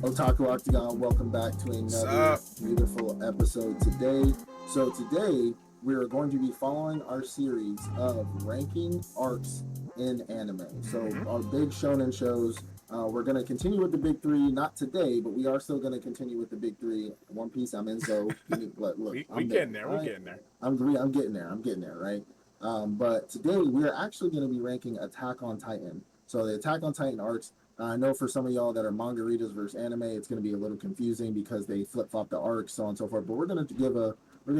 Otaku Octagon, welcome back to What's another up? beautiful episode today. So today we are going to be following our series of ranking arcs in anime. So Hmm. our big shonen shows. We're going to continue with the big three, not today, but we are still going to continue with the big three. One Piece, I'm in. So look, We I'm there. getting there. All We right, getting there. I'm getting there. I'm getting there. Right. But today we are actually going to be ranking Attack on Titan. So the Attack on Titan arcs. I know for some of y'all that are manga readers versus anime, it's going to be a little confusing because they flip flop the arcs, so on and so forth. But we're going to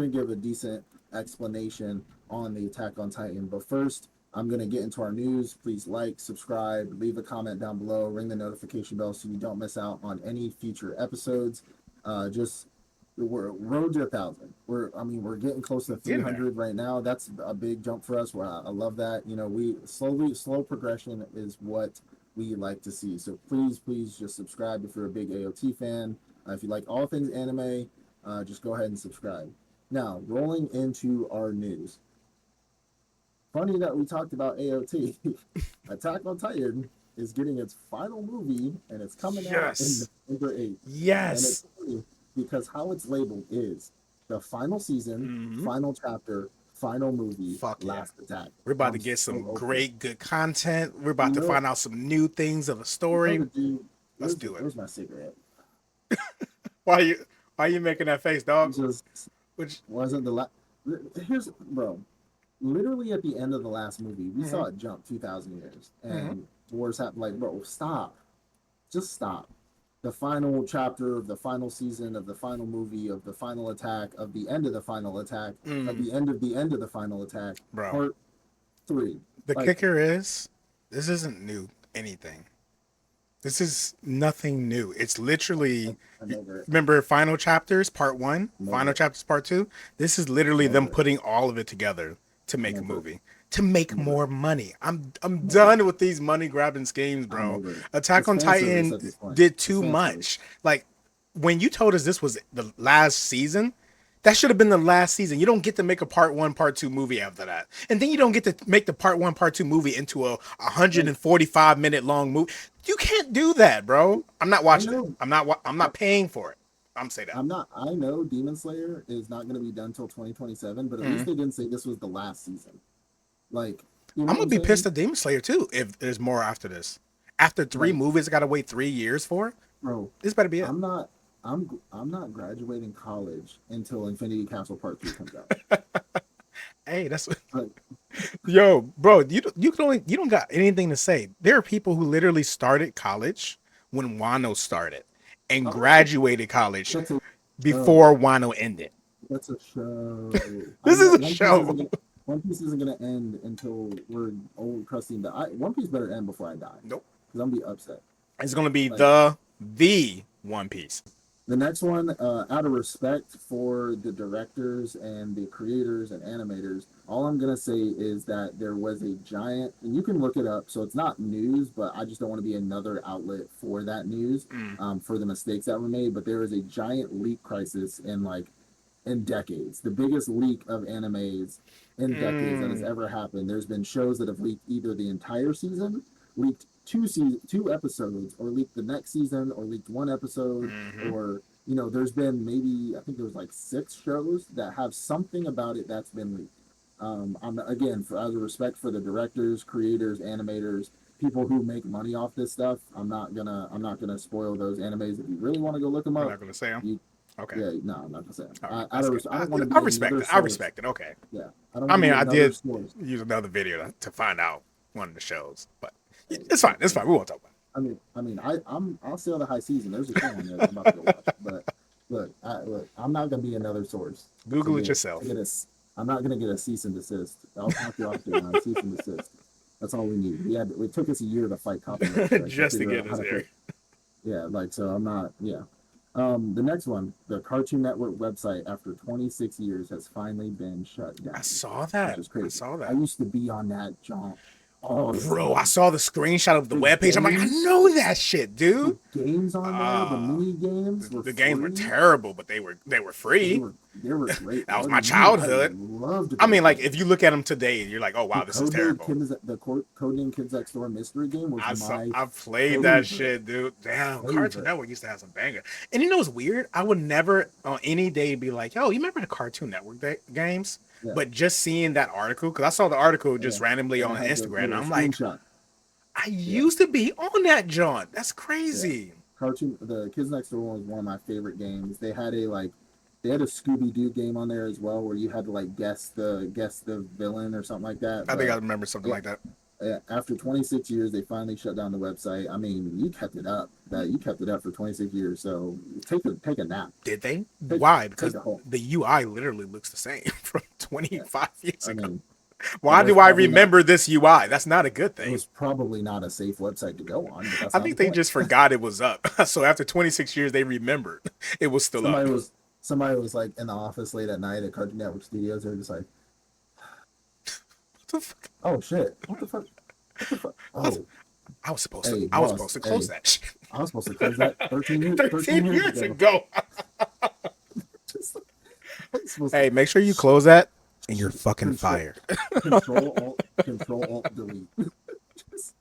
give a decent explanation on the Attack on Titan. But first, I'm going to get into our news. Please like, subscribe, leave a comment down below, ring the notification bell so you don't miss out on any future episodes. Just we're road to 1,000. We're getting close to Getting there. 300 right now. That's a big jump for us. I love that. We slow progression is what we like to see. So please just subscribe if you're a big AOT fan. If you like all things anime, just go ahead and subscribe. Now, rolling into our news. Funny that we talked about AOT. Attack on Titan is getting its final movie, and it's coming out in Yes. November 8th. And it's Yes. funny because how it's labeled is the final season, Hmm. final chapter, final movie, Fuck yeah. last attack. We're about to I'm get so some over it. great, good content. We're about You to know, find out some new things of a you know story. the dude. Let's do it. Where's my cigarette? Why you? Why you making that face, dog? Just Which? wasn't the last. Here's bro. Literally at the end of the last movie, we Hmm. saw it jump 2,000 years, Hmm. and wars happen. Like, bro, stop, just stop. The final chapter of the final season of the final movie of the final attack of the end of the final attack of Mm, the end of the final attack, bro, part three. the Like, kicker is this isn't new anything. This is nothing new. It's literally, I'm over it. remember Final Chapters Part 1, I'm Final over it. Chapters Part 2? This is I'm literally them over it. putting all of it together to I'm make a over it. movie, to make I'm over it. more money. I'm I'm over it. done with these money grabbing schemes, I'm bro. over it. Attack It's on fan service Titan at this point. did It's too fan service. much. Like when you told us this was the last season, that should have been the last season. You don't get to make a part one, part two movie after that. And then you don't get to make the part one, part two movie into a Like, 145-minute long movie. You can't do that, bro. I'm not I watching it. know. I'm not paying for it. I'm say that. I'm not. I know Demon Slayer is not going to be done till 2027, but at least Mm. they didn't say this was the last season. Like, you know I'm what gonna I'm be pissed saying, at Demon Slayer too if there's more after this. After three like, movies, I gotta wait 3 years for. bro? This better be it. I'm not. I'm not graduating college until Infinity Castle Part 3 comes out. Hey, that's Like, yo, bro. You don't got anything to say. There are people who literally started college when Wano started and oh, that's graduated college a show. before Wano ended. That's a show. I This know is a show. One Piece isn't gonna end until we're old, crusty. But One Piece better end before I die, Nope. because I'm gonna be upset. It's gonna be Like, the One Piece. the next one, out of respect for the directors and the creators and animators, all I'm gonna say is that there was a giant, and you can look it up. So it's not news, but I just don't want to be another outlet for that news, Mm. for the mistakes that were made. But there is a giant leak crisis in decades, the biggest leak of animes in decades that has Mm. ever happened. There's been shows that have leaked either the entire season, leaked two episodes, or leaked the next season, or leaked one episode, Hmm. or there's been maybe I think there was like six shows that have something about it that's been leaked. I'm again for out of respect for the directors, creators, animators, people who make money off this stuff. I'm not gonna spoil those animes. If you really want to go look them You're up, not gonna say them. you Okay. yeah, no, I'm not gonna say it. All right. That's good. I don't want to I be respect another it. I source. respect it. Okay. Yeah, I don't I want to mean, be I another did source. use another video to find out one of the shows, but Hey, it's fine. It's fine. We won't talk about I'll sail the high season. There's a show on there that I'm about to go watch. But look, I'm not gonna be another source it. to Google it get to yourself. get a. I'm not gonna get a cease and desist. I'll talk you off there on cease and desist. That's all we need. It took us a year to fight copyright strikes to Just to figure get out how us to here. put. Yeah, like so. I'm not. Yeah. The next one, the Cartoon Network website, after 26 years, has finally been shut I down, saw which that. is I crazy. saw I that. used to be on that jaunt all the Bro, I time. saw the screenshot of the The webpage. I'm like, I games, know that shit, the dude. games on there, the Uh mini games were the games were free. terrible, but they were They free. were they were great. That was my Cody, you, I childhood. loved I those mean, like games. if you look at them today, you're like, oh wow, The this is Codename terrible. Kids, the Codename Kids Next Door mystery game was my I played that favorite. shit, dude. Damn, Cartoon Favorite. Network used to have some banger. And you know what's weird? I would never on any day be like, yo, you remember the Cartoon Network games? Yeah, But just seeing that article, because I saw the article yeah. just randomly And on I had the Instagram, and little I'm like, screenshot. I Yeah, used to be on that John. That's yeah. crazy. The Kids Next Door was one of my favorite games. They had a Scooby Doo game on there as well, where you had to like guess the villain or something like that. I think I But remember something yeah, like that. after 26 years, they finally shut down the website. I mean, you kept it up. That you kept it up for 26 years. So take a nap. Did they? Take Why? take Because a hole. the UI literally looks the same from Yeah. 25 years I ago. mean, it Why was do I probably not remember this UI? That's not a good it thing. was probably not a safe website to go on, but that's I not the think they point. just forgot it was up. So after 26 years, they remembered it was still up. somebody was Somebody was like in the office late at night at Cartoon Network Studios. They're just like, What the fuck? oh shit, what the fuck, what the fuck? Oh, hey I was boss, supposed to close hey, that shit I was supposed to close that 13 13 years years ago. ago. Just, I was supposed to Hey, make sure you close that and you're fucking control fired. control alt delete. just,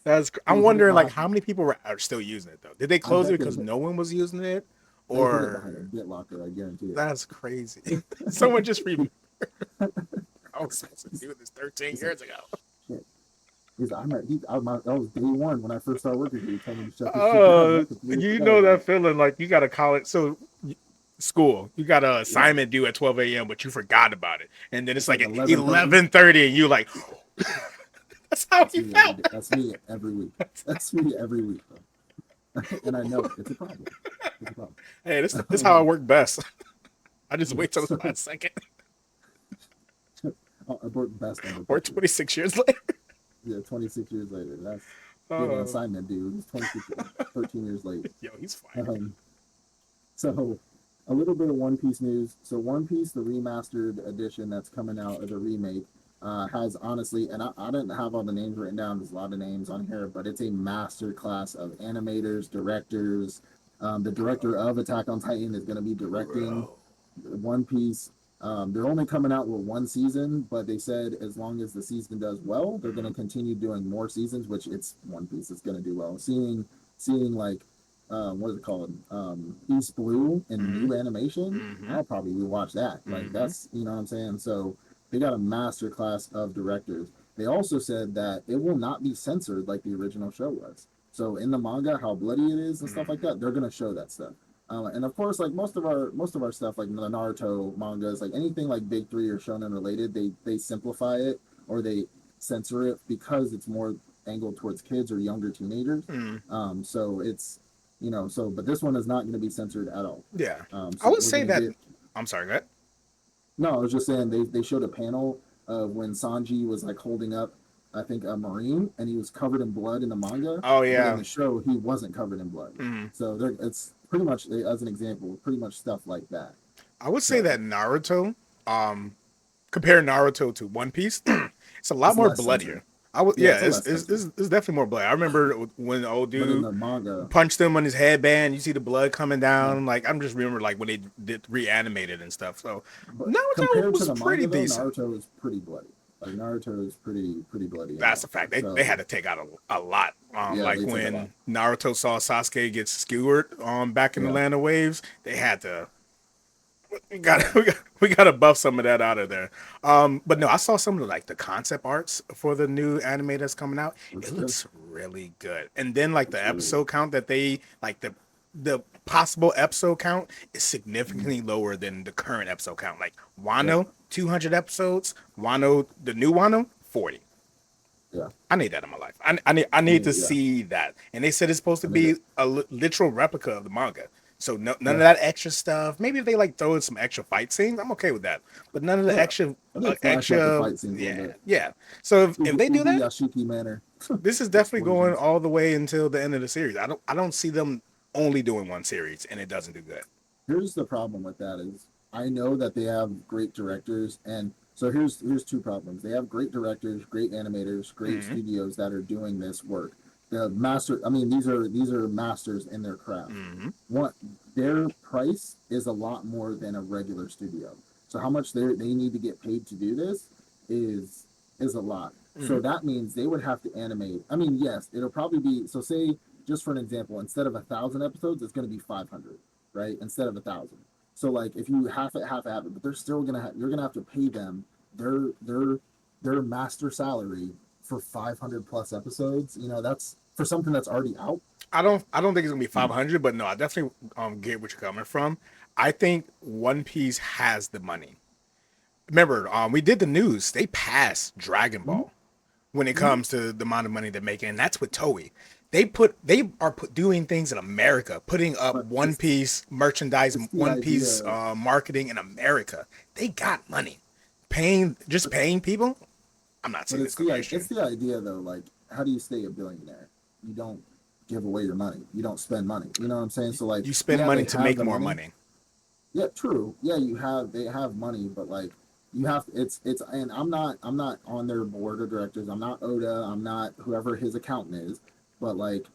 just I'm hid it wondering like behind. how many people are still using it though. Did they I close it bet because no one was using it, they hid it behind a or BitLocker. I guarantee it. that's crazy? Someone just remembered. I was supposed to do this 13 He's like, years ago. shit. That was day one when I first started working here. He told me to shut this shit down. Uh, That's 3 years you ago. know Like, that feeling like you got a college school, you got an yeah, assignment due at 12 a.m. but you forgot about it, and then it's it's like like at 11:30. 11:30 and you like that's how That's he me every felt. day. That's me every week. That's me every week, bro. And I know it. It's a problem. It's a problem. Hey, this how I work best. I just Yeah. wait till the last second I work best under or pressure. 26 years later. Yeah, 26 years later. That's you have an Oh, assignment due. It's 26, 13 years late. yo, he's fired. Um, so a little bit of One Piece news. So One Piece, the remastered edition that's coming out, or the remake, has honestly, and I didn't have all the names written down. There's a lot of names on here, but it's a master class of animators, directors. The director of Attack on Titan is going to be directing Bro. One Piece. They're only coming out with one season, but they said as long as the season does well, they're going to continue doing more seasons. Which it's One Piece, it's going to do well. Seeing like what is it called? East Blue and Mm-hmm. new animation. Mm-hmm. I'll probably rewatch that. Like Mm-hmm. that's you know what I'm saying. So they got a master class of directors. They also said that it will not be censored like the original show was. So in the manga, how bloody it is and stuff like Mm-hmm. that, they're gonna show that stuff. And of course, like most of our stuff, like the Naruto mangas, like anything like Big Three or Shonen related, they simplify it or they censor it because it's more angled towards kids or younger teenagers. Mm-hmm. So it's but this one is not going to be censored at all. Yeah, I So would we're say going to that. get. I'm sorry, go ahead. No, I was just saying they showed a panel of when Sanji was like holding up, I think a marine, and he was covered in blood in the manga, Oh but in yeah. the show he wasn't covered in blood. Mm-hmm. So it's pretty much as an example, pretty much stuff like that. I would say So that Naruto, um, compare Naruto to One Piece, it's a lot it's more less censored. bloodier. I would, Yeah, yeah, it's a less censored. it's definitely more bloody. I remember when the old But in dude the manga, punched him on his headband. You see the blood coming yeah. down. Like I'm just remember like when they did reanimated and stuff. So But Naruto compared to was the pretty manga though, decent. Naruto is pretty bloody. Like Naruto is pretty bloody in That's that. a fact. They So had to take out a lot. yeah, Like they took a lot. when Naruto saw Sasuke get skewered back in the Yeah. land of waves, they had to we got to buff some of that out of there. But no, I saw some of like the concept arts for the new anime that's coming out. Looks It good. looks really good. And then like the Looks really good. episode count that they like the possible episode count is Mhm. significantly lower than the current episode count. Like Yep. Wano, 200 episodes. Wano, the new Wano, 40. Yeah. I need that in my life. I I need mean, to yeah. see that. And they said it's supposed to I think be it. a literal replica of the manga. So none of Yeah. that extra stuff. Maybe if they like throw in some extra fight scenes, I'm okay with that. But none of the Yeah. extra I think flashback the extra fight scenes a little yeah, bit. yeah. So if they do Ubi that, Yashiki Manor this is definitely going explosions. all the way until the end of the series. I don't see them only doing one series and it doesn't do good. Here's the problem with that is I know that they have great directors, and so here's two problems. They have great directors, great animators, great Hmm. studios that are doing this work. master. I mean, these are masters in their craft. Hmm. What their price is a lot more than a regular studio. So how much they need to get paid to do this is is a lot. Hmm. So that means they would have to animate. I mean, yes, it'll probably be so. Say just for an example, instead of 1,000 episodes, it's going to be 500, right? Instead of 1,000. So like if you half it, but they're still gonna you're gonna have to pay them their their their master salary for 500 plus episodes. That's for something that's already out. I don't think it's gonna be 500, but no, I definitely get what you're coming from. I think One Piece has the money. Remember, we did the news. They passed Dragon Mm-hmm. Ball when it Mm-hmm. comes to the amount of money they're making, and that's with Toei. They are doing things in America, putting up But One Piece merchandise, it's the One idea. Piece marketing in America. They got money, paying people. I'm not But saying it's gonna be an issue. it's the idea though. Like, how do you stay a billionaire? You don't give away your money. You don't spend money. You know what I'm saying? So like, You spend yeah, money they to have make the more money. money. Yeah, true. Yeah, they have money, but like you have it's and I'm not on their board of directors. I'm not Oda. I'm not whoever his accountant is. But like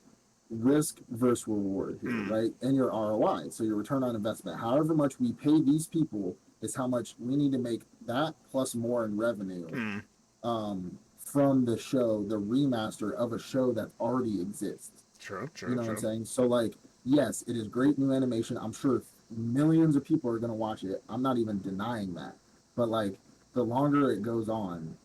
risk versus reward here, Mm, right? And your ROI, so your return on investment. However much we pay these people is how much we need to make that plus more in revenue mm, from the show, the remaster of a show that already exists. true, You true, know what I'm true. saying? So like, yes, it is great new animation. I'm sure millions of people are gonna watch it. I'm not even denying that. But like, the longer it goes on,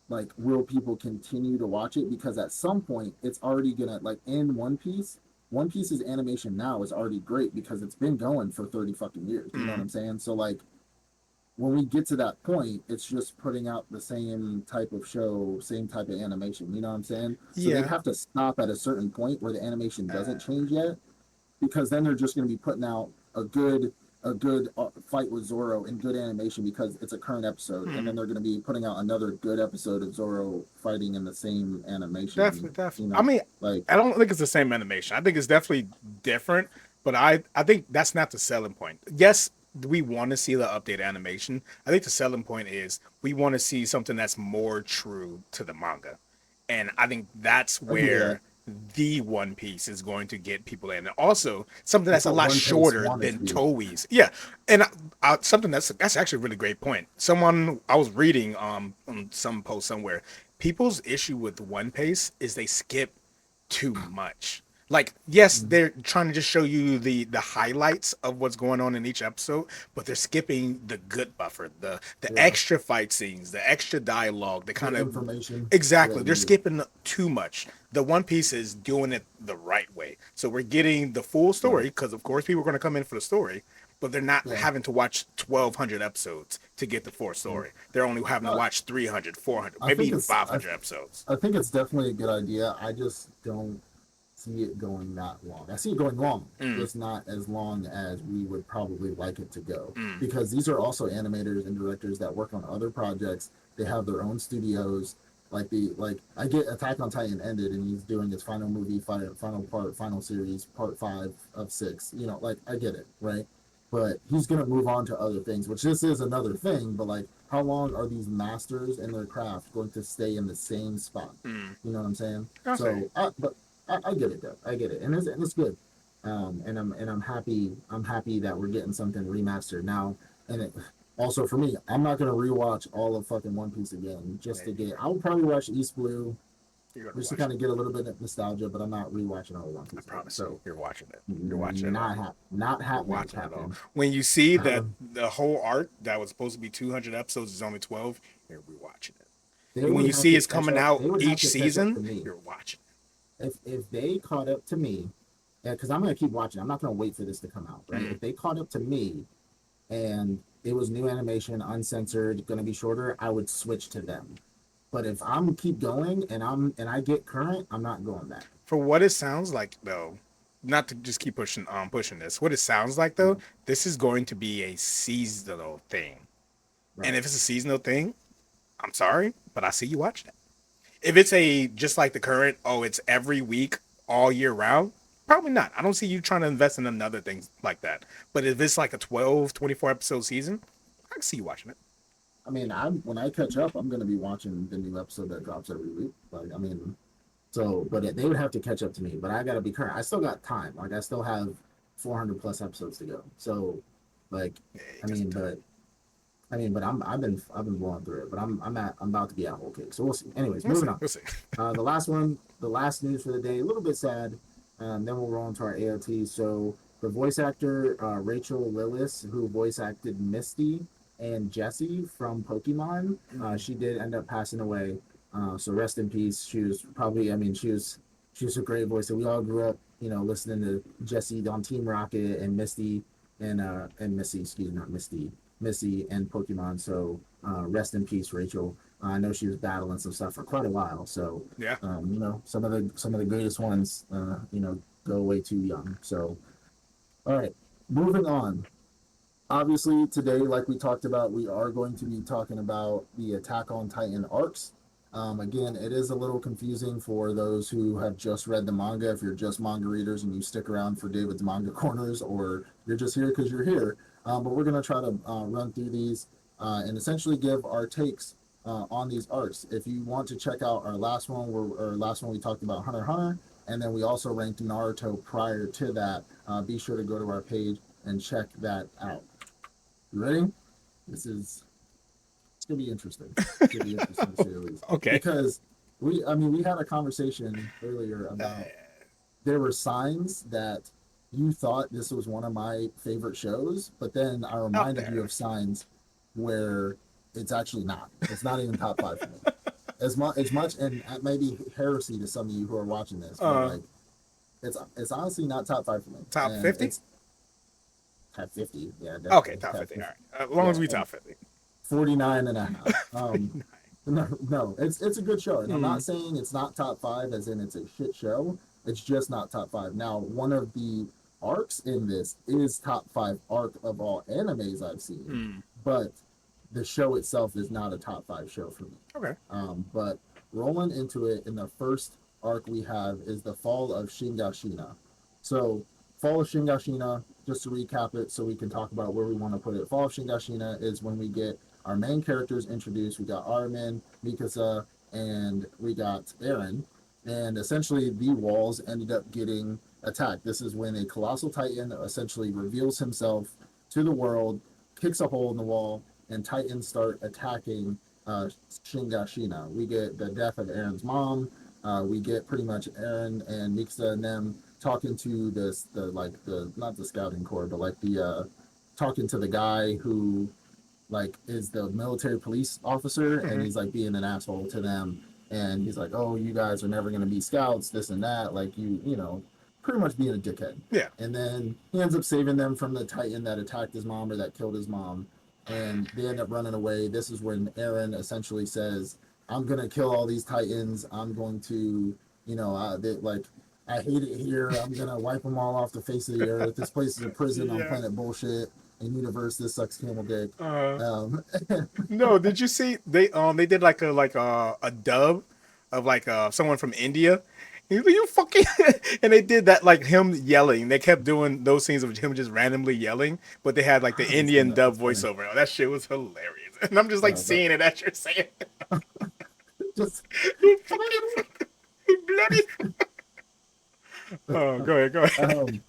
like, will people continue to watch it? Because at some point, it's already gonna like in One Piece. One Piece's animation now is already great because it's been going for 30 fucking years. You know what Mm, I'm saying? So like, when we get to that point, it's just putting out the same type of show, same type of animation. You know what I'm saying? So they'd yeah. have to stop at a certain point where the animation doesn't change yet, because then they're just going to be putting out a good fight with Zoro in good animation because it's a current episode, and Mm, then they're going to be putting out another good episode of Zoro fighting in the same definitely, animation. definitely. I mean, Like, I don't think it's the same animation. I think it's definitely different, but I think that's not the selling point. Yes, we want to see the updated animation. I think the selling point is we want to see something that's more true to the manga. And I think that's I hear that. where the One Piece is going to get people in. And also something That's that's a what lot One Piece shorter wanted to than be. Toei's. Yeah. And something that's actually a really great point. Someone I was reading on some post somewhere. People's issue with One Piece is they skip too much. Like, yes, Mhm. they're trying to just show you the highlights of what's going on in each episode, but they're skipping the good buffer, the Yeah, extra fight scenes, the extra dialogue, the kind the of information. Yeah, exactly. They're needed. skipping too much. The One Piece is doing it the right way. So we're getting the full story Right. because of course people are going to come in for the story, but they're not Yeah. having to watch 1,200 episodes to get the full Yeah. story. They're only having to No, watch 300, 400, I maybe think even it's 500 episodes. I think it's definitely a good idea. I just don't see it going that long. I see it going long, Mm, just not as long as we would probably like it to go. mm. Because these are also animators and directors that work on other projects. They have their own studios. Like I get Attack on Titan ended and he's doing his final movie, final part, final series, part 5 of 6. Like I get it, right? But he's gonna move on to other things, which this is another thing. But like, how long are these masters in their craft going to stay in the same spot? Mm. You know what I'm saying? Okay. But I get it though. I get it, and it's good. And I'm happy. I'm happy that we're getting something remastered now. And also for me, I'm not gonna rewatch all of fucking One Piece again just to Hey, get. I'll probably watch East Blue you're gonna just to watch kind it. of get a little bit of nostalgia, but I'm not rewatching all of One I Piece again. promise you, So you're watching it. You're watching it all. not not You're happening, watching it all. Captain. When you see that Uh, the whole arc that was supposed to be 200 episodes is only 12, you're rewatching it. they When would you have see to it's catch coming up. out They would have each to catch up season, to me you're watching if they caught up to me. Yeah, because I'm gonna keep watching. I'm not gonna wait for this to come out, it. right? Mm. If they caught up to me and it was new animation, uncensored, going to be shorter, I would switch to them. But if I'm keep going and I get current, I'm not going back. For what it sounds like, though, not to just keep pushing this. What it sounds like, though, Yeah, this is going to be a seasonal thing. And right. if it's a seasonal thing, I'm sorry, but I see you watching it. If it's a just like the current, oh, it's every week all year round, probably not. I don't see you trying to invest in another things like that. But if it's like a 12, 24 episode season, I can see you watching it. I mean, I'm when I catch up, I'm going to be watching the new episode that drops every week. Like, I mean, So, but they would have to catch up to me. But I gotta be current. I still got time. Like I still have 400 plus episodes to go. So, like, Yeah, you I got some mean, time. but but I've been blowing through it. But I'm about to be at whole cake. So we'll see. Anyways, We'll moving see. on. We'll see. The last news for the day, a little bit sad. Then we'll roll into our AOT. So the voice actor Rachel Lillis, who voice acted Misty and Jessie from Pokemon, she did end up passing away. So rest in peace. She was probably, I mean, she was a great voice. So we all grew up, listening to Jessie on Team Rocket and Misty and Missy, excuse me, not Misty, Missy and Pokemon. So rest in peace, Rachel. I know she was battling some stuff for quite a while. So Yeah. some of the greatest ones, go away too young. So all right, moving on. Obviously, today, like we talked about, we are going to be talking about the Attack on Titan arcs. Again, it is a little confusing for those who have just read the manga. If you're just manga readers and you stick around for David's manga corners, or you're just here because you're here. But we're going to try to run through these and essentially give our takes on these arcs. If you want to check out our last one we talked about Hunter x Hunter, and then we also ranked Naruto prior to that. Be sure to go to our page and check that out. You ready? This is it's gonna be interesting. It's gonna be interesting to say the least. Okay. Because we had a conversation earlier about there were signs that you thought this was one of my favorite shows, but then I Out reminded you there. of signs where it's actually not. It's not even top five for me. As much, and that may be heresy to some of you who are watching this, but Uh, like it's honestly not top five for me, top and 50? it's top 50. Yeah, Okay, definitely top top 50. All 50. right. As long Yeah, as we and top 50. 49 and a half. 49. No, it's a good show, and I'm Hmm. not saying it's not top five as in it's a shit show. It's just not top five. Now, one of the arcs in this is top five arc of all animes I've seen, Hmm. but the show itself is not a top five show for me. Okay. But rolling into it, in the first arc we have is the fall of Shingashina. So, fall of Shingashina, just to recap it so we can talk about where we want to put it. Fall of Shingashina is when we get our main characters introduced. We got Armin, Mikasa, and we got Eren. And essentially, the walls ended up getting attacked. This is when a colossal titan essentially reveals himself to the world, kicks a hole in the wall, and titans start attacking Shingashina. We get the death of Eren's mom. We get pretty much Eren and Mikasa and them talking to the not the scouting corps, but like the talking to the guy who like is the military police officer, and Hmm. he's like being an asshole to them, and he's like, oh, you guys are never going to be scouts, this and that, like pretty much being a dickhead. Yeah. And then he ends up saving them from the titan that attacked his mom or that killed his mom, and they end up running away. This is when Eren essentially says, I'm going to kill all these titans, I'm going to, like, I hate it here, I'm going to wipe them all off the face of the earth, this place is a prison on Yeah. planet bullshit, and universe, this sucks camel dick. Uh, um, no, did you see they did like a dub of like someone from India? He's like, you fucking and they did that like him yelling. They kept doing those scenes of him just randomly yelling, but they had like I the haven't seen Indian that. dub That's funny. voiceover. Oh, that shit was hilarious. And I'm just like But seeing it as you're saying it. just You fucking you bloody. Oh, go ahead, go ahead.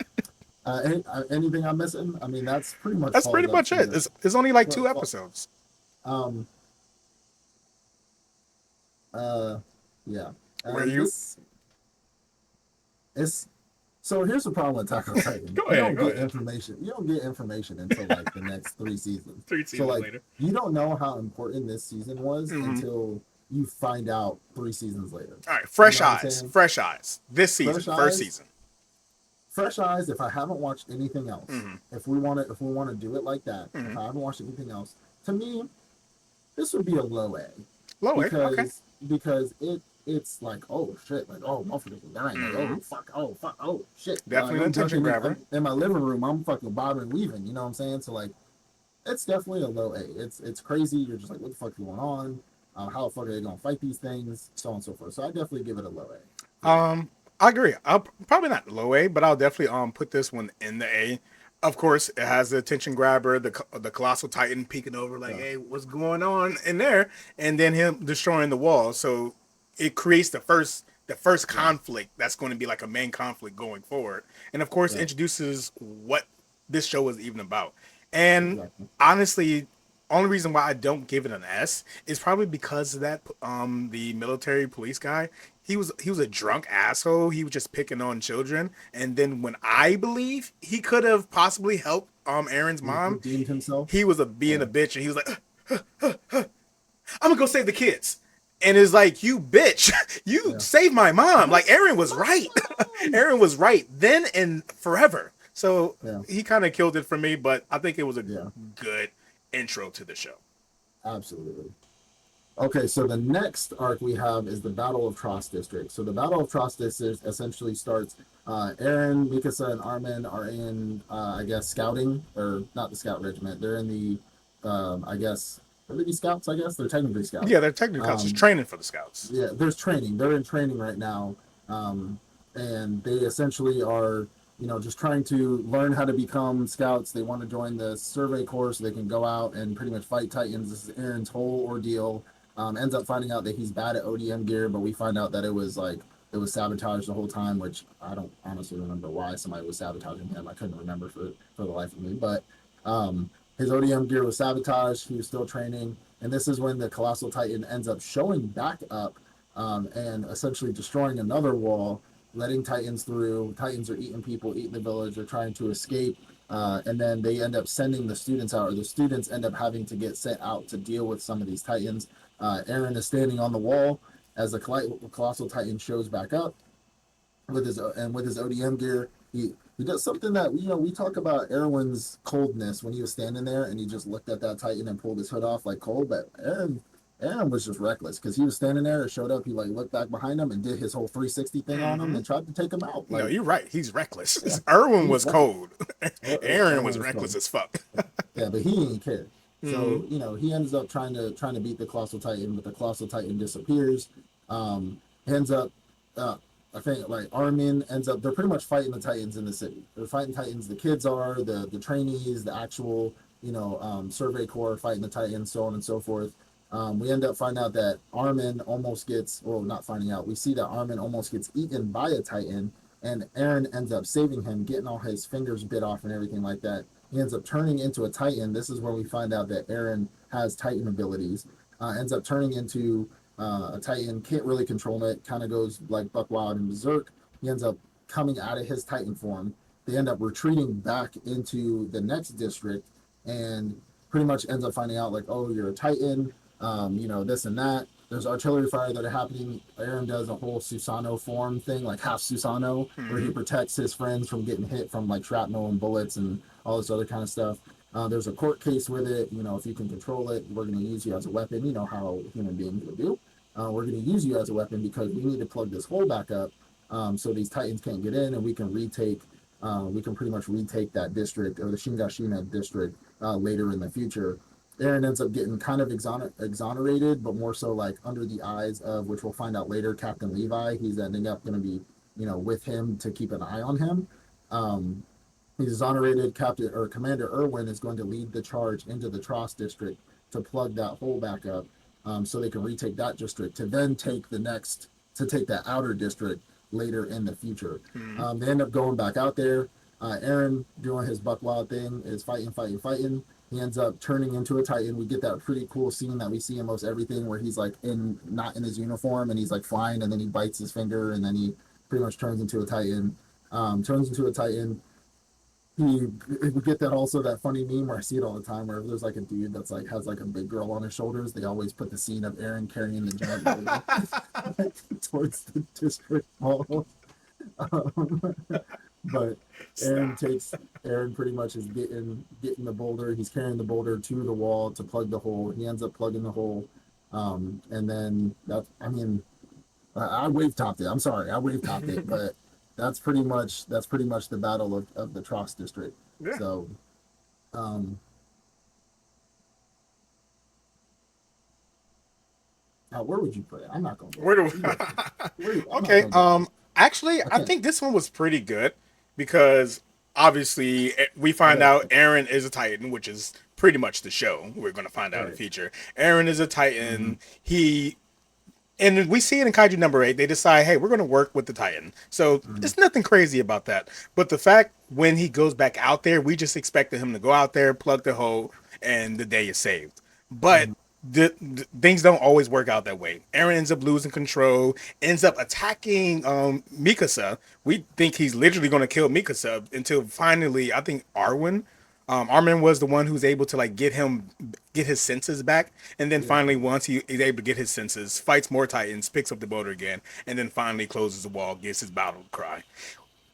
um, anything I'm missing? I mean, that's pretty much That's falls pretty up much to it. the. It's only like two Well, episodes. um, uh, yeah. Where you This it's so here's the problem with Attack on Titan. go ahead, go ahead. You don't get information until like the next three seasons. Three So seasons like later. you don't know how important this season was Hmm. until you find out three seasons later. All right, You fresh know what I'm eyes, saying? fresh eyes. This season, Fresh first eyes, season. fresh eyes. If I haven't watched anything else, Hmm. if we want to do it like that, if Hmm. I haven't watched anything else, to me, this would be a low A Low A, okay. because it's like, oh shit, like, oh, motherfuckers are dying, like, Hmm. oh fuck, oh shit. Definitely an I'm attention ducking grabber. in my living room, I'm fucking bobbing and weaving. You know what I'm saying? So like, it's definitely a low A. It's crazy. You're just like, what the fuck is going on? How the fuck are they gonna fight these things? So on and so forth. So I definitely give it a low A for me. I agree. I'll probably not low A, but I'll definitely put this one in the A. Of course, it has the attention grabber, the colossal titan peeking over like, Yeah. hey, what's going on in there? And then him destroying the wall. So it creates the first the first Yeah. conflict that's going to be like a main conflict going forward, and of course Yeah. introduces what this show is even about. And Exactly. honestly, only reason why I don't give it an S is probably because of that the military police guy. He was a drunk asshole. He was just picking on children, and then when I believe he could have possibly helped Aaron's He mom, redeemed himself. he was being Yeah. a bitch, and he was like, I'm gonna go save the kids. And it's like, you bitch, you Yeah. saved my mom. My Like Aaron was right. mom. Aaron was right then and forever. So Yeah. he kind of killed it for me, but I think it was a Yeah. good intro to the show. Absolutely. Okay, so the next arc we have is the Battle of Trost District. So the Battle of Trost District essentially starts. Aaron, Mikasa, and Armin are in, I guess, scouting, or not the scout regiment. They're in the, I guess, are they scouts? I guess they're technically scouts. Yeah, they're technically scouts, just Um, training for the scouts. yeah, there's training. They're in training right now, and they essentially are, just trying to learn how to become scouts. They want to join the survey corps so they can go out and pretty much fight Titans. This is Aaron's whole ordeal. Ends up finding out that he's bad at ODM gear, but we find out that it was sabotage the whole time, which I don't honestly remember why somebody was sabotaging him. I couldn't remember for the life of me, but his ODM gear was sabotaged. He was still training, and this is when the Colossal Titan ends up showing back up, and essentially destroying another wall, letting Titans through. Titans are eating people, eating the village. They're trying to escape, and then they end up sending the students out, or the students end up having to get sent out to deal with some of these Titans. Aaron is standing on the wall as the Colossal Titan shows back up with his ODM gear. He does something that we talk about Erwin's coldness when he was standing there and he just looked at that Titan and pulled his hood off like cold. But Aaron was just reckless because he was standing there. It showed up. He like looked back behind him and did his whole 360 thing on him and tried to take him out. No, Like, you're right. He's reckless. yeah, Erwin he's was reckless. cold. Aaron was Was reckless cold. as fuck. Yeah, but he didn't care. Mhm. So he ends up trying to beat the Colossal Titan, but the Colossal Titan disappears. Ends up, I think like Armin ends up. They're pretty much fighting the Titans in the city. They're fighting Titans. The kids are the trainees, the actual survey corps fighting the Titans, so on and so forth. We end up finding out that Armin almost gets, well, not finding out. We see that Armin almost gets eaten by a Titan, and Aaron ends up saving him, getting all his fingers bit off and everything like that. He ends up turning into a Titan. This is where we find out that Aaron has Titan abilities. Ends up turning into a Titan, can't really control it, kind of goes like buck wild and berserk. He ends up coming out of his Titan form. They end up retreating back into the next district and pretty much ends up finding out like, oh, you're a Titan, this and that. There's artillery fire that are happening. Aaron does a whole Susanoo form thing, like half Susanoo, where he protects his friends from getting hit from like shrapnel and bullets and all this other kind of stuff. There's a court case with it. If you can control it, we're going to use you as a weapon. You know how human beings will do. We're going to use you as a weapon because we need to plug this hole back up so these Titans can't get in, and we can pretty much retake that district or the Shingashina district later in the future. Aaron ends up getting kind of exonerated, but more so like under the eyes of, which we'll find out later, Captain Levi. He's ending up going to be, with him to keep an eye on him. He's exonerated. Captain or Commander Irwin is going to lead the charge into the Trost district to plug that hole back up, so they can retake that district to then take that outer district later in the future. They end up going back out there. Aaron doing his buck wild thing is fighting. He ends up turning into a Titan. We get that pretty cool scene that we see in most everything where he's like not in his uniform and he's like flying and then he bites his finger and then he pretty much turns into a Titan. We get that also, that funny meme where I see it all the time where there's like a dude that's like has like a big girl on his shoulders. They always put the scene of Aaron carrying the giant boulder towards the district hall. Um, but Aaron pretty much is getting the boulder. He's carrying the boulder to the wall to plug the hole. He ends up plugging the hole, and then I wave topped it. I'm sorry, I wave topped it, but that's pretty much the battle of the Trost district. Yeah. So, now where would you put it? I'm not going to. Where do Okay. Actually, I think this one was pretty good because obviously we find out Aaron is a Titan, which is pretty much the show. We're going to find out in the future. Aaron is a Titan. He And we see it in Kaiju number 8. They decide, hey, we're going to work with the Titan. So Mhm. it's nothing crazy about that. But the fact when he goes back out there, we just expected him to go out there, plug the hole, and the day is saved. But Mhm. the things don't always work out that way. Eren ends up losing control, ends up attacking Mikasa. We think he's literally going to kill Mikasa until finally, I think Armin was the one who's able to like get his senses back, and then Yeah. finally once he's able to get his senses, fights more Titans, picks up the boulder again, and then finally closes the wall, gives his battle cry.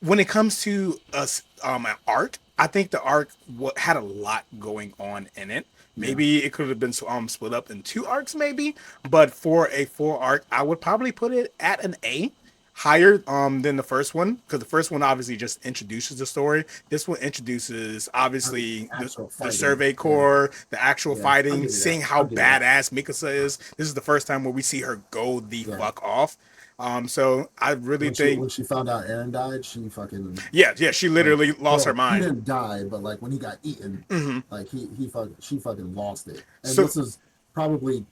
When it comes to us, an arc, I think the arc had a lot going on in it. Yeah. Maybe it could have been split up in two arcs, maybe. But for a full arc, I would probably put it at an A, higher than the first one, because the first one obviously just introduces the story. This one introduces obviously Actual the fighting. survey Yeah. corps, the actual Yeah. I'll fighting, give you that. seeing how I'll give you that. badass Mikasa is. This is the first time where we see her go the Yeah. fuck off. So I really think, When she found out Aaron died, she fucking yeah, she like, literally lost her well, he mind. didn't die, but like when he got eaten, Hmm. like she fucking lost it. And So probably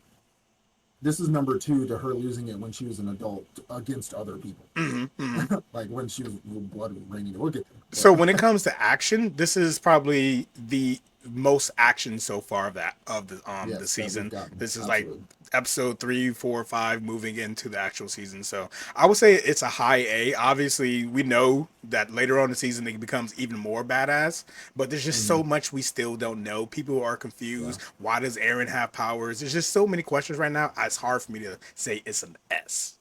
this is number two to her losing it when she was an adult against other people. mhm, mhm. Like when she was blood raining. We'll get there, So when it comes to action, this is probably the most action so far of the yes, that we've season. gotten This is like absolutely. episode 3, 4, 5 moving into the actual season. So I would say it's a high A. Obviously, we know that later on in the season it becomes even more badass, but there's just Mhm. so much we still don't know. People are Yeah, confused. Why does Aaron have powers? There's just so many questions right now. It's hard for me to say it's an S.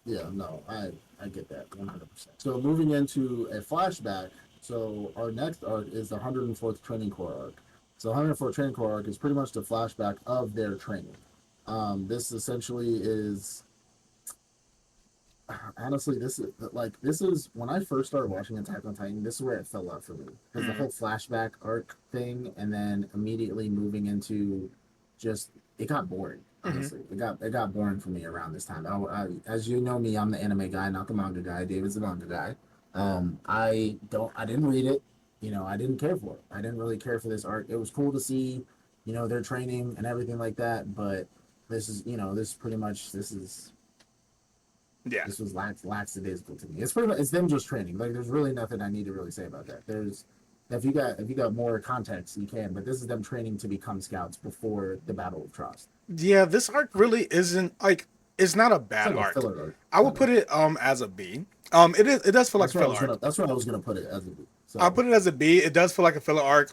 yeah, no, I get that 100%. So moving into a flashback. So our next arc is the 104th Training Corps arc. So 104th Training Corps arc is pretty much the flashback of their training. This essentially is honestly, this is when I first started watching Attack on Titan. This is where it fell out for me because the Mm, whole flashback arc thing, and then immediately moving into just it got boring. mm-hmm. Honestly, it got boring for me around this time. As you know me, I'm the anime guy, not the manga guy. David's the manga guy. I didn't read it. I didn't care for it. I didn't really care for this arc. It was cool to see, their training and everything like that. But this is pretty much Yeah. this was lackadaisical to me. It's pretty much, it's them just training. Like there's really nothing I need to really say about that. There's if you got more context you can, but this is them training to become scouts before the Battle of Trost. Yeah, this arc really isn't like it's not a It's bad like a arc. filler arc, I would kind of. put it as a B. It does feel like a filler arc. That's what I was gonna put it as a I'll so put it as a B. It does feel like a filler arc.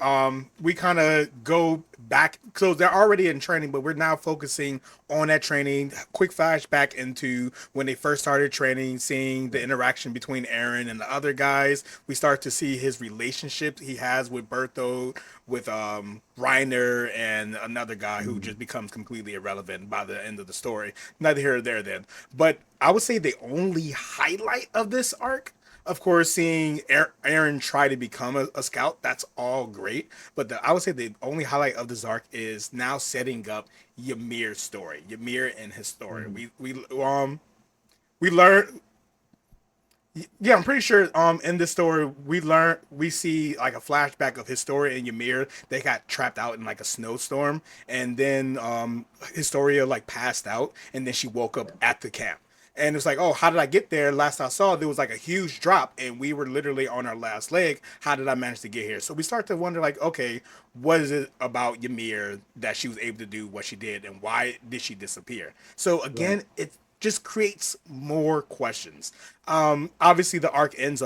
We kind of go back, so they're already in training, but we're now focusing on that training. Quick flashback into when they first started training, seeing the yeah. interaction between Aaron and the other guys. We start to see his relationship he has with Bertho, with Reiner, and another guy who Mhm. just becomes completely irrelevant by the end of the story. Neither here or there, then. But I would say the only highlight of this arc, of course, seeing Aaron try to become a scout, that's all great. But I would say the only highlight of this arc is now setting up Ymir's story, Ymir and his story. Mhm. We learn. Yeah, I'm pretty sure in this story we see like a flashback of Historia and Ymir. They got trapped out in like a snowstorm, and then Historia like passed out, and then she woke up Yeah. at the camp. And it's like, oh, how did I get there? Last I saw, there was like a huge drop, and we were literally on our last leg. How did I manage to get here? So we start to wonder, like, okay, what is it about Ymir that she was able to do what she did, and why did she disappear? So Right. again, it just creates more questions. Obviously, the arc ends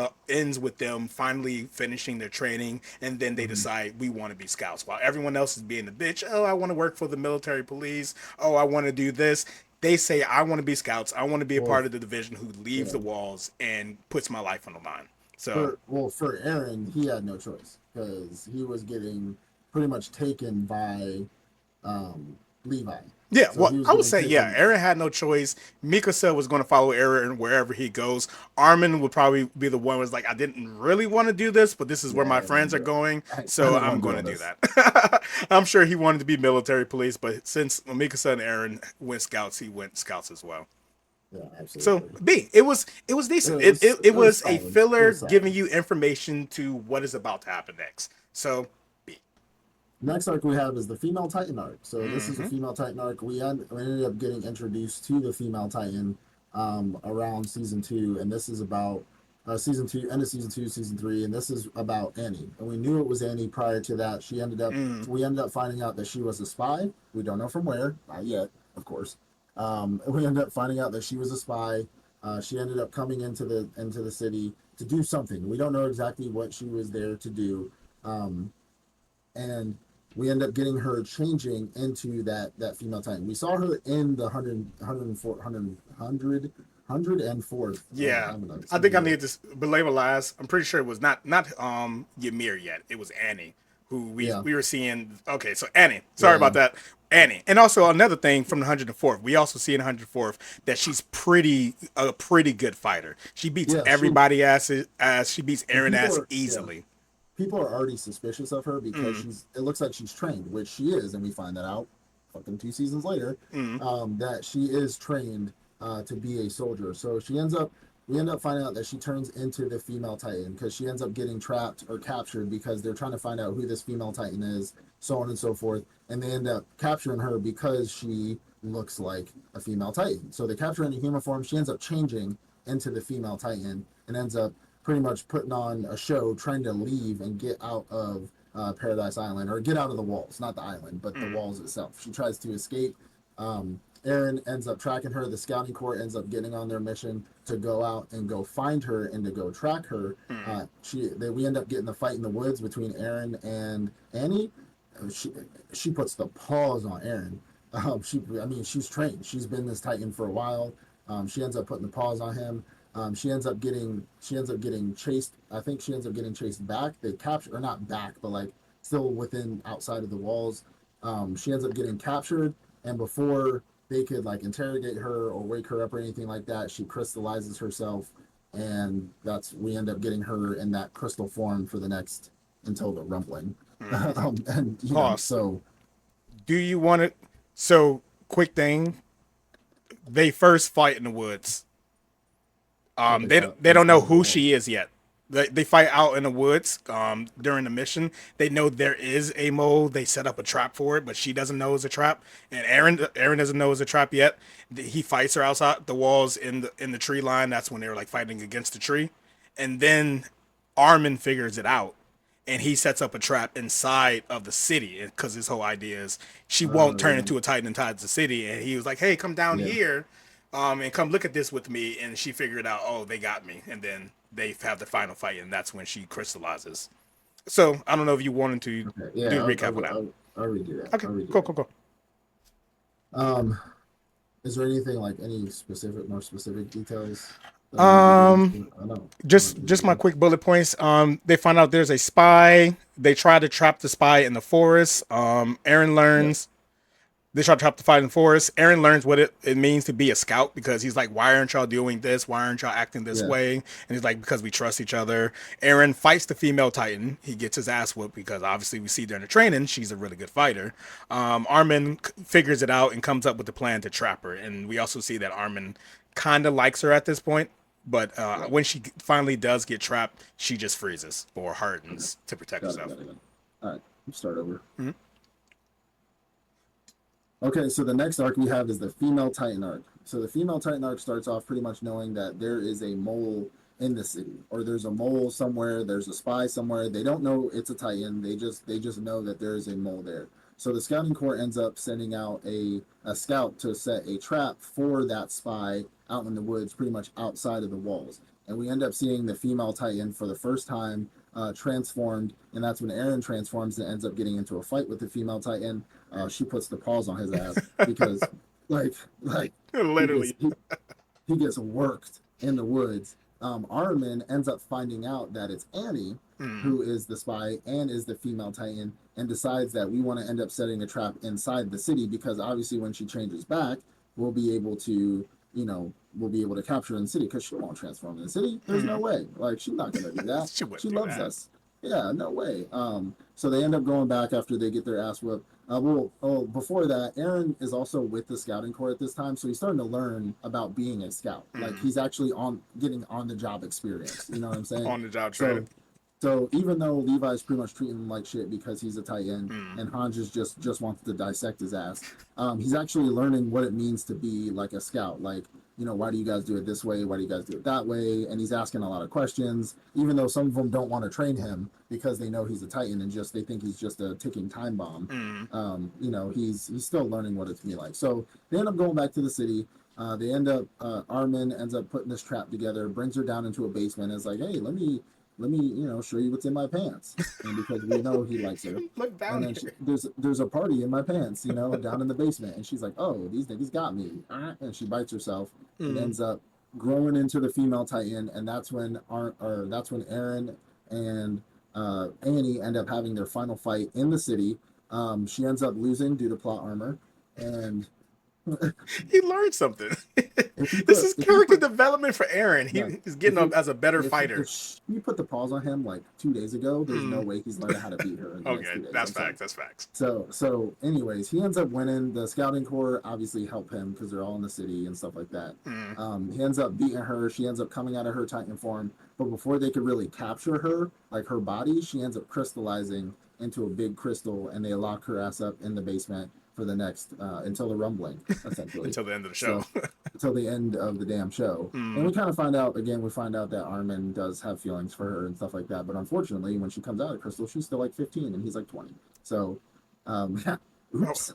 with them finally finishing their training, and then they Mhm. decide we want to be scouts, while everyone else is being a bitch. Oh, I want to work for the military police. Oh, I want to do this. They say I want to be scouts. I want to be a Well, part of the division who leaves yeah. the walls and puts my life on the line. So For Aaron, he had no choice because he was getting pretty much taken by Levi. yeah, So well, he was I would getting say yeah. taken. Aaron had no choice. Mikasa was going to follow Aaron wherever he goes. Armin would probably be the one who was like, I didn't really want to do this, but this is where Yeah, my I didn't want friends to are do it. going, I so didn't I'm want to do going to all do this. that. I'm sure he wanted to be military police, but since Mikasa and Aaron went scouts, he went scouts as well. Yeah, So absolutely. B, it was decent. It It was was a solid. It filler was solid. giving you information to what is about to happen next. So B. Next arc we have is the female Titan arc. So this is the Mm-hmm. female Titan arc. We ended up getting introduced to the female Titan around season 2, and this is about season 2, end of season 2, season 3, and this is about Annie. And we knew it was Annie prior to that. Mm. We ended up finding out that she was a spy. We don't know from where, not yet, of course. We ended up finding out that she was a spy. She ended up coming into the city to do something. We don't know exactly what she was there to do. And we end up getting her changing into that female titan. We saw her in the 104th. Yeah, I'm gonna I send think I you need to belabor last. I'm pretty sure it was not Ymir yet. It was Annie who yeah, we were seeing. Okay, so Annie. Sorry yeah, about that, Annie. And also another thing from the 104th, we also see in the 104th that she's a pretty good fighter. She beats yeah. everybody ass. She beats And Aaron ass easily. people are already suspicious of her because Mm, it looks like she's trained, which she is, and we find that out fucking 2 seasons later, mm, that she is trained to be a soldier. So we end up finding out that she turns into the female Titan because she ends up getting trapped or captured because they're trying to find out who this female Titan is, so on and so forth. And they end up capturing her because she looks like a female Titan. So they capture her in a human form. She ends up changing into the female Titan and ends up pretty much putting on a show, trying to leave and get out of Paradise Island, or get out of the walls, not the island, but the mm, walls itself. She tries to escape. Aaron ends up tracking her. The scouting corps ends up getting on their mission to go out and go find her and to go track her. mm. We end up getting the fight in the woods between Aaron and Annie. She she puts the paws on Aaron. I mean, she's trained. She's been this Titan for a while. She ends up putting the paws on him. She ends up getting chased. I think she ends up getting chased back. They capture, or not back, but like still within outside of the walls. She ends up getting captured, and before they could like interrogate her or wake her up or anything like that, she crystallizes herself, and that's we end up getting her in that crystal form for the next until the rumbling. And Pause. so Do you want to? So quick thing. They first fight in the woods. what they fight, They don't know inside the who she walls. is yet. They fight out in the woods during the mission. They know there is a mole. They set up a trap for it, but she doesn't know it's a trap. And Aaron doesn't know it's a trap yet. He fights her outside the walls in the tree line. That's when they were like fighting against the tree. And then Armin figures it out, and he sets up a trap inside of the city because his whole idea is she won't turn Yeah, into a titan inside the city. And he was like, "Hey, come down yeah. here, and come look at this with me." And she figured out, "Oh, they got me." And then they have the final fight, and that's when she crystallizes. So I don't know if you wanted to Okay, yeah. do a recap on that. I'll redo that. Okay, I'll redo cool, that. cool, cool. Um, is there anything like more specific details that we need to get Um, into? I know. I know just my you quick bullet points. They find out there's a spy. They try to trap the spy in the forest. Aaron Yeah, learns they try to trap the fight in the forest. Aaron learns what it means to be a scout because he's like, why aren't y'all doing this? Why aren't y'all acting this yeah. way? And he's like, because we trust each other. Aaron fights the female Titan. He gets his ass whooped because obviously we see during the training she's a really good fighter. Armin figures it out and comes up with the plan to trap her. And we also see that Armin kind of likes her at this point. But Right. when she finally does get trapped, she just freezes or Okay. hardens to protect Got it. herself. Got it. Got it. All right. Let's start over. Mm-hmm. Okay, so the next arc we have is the female Titan arc. So the female Titan arc starts off pretty much knowing that there is a mole in the city, or there's a mole somewhere, there's a spy somewhere. They don't know it's a Titan. They just know that there is a mole there. So the scouting corps ends up sending out a scout to set a trap for that spy out in the woods, pretty much outside of the walls. And we end up seeing the female Titan for the first time transformed, and that's when Aaron transforms and ends up getting into a fight with the female Titan. She puts the paws on his ass because, like he gets Literally. he gets worked in the woods. Armin ends up finding out that it's Annie Mm. who is the spy and is the female Titan, and decides that we want to end up setting a trap inside the city because obviously when she changes back, we'll be able to, we'll be able to capture her in the city because she won't transform in the city. There's no Mm. way. Like she's not gonna do that. She wouldn't She do loves that. us. Yeah, no way. So they end up going back after they get their ass whooped. Before that, Aaron is also with the scouting corps at this time, so he's starting to learn about being a scout. Like Mm. he's actually on getting on the job experience. You know what I'm saying? On the job So training. So even though Levi's pretty much treating him like shit because he's a Titan, Mm. and Hanja's just wants to dissect his ass, he's actually learning what it means to be like a scout. Like, why do you guys do it this way? Why do you guys do it that way? And he's asking a lot of questions, even though some of them don't want to train him because they know he's a Titan and just they think he's just a ticking time bomb. Mm. He's still learning what it's to be like. So they end up going back to the city. They end up Armin ends up putting this trap together, brings her down into a basement, and is like, "Hey, let me show you what's in my pants," and because we know he likes her. Look And down then here. there's a party in my pants, down in the basement, and she's like, "Oh, these niggas got me," and she bites herself and Mm. ends up growing into the female Titan, and that's when Aaron and Annie end up having their final fight in the city. She ends up losing due to plot armor, and He learned something. if you This put is if you character put development for Aaron. yeah, He's getting if up you as a better if fighter. you put the pause on him like 2 days ago, there's no Mm. way he's learning how to beat her in the next Okay, 2 days. that's I'm sorry. facts. That's facts. Anyways, he ends up winning. The scouting corps obviously help him because they're all in the city and stuff like that. Mm. He ends up beating her. She ends up coming out of her Titan form, but before they could really capture her, like her body, she ends up crystallizing into a big crystal, and they lock her ass up in the basement for the next until the rumbling, essentially. Until the end of the show. So until the end of the damn show. And Mm. we kind of find out again. We find out that Armin does have feelings for her and stuff like that. But unfortunately, when she comes out of Crystal, she's still like 15 and he's like 20. So, Oh, oops.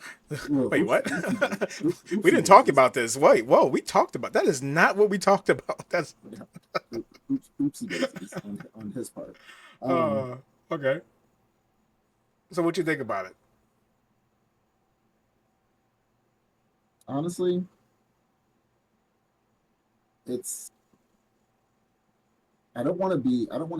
Well, wait, oops, what? We oopsie didn't talk daisies. about this. Wait, whoa, we talked about that. Is not what we talked about. That's Yeah. Oopsie daisies on his part. Um, uh okay. So what you think about it? Honestly, it's I don't want to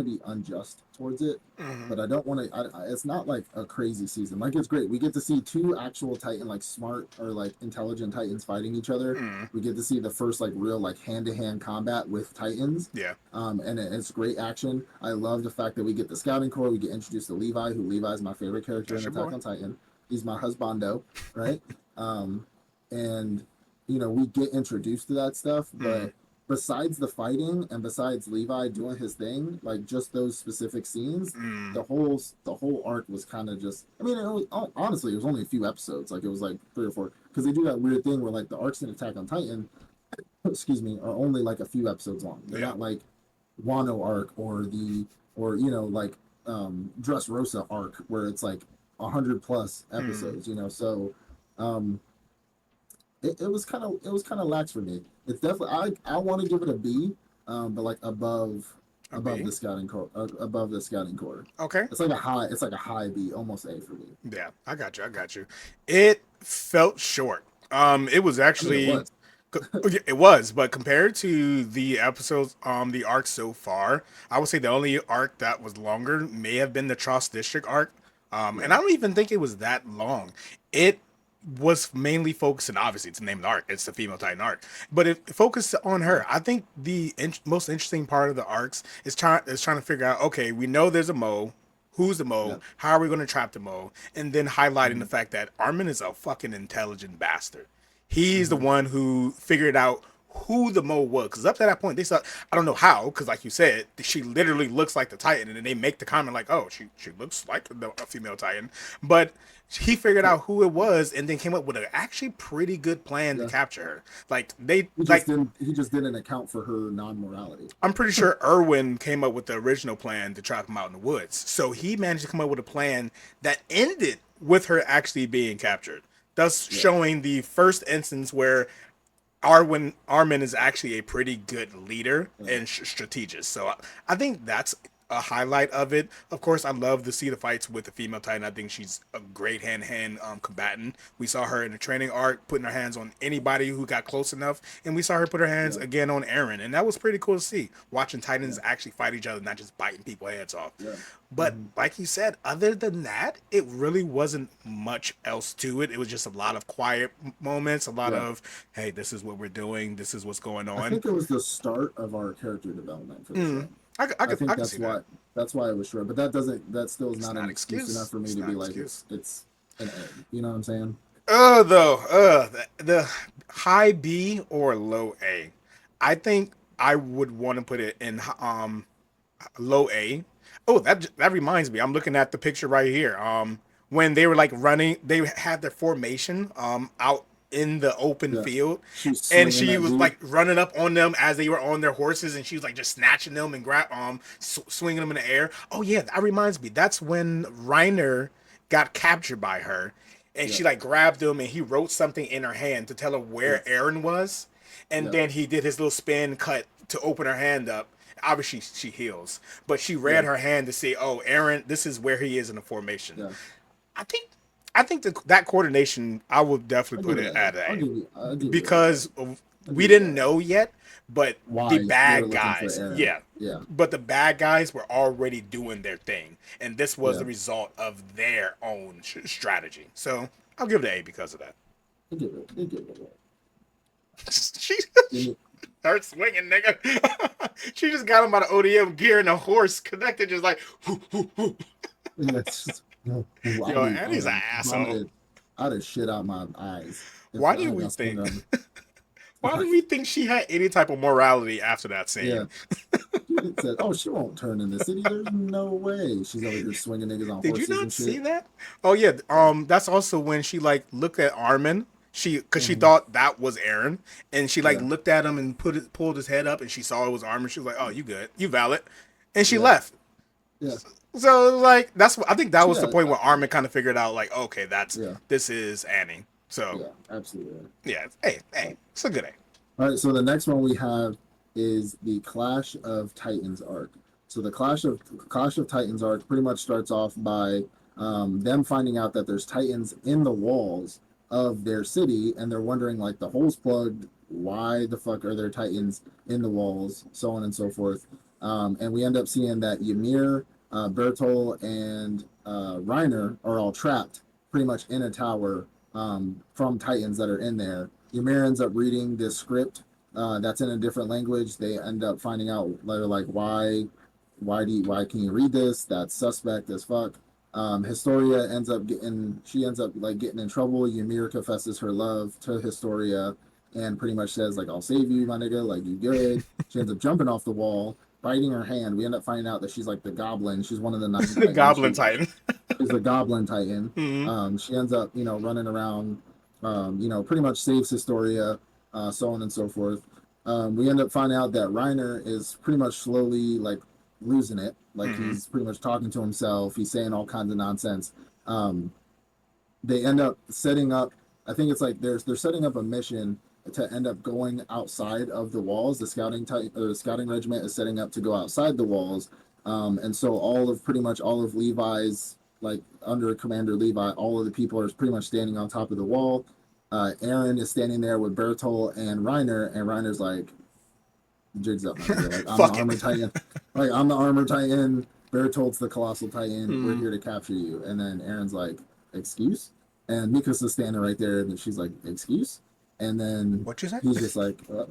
be unjust towards it, Mm. but I don't want to. It's not like a crazy season. Like it's great. We get to see two actual Titan, like smart or like intelligent Titans fighting each other. Mm. We get to see the first like real like hand to hand combat with Titans. Yeah. And it's great action. I love the fact that we get the scouting corps. We get introduced to Levi, who Levi's my favorite character That's in your Attack boy. on Titan. He's my husbando, right? Um, and we get introduced to that stuff, Mm. but besides the fighting and besides Levi doing his thing, like just those specific scenes, Mm. the whole arc was kind of just. I mean, honestly, it was only a few episodes. Like it was like 3 or 4 because they do that weird thing where like the arcs in Attack on Titan, excuse me, are only like a few episodes long. They're Yeah. not like Wano arc or like Dressrosa arc where it's like 100 plus Mm. episodes. So um it was kind of lax for me. It's definitely I want to give it a B, but like A above B. the scouting core above the scouting core. Okay. It's like a high B, almost A for me. Yeah, I got you. I got you. It felt short. It was I mean, it actually was. yeah, it was, but compared to the episodes, the arc so far, I would say the only arc that was longer may have been the Trost District arc. And Yeah. I don't even think it was that long. It was mainly focusing, obviously, it's the name of the arc. It's the female Titan arc, but it focused on Yeah. her. I think the most interesting part of the arcs is trying to figure out. Okay, we know there's a Mo. Who's the Yeah. Mo? How are we going to trap the Mo? And then highlighting the Mm-hmm. fact that Armin is a fucking intelligent bastard. He's the Mm-hmm. one who figured out who the Mo was. Because up to that point, they saw, I don't know how, because like you said, she literally looks like the Titan. And then they make the comment like, oh, she looks like a female Titan. But he figured out who it was and then came up with an actually pretty good plan to Yeah. capture her. Like, they, He just like, didn't. He just didn't account for her non-morality. I'm pretty sure Irwin came up with the original plan to trap him out in the woods. So he managed to come up with a plan that ended with her actually being captured, thus Yeah. showing the first instance where Armin is actually a pretty good leader Yeah. and strategist. So I think that's a highlight of it. Of course, I love to see the fights with the female Titan. I think she's a great hand-to-hand combatant. We saw her in the training arc putting her hands on anybody who got close enough, and we saw her put her hands Yeah. again on Aaron, and that was pretty cool to see. Watching Yeah. Titans actually fight each other, not just biting people heads off. Yeah. But Mm-hmm. like you said, other than that, it really wasn't much else to it. It was just a lot of quiet moments, a lot Yeah. of, hey, this is what we're doing, this is what's going I on. think it was the start of our character development for the Mm, show. I I could I think could see that's that. why it was short. But that still is It's not not an an excuse enough excuse. for me It's to not be an like excuse. it's an A. You know what I'm saying? Though, the high B or low A. I think I would want to put it in low A. Oh, that reminds me. I'm looking at the picture right here. When they were like running, they had their formation out in the open Yeah, field, she's and swinging she that was dude. like running up on them as they were on their horses, and she was like just snatching them and swinging them in the air. Oh yeah, that reminds me. That's when Reiner got captured by her, and Yeah, she like grabbed him, and he wrote something in her hand to tell her where yes, Aaron was, and yeah, then he did his little spin cut to open her hand up. Obviously, she heals, but she yeah, read her hand to say, "Oh, Aaron, this is where he is in the formation." yeah. I think, I think that coordination, I would I'll definitely give put it it an at A. A, I'll give you an because A. I'll we give you didn't an A. know yet, but the Why they were bad looking for guys, Aaron? yeah, Yeah, but the bad guys were already doing their thing, and this was yeah. the result of their own strategy. So I'll give it an A because of that. I'll give it. I'll give it a. she Give me. start swinging, nigga. She just got him out of ODM gear and a horse connected, just like, whoo, whoo, whoo. Yeah, it's just, Yo, I Annie's would an have asshole. vomited. I'd have shit out my eyes if Why I did we got swung think? on. Why did we think she had any type of morality after that Yeah, scene? it said, "Oh, she won't turn in the city. There's no way." She's over here swinging niggas on Did you horses not and see shit. that? Oh yeah, Yeah. that's also when she like looked at Armin. Because she Hmm. thought that was Aaron, and she like Yeah. looked at him and pulled his head up, and she saw it was Armin. She was like, "Oh, you good? You valid," and she Yeah. left. Yeah. So like that's what I think that was the Yeah. point where Armin kind of figured out like, okay, Yeah. this is Annie. So Yeah. Absolutely. yeah, hey, All it's a good A. right. So the next one we have is the Clash of Titans arc. So the Clash of Titans arc pretty much starts off by them finding out that there's Titans in the walls of their city, and they're wondering like the hole's plugged. Why the fuck are there Titans in the walls? So on and so forth. And we end up seeing that Ymir, Bertol, and Reiner are all trapped pretty much in a tower from Titans that are in there. Ymir ends up reading this script that's in a different language. They end up finding out later, like, why can you read this? That's suspect as fuck. Historia ends up like getting in trouble. Ymir confesses her love to Historia and pretty much says like, I'll save you, my nigga, like you good. She ends up jumping off the wall, biting her hand. We end up finding out that she's like the goblin. She's one of the nine The titans. Goblin Titan. She's the goblin titan. Mm-hmm. She ends up, running around, pretty much saves Historia, so on and so forth. We end up finding out that Reiner is pretty much slowly like losing it. Like Mm-hmm. he's pretty much talking to himself. He's saying all kinds of nonsense. They end up setting up. I think it's like they're setting up a mission to end up going outside of the walls. The scouting regiment is setting up to go outside the walls, and so pretty much all of Levi's like under Commander Levi, all of the people are pretty much standing on top of the wall. Aaron is standing there with Bertol and Reiner, and Reiner's like, jigs up, my nigga. Like I'm the Fuck it. armor titan. Like I'm the armor titan. Bertolt's the colossal titan. We're Mm. here to capture you. And then Aaron's like, excuse? And Mika's standing right there, and she's like, excuse? And then What you say? he's just like, what?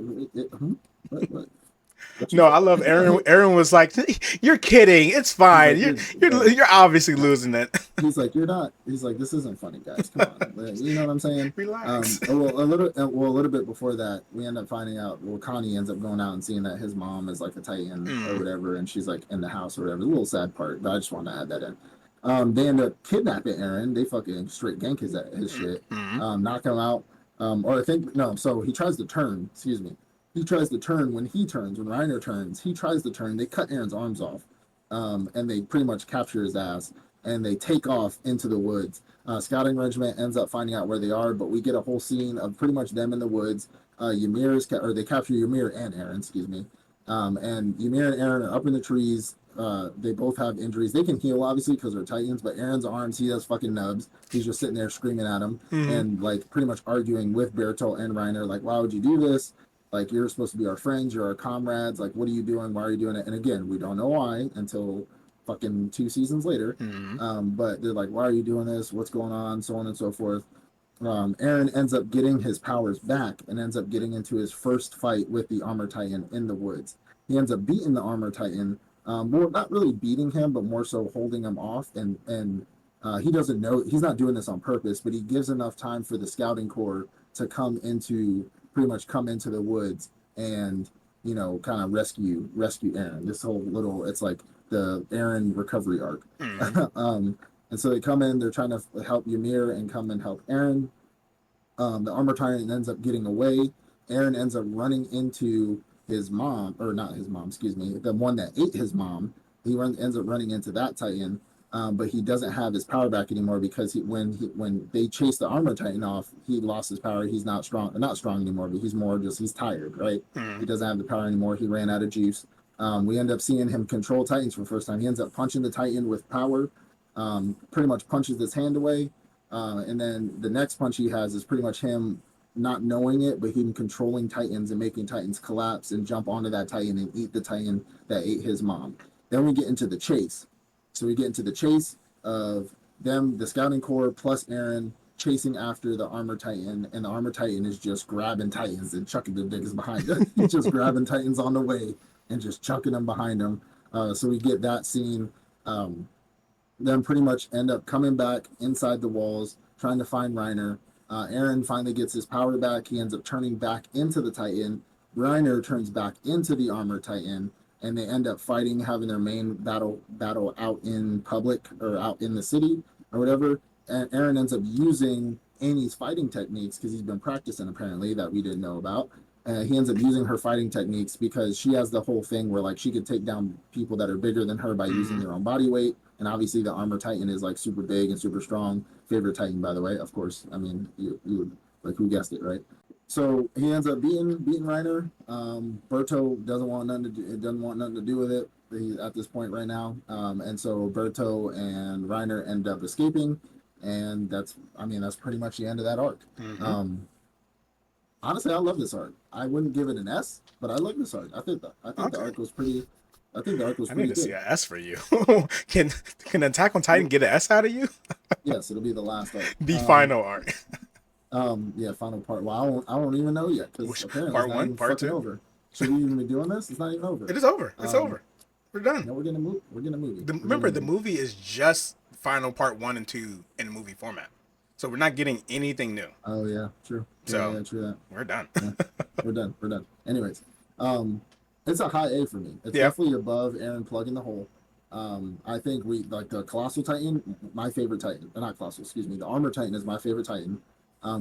What you No, say? I love Aaron. Aaron was like, "You're kidding. It's He's fine. like, You're obviously losing it. he's like, you're not. He's like, this isn't funny, guys. Come on, you know what I'm saying? Relax." A little bit before that, we end up finding out. Well, Connie ends up going out and seeing that his mom is like a Titan or Mm. whatever, and she's like in the house or whatever. A little sad part, but I just want to add that in. They end up kidnapping Aaron. They fucking straight gank his shit, Mm. knock him out. Or I think no. So he tries to turn. Excuse me. He tries to turn when he turns. When Reiner turns, he tries to turn. They cut Aaron's arms off, and they pretty much capture his ass and they take off into the woods. Scouting regiment ends up finding out where they are, but we get a whole scene of pretty much them in the woods. Or they capture Ymir and Aaron, excuse me. And Ymir and Aaron are up in the trees. They both have injuries. They can heal obviously because they're Titans, but Aaron's arms, he has fucking nubs. He's just sitting there screaming at him Mm. and like pretty much arguing with Berto and Reiner, like, why would you do this? Like you're supposed to be our friends, you're our comrades. Like, what are you doing? Why are you doing it? And again, we don't know why until fucking 2 seasons later. Mm. But they're like, why are you doing this? What's going on? So on and so forth. Aaron ends up getting his powers back and ends up getting into his first fight with the armor titan in the woods. He ends up beating the armor titan. Well, not really beating him, but more so holding him off. And he doesn't know he's not doing this on purpose, but he gives enough time for the scouting corps to come into the woods and kind of rescue Aaron. This whole little it's like the Eren recovery arc. Hmm. And so they come in, they're trying to help Ymir and come and help Eren. The armor tyrant ends up getting away. Eren ends up running into his mom, or not his mom, excuse me, the one that ate his mom. Ends up running into that Titan, but he doesn't have his power back anymore because when they chase the armor Titan off, he lost his power. He's not strong anymore, but he's more just he's tired, right? Hmm. He doesn't have the power anymore. He ran out of juice. We end up seeing him control Titans for the first time. He ends up punching the Titan with power, pretty much punches his hand away. And then the next punch he has is pretty much him not knowing it, but him controlling Titans and making Titans collapse and jump onto that Titan and eat the Titan that ate his mom. Then we get into the chase. So we get into the chase of them, the scouting corps plus Eren chasing after the armor Titan, and the armor Titan is just grabbing Titans and chucking the niggas behind it. He's just grabbing Titans on the way and just chucking them behind him. So we get that scene. Them pretty much end up coming back inside the walls, trying to find Reiner. Eren finally gets his power back. He ends up turning back into the Titan. Reiner turns back into the armor Titan, and they end up fighting, having their main battle out in public or out in the city or whatever. And Eren ends up using Annie's fighting techniques because he's been practicing apparently that we didn't know about. He ends up using her fighting techniques because she has the whole thing where like she could take down people that are bigger than her by using Hmm. their own body weight. And obviously the armor Titan is like super big and super strong. Favorite Titan, by the way, of course. I mean, you would like who guessed it, right? So he ends up beating Reiner. Berto doesn't want nothing to do with it. He's at this point right now, and so Berto and Reiner end up escaping, and that's pretty much the end of that arc. Hmm. Um, Honestly, I love this arc. I wouldn't give it an S, but I love this arc. I think the Okay. arc was pretty. I think the arc was I need pretty to see good. a S for you. can can Attack on Titan get an S out of you? Yes, it'll be the last arc. The final arc. Yeah, final part. Well, I don't even know yet because Which apparently it's part not one, even part fucking two? over. Should we even be doing this? It's not even over. It is over. It's Um, over. We're done. no, we're gonna move. We're gonna movie. We're gonna Remember, the movie. movie is just final part one and two in movie format, so we're not getting anything new. Oh yeah, true. Yeah, So yeah, true that. we're done. Yeah, we're done. We're done. Anyways, it's a high A for me. It's Yeah. definitely above Aaron plugging the hole. I think we like the Colossal Titan, my favorite Titan. Not Colossal, excuse me. The Armor Titan is my favorite Titan.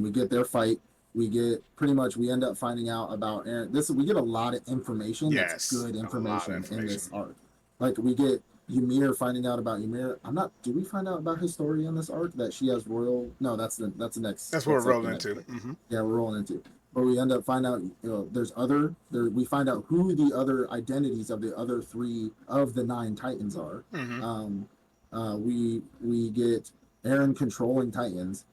We get their fight. We get pretty much. We end up finding out about Aaron. We get a lot of information. That's Yes, good a lot of information in this information. arc. Like we get Ymir finding out about Ymir. I'm not. Do we find out about his story in this arc that she has royal? No, that's the next. That's what we're That's like the rolling next into. thing. Hmm. Yeah, we're rolling into. But we end up finding out, there's other there. We find out who the other identities of the other three of the nine Titans are. Hmm. Um, we get Aaron controlling Titans.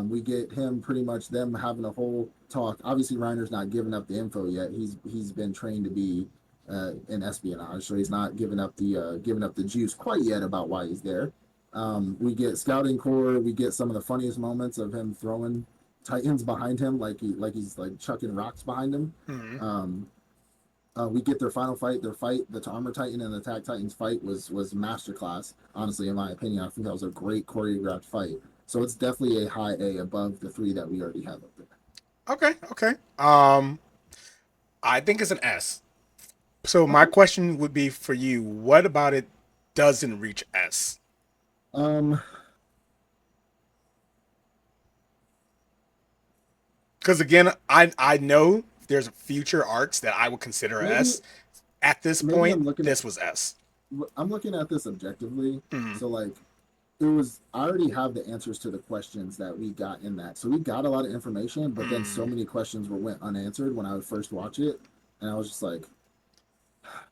We get him pretty much them having a whole talk. Obviously, Reiner's not giving up the info yet. He's been trained to be in espionage, so he's not giving up the juice quite yet about why he's there. We get scouting corps. We get some of the funniest moments of him throwing Titans behind him, he's like chucking rocks behind him. Hmm. Um, we get their final fight. Their fight, the Armor Titan and the Attack Titans fight was masterclass. Honestly, in my opinion, I think that was a great choreographed fight. So it's definitely a high A above the three that we already have up there. Okay. Okay. I think it's an S. So my Okay. question would be for you: what about it doesn't reach S? Um, Because again, I know there's future arcs that I would consider maybe S. At this maybe point, this was S. I'm looking at this objectively. Mm. So like it was I already have the answers to the questions that we got in that. So we got a lot of information, but then so Mm. many questions went unanswered when I would first watch it. And I was just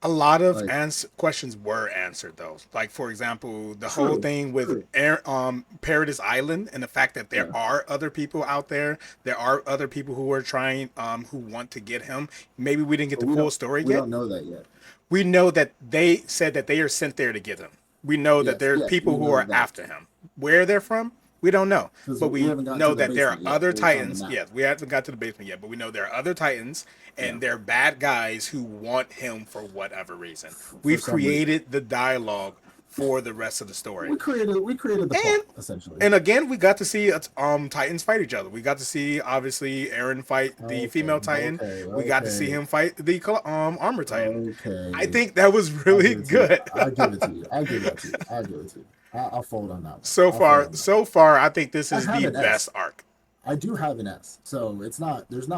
A lot of like questions were answered though. Like for example, the whole true, thing with true. Paradis Island and the fact that there Yeah. are other people out there. There are other people who are trying, who want to get him. Maybe we didn't get But the full story we yet. don't know that yet. We know that they said that they are sent there to get him. We know that Yes, there are yes, people we who know are that. after him. Where they're from, we don't know. Because But we we haven't gotten to know the that there are basement yet, other where it's on the Titans. map. Yes, we haven't got to the basement yet, but we know there are other Titans Yeah. and they're bad guys who want him for whatever reason. For We've some reason. created the dialogue for the rest of the story. We created the And plot essentially. and again, we got to see Titans fight each other. We got to see obviously Eren fight the Okay, female Titan. okay, We got to see okay, him fight the armor Titan. I okay. think that was I'll really give it to you. good. I'll give it to you. I'll give that to you. I'll give it to you. I'll fold on that one. So I'll fold far, on that one. so far, I think this I is have the an S. best arc. I do have an S. So it's not. There's Oh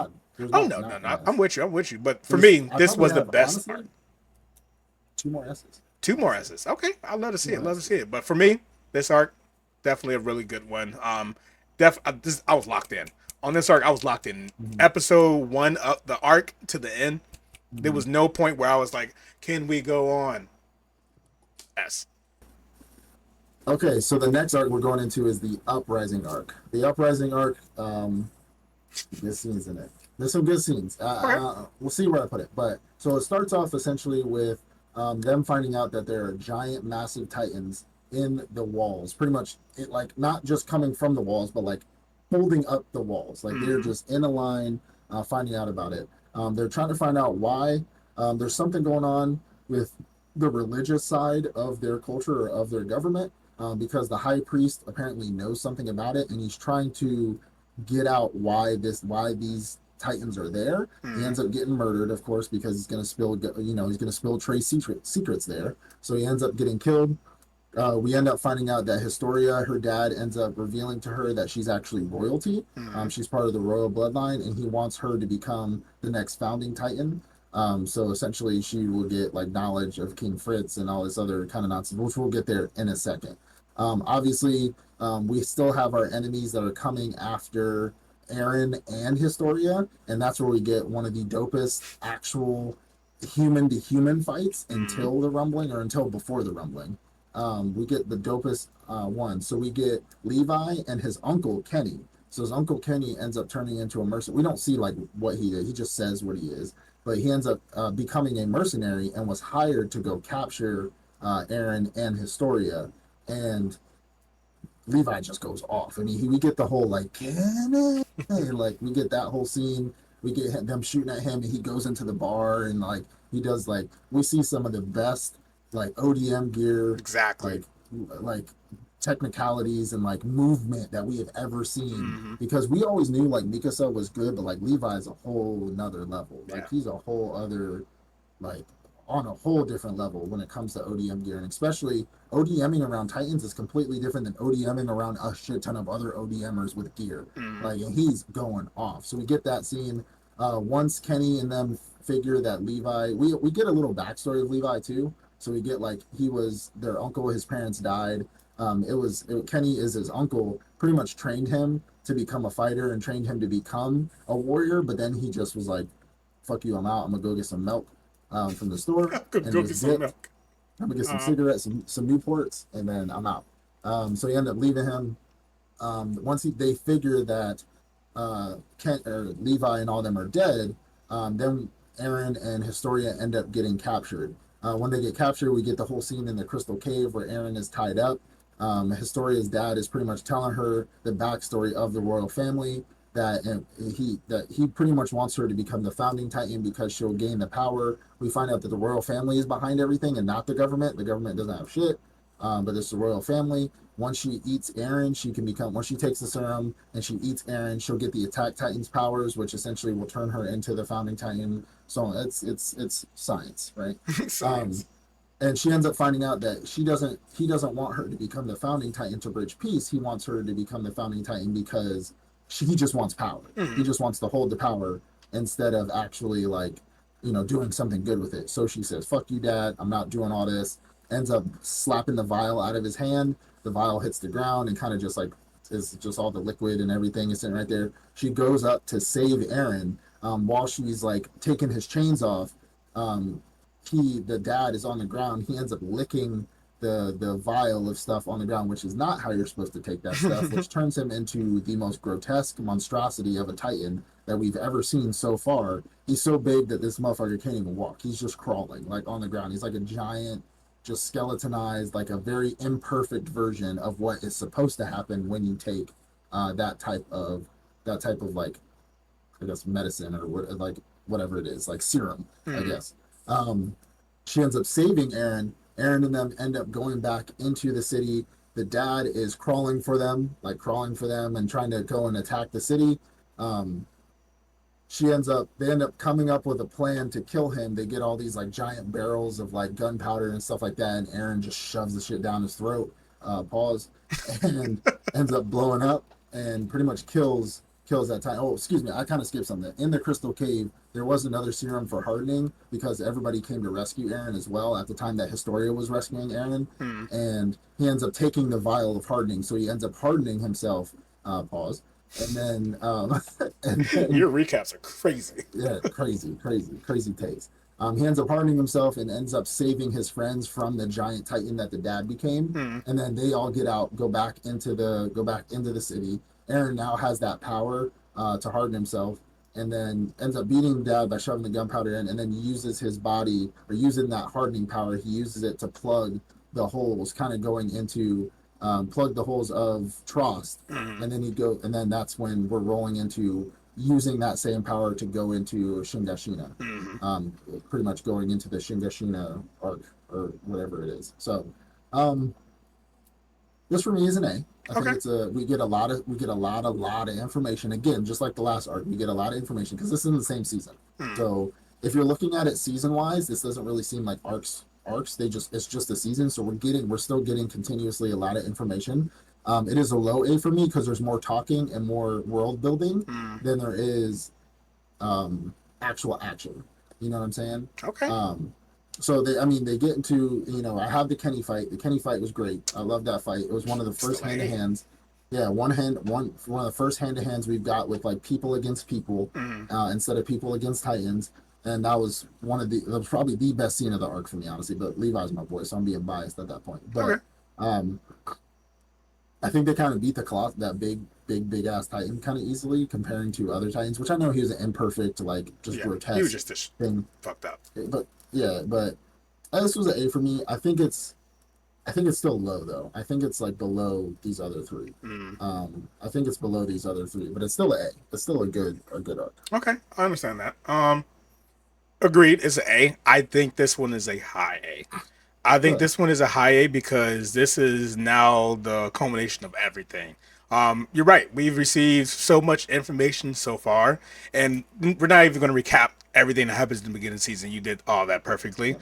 not no, no, not an no! I'm S. with you. I'm with you. But for There's. me, I this probably was the have best arc. honestly 2 more S's. Two more Honestly, S's. Okay, I'd love to see two it. more Love to see S's. it. But for me, this arc definitely a really good one. I was locked in on this arc. I was locked in. Mm-hmm. Episode one of the arc to the end. There Mm-hmm. was no point where I was like, "Can we go on?" S. Okay, so the next arc we're going into is the Uprising arc. The Uprising arc, good scenes in it. There's some good scenes. Okay. We'll see where I put it. But so it starts off essentially with them finding out that there are giant, massive titans in the walls. Pretty much, it like not just coming from the walls, but like holding up the walls. Like they're just in a line, finding out about it. They're trying to find out why. There's something going on with the religious side of their culture or of their government, because the high priest apparently knows something about it, and he's trying to get out why these titans are there. He ends up getting murdered, of course, because he's going to spill, he's going to spill trade secrets there. So he ends up getting killed. We end up finding out that Historia, her dad, ends up revealing to her that she's actually royalty. She's part of the royal bloodline, and he wants her to become the next founding titan. So essentially, she will get like knowledge of King Fritz and all this other kind of nonsense, which we'll get there in a second. Obviously, we still have our enemies that are coming after Eren and Historia, and that's where we get one of the dopest actual human to human fights until the rumbling, or until before the rumbling. We get the dopest one. So we get Levi and his uncle Kenny. So his uncle Kenny ends up turning into a mercenary. We don't see like what he did. He just says what he is. But he ends up becoming a mercenary and was hired to go capture Eren and Historia. And Levi just goes off. I mean, we get the whole like, can it? Like we get that whole scene. We get them shooting at him, and he goes into the bar, and like he does like we see some of the best like ODM gear, Exactly. like technicalities and like movement that we have ever seen. Because we always knew like Mikasa was good, but like Levi is a whole another level. Like he's a whole other like on a whole different level when it comes to ODM gear, and especially ODMing around Titans is completely different than ODMing around a shit ton of other ODMers with gear. Like, and he's going off. So we get that scene. Once Kenny and them figure that Levi, we get a little backstory of Levi too. So we get like he was their uncle. His parents died. Kenny is his uncle. Pretty much trained him to become a fighter and trained him to become a warrior. But then he just was like, "Fuck you, I'm out. I'm gonna go get some milk from the store and Go get just some milk. I'm gonna get some cigarettes, some Newports, and then I'm out." So he ended up leaving him. Once they figure that Kent or Levi and all them are dead, then Eren and Historia end up getting captured. When they get captured, we get the whole scene in the Crystal Cave where Eren is tied up. Historia's dad is pretty much telling her the backstory of the royal family, that he pretty much wants her to become the founding titan because she'll gain the power. We find out that the royal family is behind everything and not the government. The government doesn't have shit, but it's the royal family. Once she eats Eren, she can become. Once she takes the serum and she eats Eren, she'll get the attack titan's powers, which essentially will turn her into the founding titan. So it's science, right? Science. And she ends up finding out that he doesn't want her to become the founding titan to bridge peace. He wants her to become the founding titan because he just wants power. He just wants to hold the power instead of actually like doing something good with it. So she says, "Fuck you, Dad. I'm not doing all this." Ends up slapping the vial out of his hand. The vial hits the ground and kind of just like is just all the liquid and everything is sitting right there. She goes up to save Eren, while she's like taking his chains off. The dad is on the ground. He ends up licking the vial of stuff on the ground, which is not how you're supposed to take that stuff, which turns him into the most grotesque monstrosity of a titan that we've ever seen so far. He's so big that this motherfucker can't even walk. He's just crawling like on the ground. He's like a giant, just skeletonized, like a very imperfect version of what is supposed to happen when you take that type of like, I guess, medicine or what, like whatever it is, like serum, I guess. She ends up saving Eren, Eren and them end up going back into the city. The dad is crawling for them, like crawling for them and trying to go and attack the city. Um, they end up coming up with a plan to kill him. They get all these like giant barrels of like gunpowder and stuff like that, and Eren just shoves the shit down his throat, pause, and ends up blowing up and pretty much kills that time. Oh, excuse me, I kind of skipped something. In the Crystal Cave, there was another serum for hardening because everybody came to rescue Eren as well at the time that Historia was rescuing Eren, and he ends up taking the vial of hardening, so he ends up hardening himself. Pause. And then, and then Your recaps are crazy. yeah, crazy takes. He ends up hardening himself and ends up saving his friends from the giant titan that the dad became. And then they all get out, go back into the city. Eren now has that power to harden himself, and then ends up beating dad by shoving the gunpowder in, and then uses his body or using that hardening power. He uses it to plug the holes, kind of going into plug the holes of Trost, and then that's when we're rolling into using that same power to go into Shingashina, pretty much going into the Shingashina arc or whatever it is. So, this for me is an A. I think it's we get a lot of information. Again, just like the last arc, we get a lot of information because this is in the same season. So if you're looking at it season wise, this doesn't really seem like arcs. It's just a season, so we're still getting continuously a lot of information. It is a low A for me because there's more talking and more world building than there is actual action. You know what I'm saying? Okay. So they get into, I have the Kenny fight. The Kenny fight was great. I love that fight. It was one of the first hand to hands. Yeah, one of the first hand to hands we've got with like people against people instead of people against Titans. And that was that was probably the best scene of the arc for me, honestly. But Levi's my boy, so I'm being biased at that point. But I think they kind of beat that big ass Titan kind of easily comparing to other Titans, which I know he was an imperfect, like just grotesque. He was just this thing. Fucked up. But this was an A for me. I think it's still low though. I think it's like below these other three. I think it's below these other three, but it's still an A. It's still a good arc. Okay, I understand that. Agreed, it's an A. I think this one is a high A. I think this one is a high A because this is now the culmination of everything. You're right. We've received so much information so far, and we're not even going to recap everything that happens in the beginning of the season. You did all that perfectly.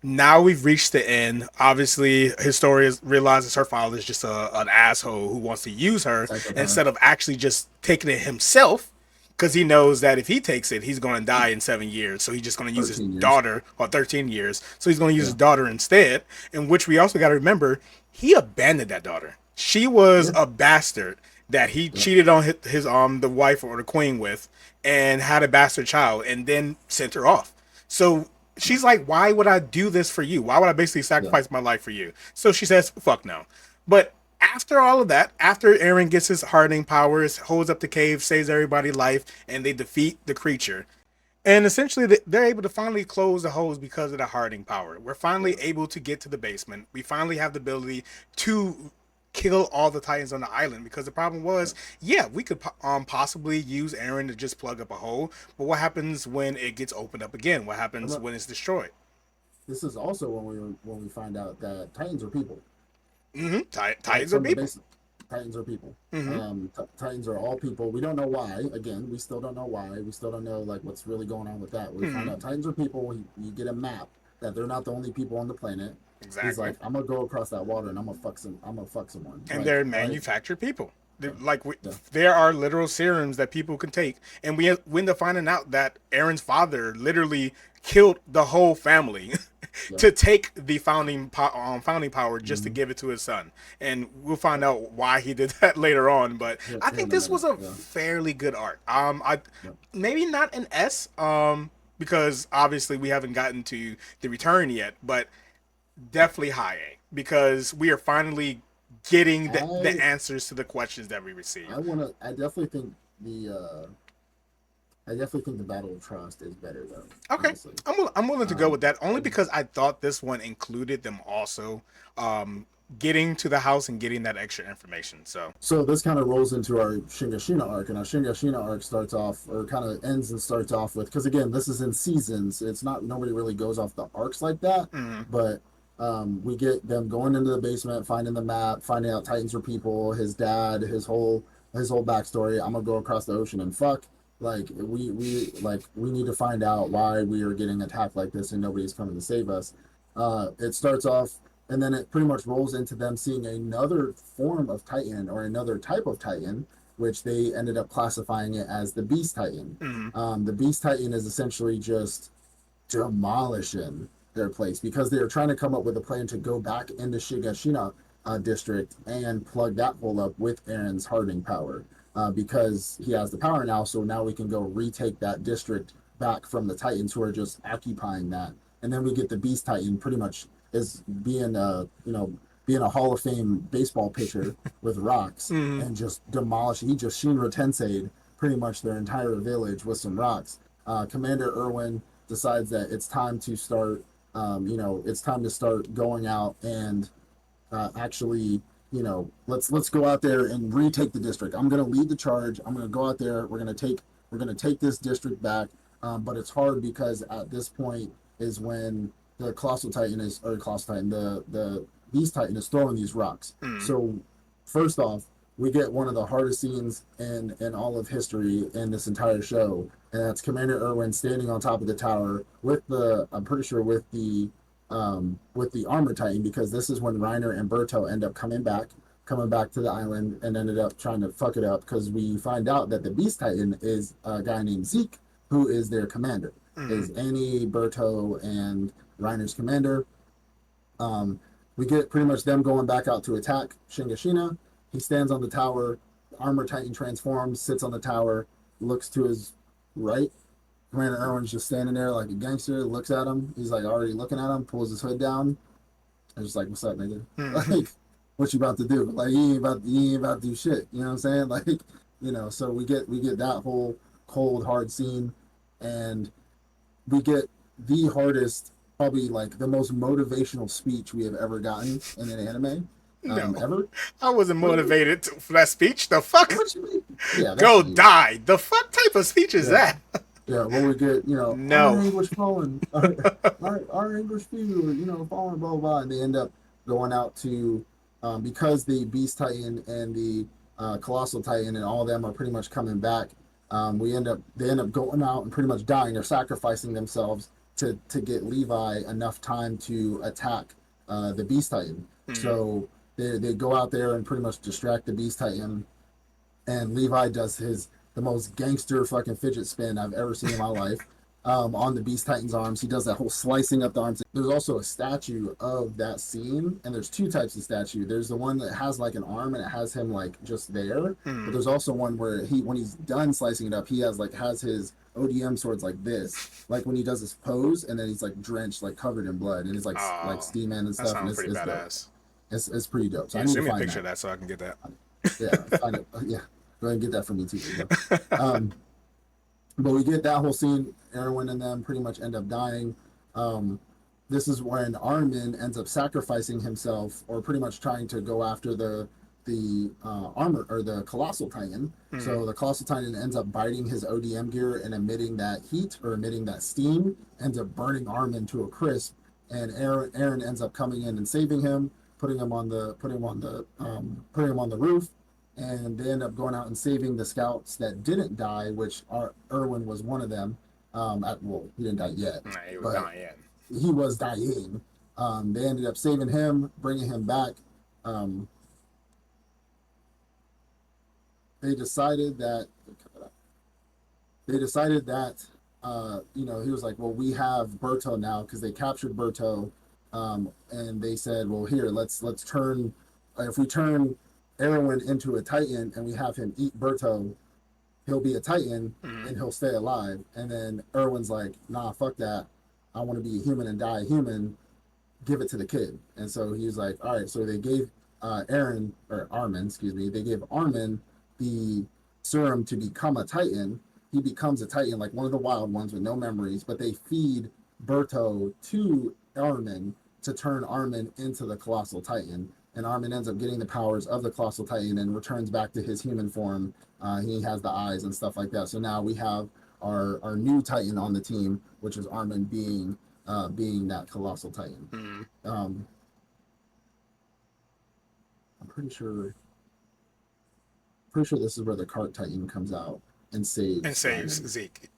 Now we've reached the end. Obviously, Historia realizes her father is just an asshole who wants to use her instead of actually just taking it himself. Because he knows that if he takes it, he's going to die in 7 years. So he's just going to use his daughter, or 13 years. So he's going to use his daughter instead. In which we also got to remember, he abandoned that daughter. She was a bastard that he cheated on his the wife or the queen with, and had a bastard child, and then sent her off. So she's like, why would I do this for you? Why would I basically sacrifice my life for you? So she says, fuck no. But after all of that, after Eren gets his hardening powers, holds up the cave, saves everybody's life, and they defeat the creature. And essentially, they're able to finally close the holes because of the hardening power. We're finally able to get to the basement. We finally have the ability to kill all the Titans on the island, because the problem was, we could possibly use Eren to just plug up a hole, but what happens when it gets opened up again? What happens when it's destroyed? This is also when we find out that Titans are people. Titans are people. Titans are people. Titans are all people. We don't know why. Again, we still don't know why. We still don't know like what's really going on with that. We find out Titans are people. You get a map that they're not the only people on the planet. Exactly. He's like, I'm gonna go across that water and I'm gonna fuck someone. And they're manufactured people. There are literal serums that people can take, and we end up finding out that Eren's father literally killed the whole family to take the founding power just to give it to his son, and we'll find out why he did that later on. But I think this was a fairly good arc. Maybe not an S, because obviously we haven't gotten to the return yet, but definitely high A, because we are finally getting the answers to the questions that we received. I definitely think the Battle of Trost is better though. Okay, honestly. I'm willing to go with that, only because I thought this one included them also getting to the house and getting that extra information. So this kind of rolls into our Shingashina arc, and our Shingashina arc starts off, or kind of ends and starts off with, because again, this is in seasons. It's not, nobody really goes off the arcs like that, but We get them going into the basement, finding the map, finding out Titans are people, his dad, his whole backstory. I'm gonna go across the ocean and fuck. Like we need to find out why we are getting attacked like this and nobody's coming to save us. It starts off and then it pretty much rolls into them seeing another form of Titan or another type of Titan, which they ended up classifying it as the Beast Titan. Mhm. The Beast Titan is essentially just demolishing their place because they were trying to come up with a plan to go back into Shingashina district and plug that hole up with Aaron's hardening power because he has the power now. So now we can go retake that district back from the Titans who are just occupying that. And then we get the Beast Titan pretty much as being being a Hall of Fame baseball pitcher with rocks Mhm. and just demolishing. He just Shinra Tensei'd pretty much their entire village with some rocks. Commander Irwin decides that it's time to start, it's time to start going out and actually, let's go out there and retake the district. I'm going to lead the charge. I'm going to go out there. We're going to take this district back. But it's hard because at this point is when the Colossal Titan is, or Colossal Titan, the Beast Titan is throwing these rocks. Mhm. So first off, we get one of the hardest scenes in all of history in this entire show, and that's Commander Irwin standing on top of the tower with I'm pretty sure with the armor titan because this is when Reiner and Berto end up coming back to the island and ended up trying to fuck it up because we find out that the Beast Titan is a guy named Zeke who is their commander. Mhm. Is Annie, Berto, and Reiner's commander. We get pretty much them going back out to attack Shingashina. He stands on the tower. The armor titan transforms, sits on the tower, looks to his right. Commander Irwin's just standing there like a gangster, looks at him. He's like already looking at him, pulls his hood down. And just like, what's up, nigga? Mhm. Like, what you about to do? Like, you ain't about to do shit. You know what I'm saying? Like, so we get that whole cold, hard scene, and we get the hardest, probably like the most motivational speech we have ever gotten in an anime, No, ever. I wasn't What do you, motivated for that speech. The fuck? what you mean? Yeah, that's Go you. die. The fuck type of speech is Yeah. that? Yeah, well, we get, our No. English fallen, our English people, fallen, blah, blah, blah. And they end up going out to, because the Beast Titan and the Colossal Titan and all of them are pretty much coming back. They end up going out and pretty much dying. They're sacrificing themselves to get Levi enough time to attack the Beast Titan. Mhm. So they go out there and pretty much distract the Beast Titan and Levi does the most gangster fucking fidget spin I've ever seen in my life on the Beast Titan's arms. He does that whole slicing up the arms. There's also a statue of that scene, and there's two types of statue. There's the one that has like an arm and it has him like just there, but Mhm. there's also one where when he's done slicing it up, he has his ODM swords like this, like when he does his pose, and then he's like drenched, like covered in blood, and he's like Oh, steaming and that stuff, and sounds it's, pretty it's dope. badass. It's pretty dope. So I Yeah, need to send me a find picture that. of that so I can get that. Yeah, find it. Yeah, go ahead and get that for me too, bro. Um, but we get that whole scene. Erwin and them pretty much end up dying. Um, this is when Armin ends up sacrificing himself, or pretty much trying to go after the armor or the colossal titan. Mhm. So the colossal titan ends up biting his ODM gear and emitting that heat or emitting that steam, ends up burning Armin to a crisp. And Aaron ends up coming in and saving him, putting him on the roof, and they end up going out and saving the scouts that didn't die, which Irwin was one of them. He didn't die yet, Nah, he was but dying. he was dying. They ended up saving him, bringing him back. Um, they decided that he was like, well, we have Berto now because they captured Berto, and they said, well, here, let's turn, if we turn Erwin into a Titan and we have him eat Berto, he'll be a Titan Mhm. and he'll stay alive. And then Erwin's like, nah, fuck that. I want to be a human and die a human. Give it to the kid. And so he was like, all right. So they gave Armin, excuse me, they gave Armin the serum to become a Titan. He becomes a Titan, like one of the wild ones with no memories, but they feed Berto to Armin to turn Armin into the Colossal Titan. And Armin ends up getting the powers of the Colossal Titan and returns back to his human form. He has the eyes and stuff like that. So now we have our new Titan on the team, which is Armin being being that colossal titan. Mm. Um, I'm pretty sure this is where the cart titan comes out and And saves saves Reiner. Zeke.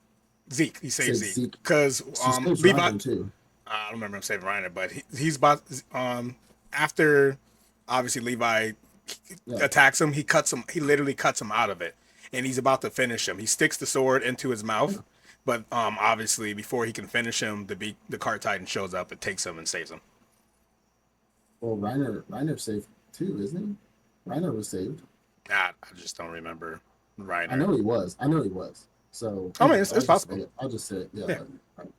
Zeke, he saves Saves Zeke Zeke. because She saves Levi. Reiner too. I don't remember him saving Reiner, but he's about after obviously Levi Yeah. attacks him. He cuts him. He literally cuts him out of it, and he's about to finish him. He sticks the sword into his mouth, Yeah. but obviously before he can finish him, the cart titan shows up and takes him and saves him. Well, Reiner saved too, isn't he? Reiner was saved. I just don't remember I Reiner. know he was. I know he was. So I mean, anyways, it's I'll just say possible. it. I'll just say it. Yeah. Yeah. Right.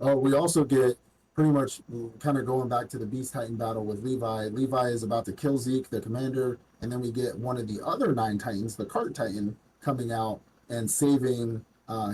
Oh, we also get pretty much kind of going back to the Beast Titan battle with Levi. Levi is about to kill Zeke, the commander, and then we get one of the other nine Titans, the Cart Titan, coming out and saving.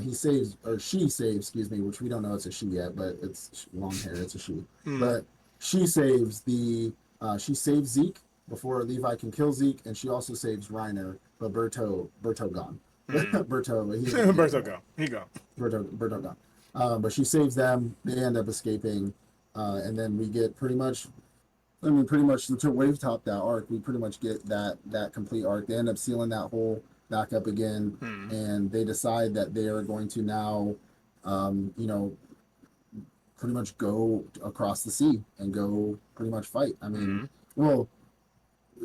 He saves, or she saves, excuse me, which we don't know it's a she yet, but it's long hair, it's a she. Mm. But she saves she saves Zeke before Levi can kill Zeke, and she also saves Reiner, but Berto gone. Mm. Berto, he ain't here Berto no more. go. He go. Berto gone. But she saves them. They end up escaping, and then we get pretty much. I mean, pretty much until Wave Top that arc, we pretty much get that complete arc. They end up sealing that hole back up again, Mm. and they decide that they are going to now, you know, pretty much go across the sea and go pretty much fight. I mean, Mm. well,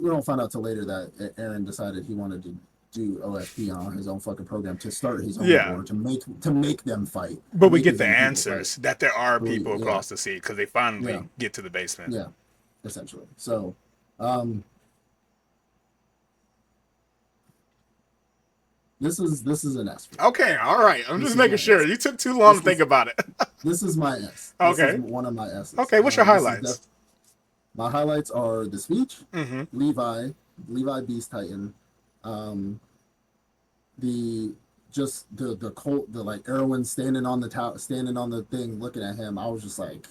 we don't find out till later that Aaron decided he wanted to do OFP on his own fucking program to start his own Yeah. war to make them fight But to we make get his the own people fight. answers that there are But people yeah, across the sea because they yeah, finally get to the basement. yeah, essentially. So, um, this is an S for me. Okay, all right. I'm This just is making my sure. S. You took too long to This think is about it. this is my S. This is Okay. one of my S's. Okay, what's your This is highlights? my highlights are the speech, Mm-hmm. Levi Beast Titan, um, the just the cult, the like Erwin standing on the standing on the thing, looking at him. I was just like,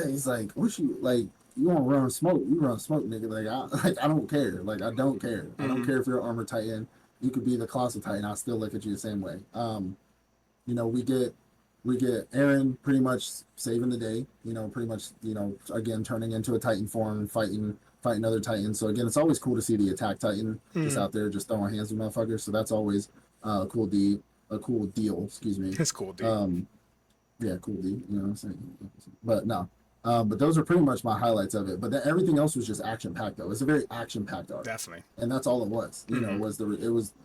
he's like, what you like? You want to run smoke? You run smoke, nigga. Like I don't care. Like I don't care. I don't Mm-hmm. care if you're armor titan. You could be the colossal titan. I still look at you the same way. You know, we get Aaron pretty much saving the day. You know, pretty much. You know, again turning into a titan form, fighting other titans. So again, it's always cool to see the attack titan just Mm-hmm. out there, just throwing hands with motherfuckers. So that's always a cool deal. Excuse me. It's cool, dude. Um, yeah, cool D. You know what I'm saying? But no. But those are pretty much my highlights of it. But then everything else was just action packed though. It's a very action packed arc, Definitely. and that's all it was. You know, Mm-hmm.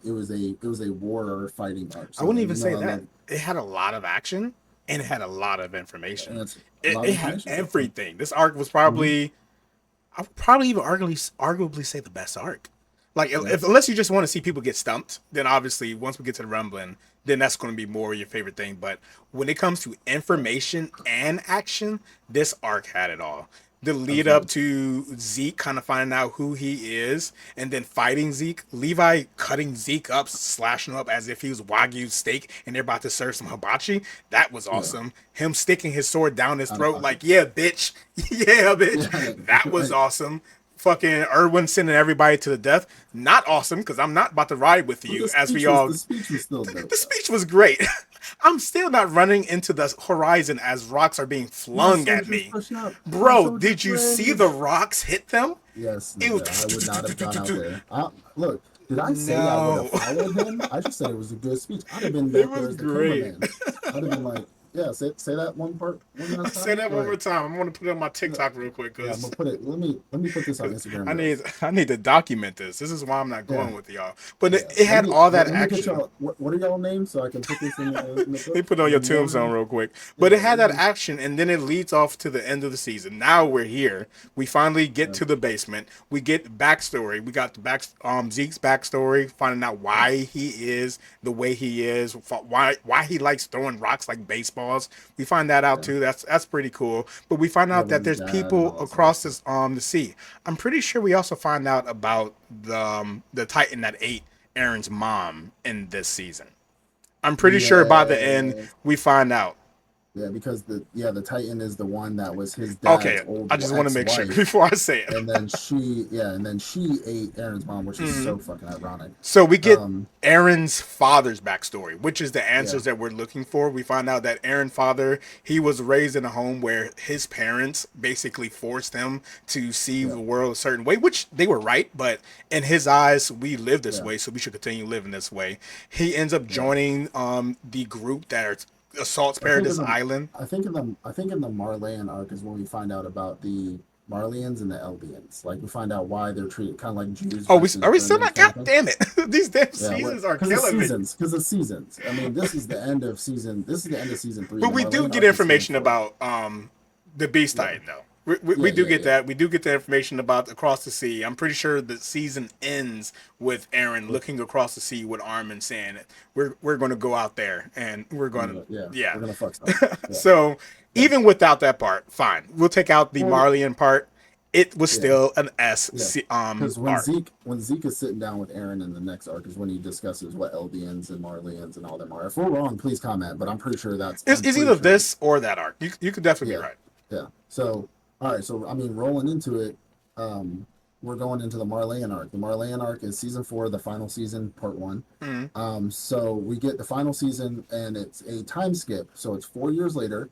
it was a war fighting arc. I So wouldn't even you know say I that. love, It had a lot of action and it had a lot of information. and it's a It, lot of it had information. everything. This arc was Mm-hmm. probably, I would probably even arguably say the best arc. Like, Yeah, if unless you just want to see people get stumped, then obviously once we get to the rumbling, then that's going to be more your favorite thing. But when it comes to information and action, this arc had it all. The lead up absolutely. to Zeke kind of finding out who he is and then fighting Zeke, Levi cutting Zeke up, slashing him up as if he was Wagyu steak and they're about to serve some hibachi. That was Yeah, awesome. Him sticking his sword down his out of throat, like, pocket. yeah, bitch. Yeah, bitch. Yeah, That was right. awesome. Fucking Irwin sending everybody to the death. Not awesome because I'm not about to ride with But you as we all. the speech was still The, dope the though. speech was great. I'm still not running into the horizon as rocks are being My flung at soldiers me. pushing up. My Bro, soldiers did you see the ready. rocks hit them? Yes, It nigga, I would not have gone out was. there. Look, did I say I would have No. followed him? I just said it was a good speech. I'd have been It back there was as the great. cameraman. I'd have been like, yeah, say that one part one last Say time. that Go one more ahead. time. I'm gonna put it on my Yeah, TikTok real quick yeah, I'm because gonna put it. Let me put this on because Instagram I need Reels. I need to document this. This is why I'm not Yeah, going with y'all. But yeah. it had all that Let me get action. y'all. What are y'all names so I can put this in the They book put it on your in the tombstone memory? real quick. Yeah, But it had let that me. action, and then it leads off to the end of the season. Now we're here. We finally get Yeah, to the basement. We get backstory. We got the Zeke's backstory, finding out yeah, why he is the way he is, why he likes throwing rocks like baseballs. We find that out yeah. too. That's pretty cool. But we find out Having that his there's dad and people all that stuff. across this the sea. I'm pretty sure we also find out about the Titan that ate Aaron's mom in this season. I'm pretty sure by the end Yes, we find out. Yeah, because the Titan is the one that was his Okay, dad's old I just want to make sure ex-wife, before I say it. and then she ate Aaron's mom, which is Mhm. so fucking ironic. So we get Um, Aaron's father's backstory, which is the yeah, answers that we're looking for. We find out that Aaron's father, he was raised in a home where his parents basically forced him to see yeah, the world a certain way, which they were right, but in his eyes, we live this yeah, way, so we should continue living this way. He ends up yeah. joining the group that assaults I think in Paradis the Island. I think in the Marleyan arc is when we find out about the Marleyans and the Eldians. Like we find out why they're treated kind of like Jews Oh, we versus are we still Germans not? kind God of thing. damn it! These damn Yeah, what? seasons are killing me. Because it's seasons. I mean, this is the end of season. This is the end of season three. But The we do Marleyan get arc is season information four. about the Beast Yeah, Titan though. We yeah, do yeah, get yeah, that. We do get the information about across the sea. I'm pretty sure the season ends with Aaron with, looking across the sea with Armin saying, "We're going to go out there and we're going to yeah, yeah." we're gonna fuck stuff. Yeah, So yeah. even without that part, fine. We'll take out the Well, Marleyan part. It was yeah, still an yeah. Because arc. When Zeke is sitting down with Aaron in the next arc is when he discusses what Eldians and Marleyans and all them are. If we're wrong, please comment. But It's I'm pretty either sure. this or that arc. You could definitely be Yeah, right. yeah. So, all right. So, I mean, rolling into it, we're going into the Marleyan arc. The Marleyan arc is season four, the final season, part one. Mm, So we get the final season, and it's a time skip. So it's 4 years later.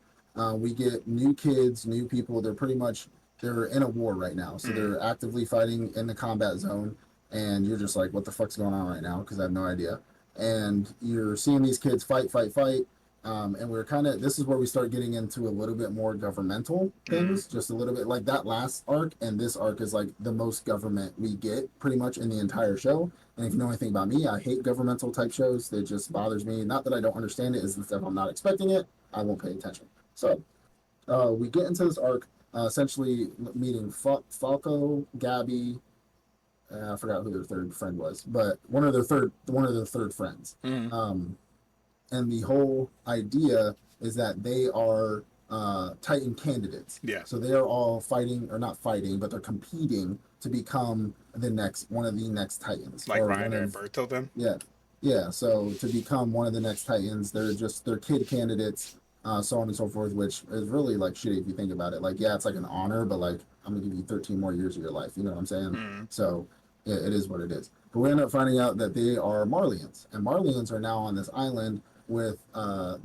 We get new kids, new people. They're in a war right now. So mm. they're actively fighting in the combat zone, and you're just like, what the fuck's going on right now? Because I have no idea. And you're seeing these kids fight, fight, fight. And we're kind of this is where we start getting into a little bit more governmental Mm. things, just a little bit like that last arc, and this arc is like the most government we get pretty much in the entire show. And if you know anything about me, I hate governmental type shows. It just bothers me. Not that I don't understand it, is that if I'm not expecting it, I won't pay attention. So we get into this arc, essentially meeting Falco, Gabby. I forgot who their third friend was, but one of their third friends. Mm. Um, and the whole idea is that they are Titan candidates. Yeah. So they are all fighting, or not fighting, but they're competing to become the next one of the next Titans, Like or one Reiner and of Berto then. yeah, yeah. So to become one of the next Titans, they're kid candidates, so on and so forth, which is really like shitty if you think about it. Like, yeah, it's like an honor, but like I'm gonna give you 13 more years of your life. You know what I'm saying? Mm. So yeah, it is what it is. But we end up finding out that they are Marleyans, and Marleyans are now on this island with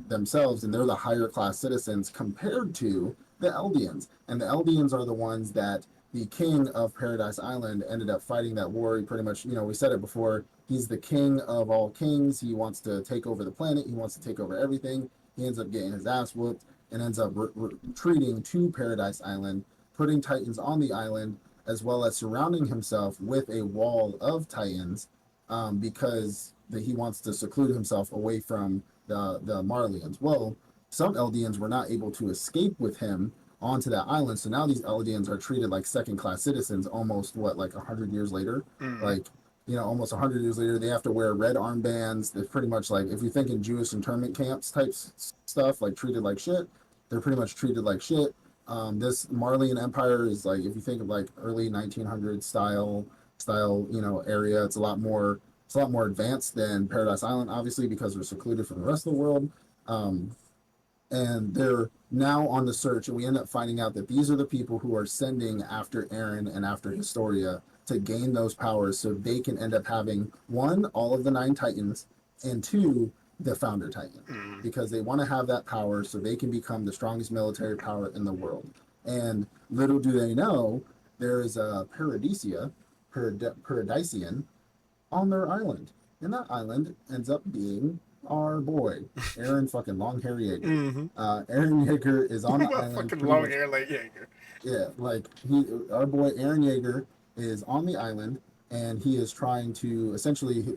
themselves, and they're the higher class citizens compared to the Eldians. And the Eldians are the ones that the king of Paradise Island ended up fighting that war. He pretty much, we said it before, he's the king of all kings. He wants to take over the planet, he wants to take over everything. He ends up getting his ass whooped and ends up retreating to Paradise Island, putting Titans on the island, as well as surrounding himself with a wall of Titans, because he wants to seclude himself away from the Marleyans. Well, some Eldians were not able to escape with him onto that island. So now these Eldians are treated like second class citizens almost, what, like 100 years later? Mm. Like, almost 100 years later, they have to wear red armbands. They're pretty much like, if you think in Jewish internment camps type stuff, like treated like shit, they're pretty much treated like shit. This Marleyan Empire is like, if you think of like early 1900s style, area, it's a lot more advanced than Paradise Island, obviously, because they're secluded from the rest of the world. Um, and they're now on the search, and we end up finding out that these are the people who are sending after Aaron and after Historia to gain those powers, so they can end up having one, all of the nine Titans, and two, the founder Titan, Mm. because they want to have that power so they can become the strongest military power in the world. And little do they know, there is a Paradisian on their island, and that island ends up being our boy Aaron fucking Long Hair Yeager. Mm-hmm. Aaron Yeager is on the island Fucking pretty long much. hair like Jaeger. Yeah, like our boy Aaron Yeager is on the island, and he is trying to essentially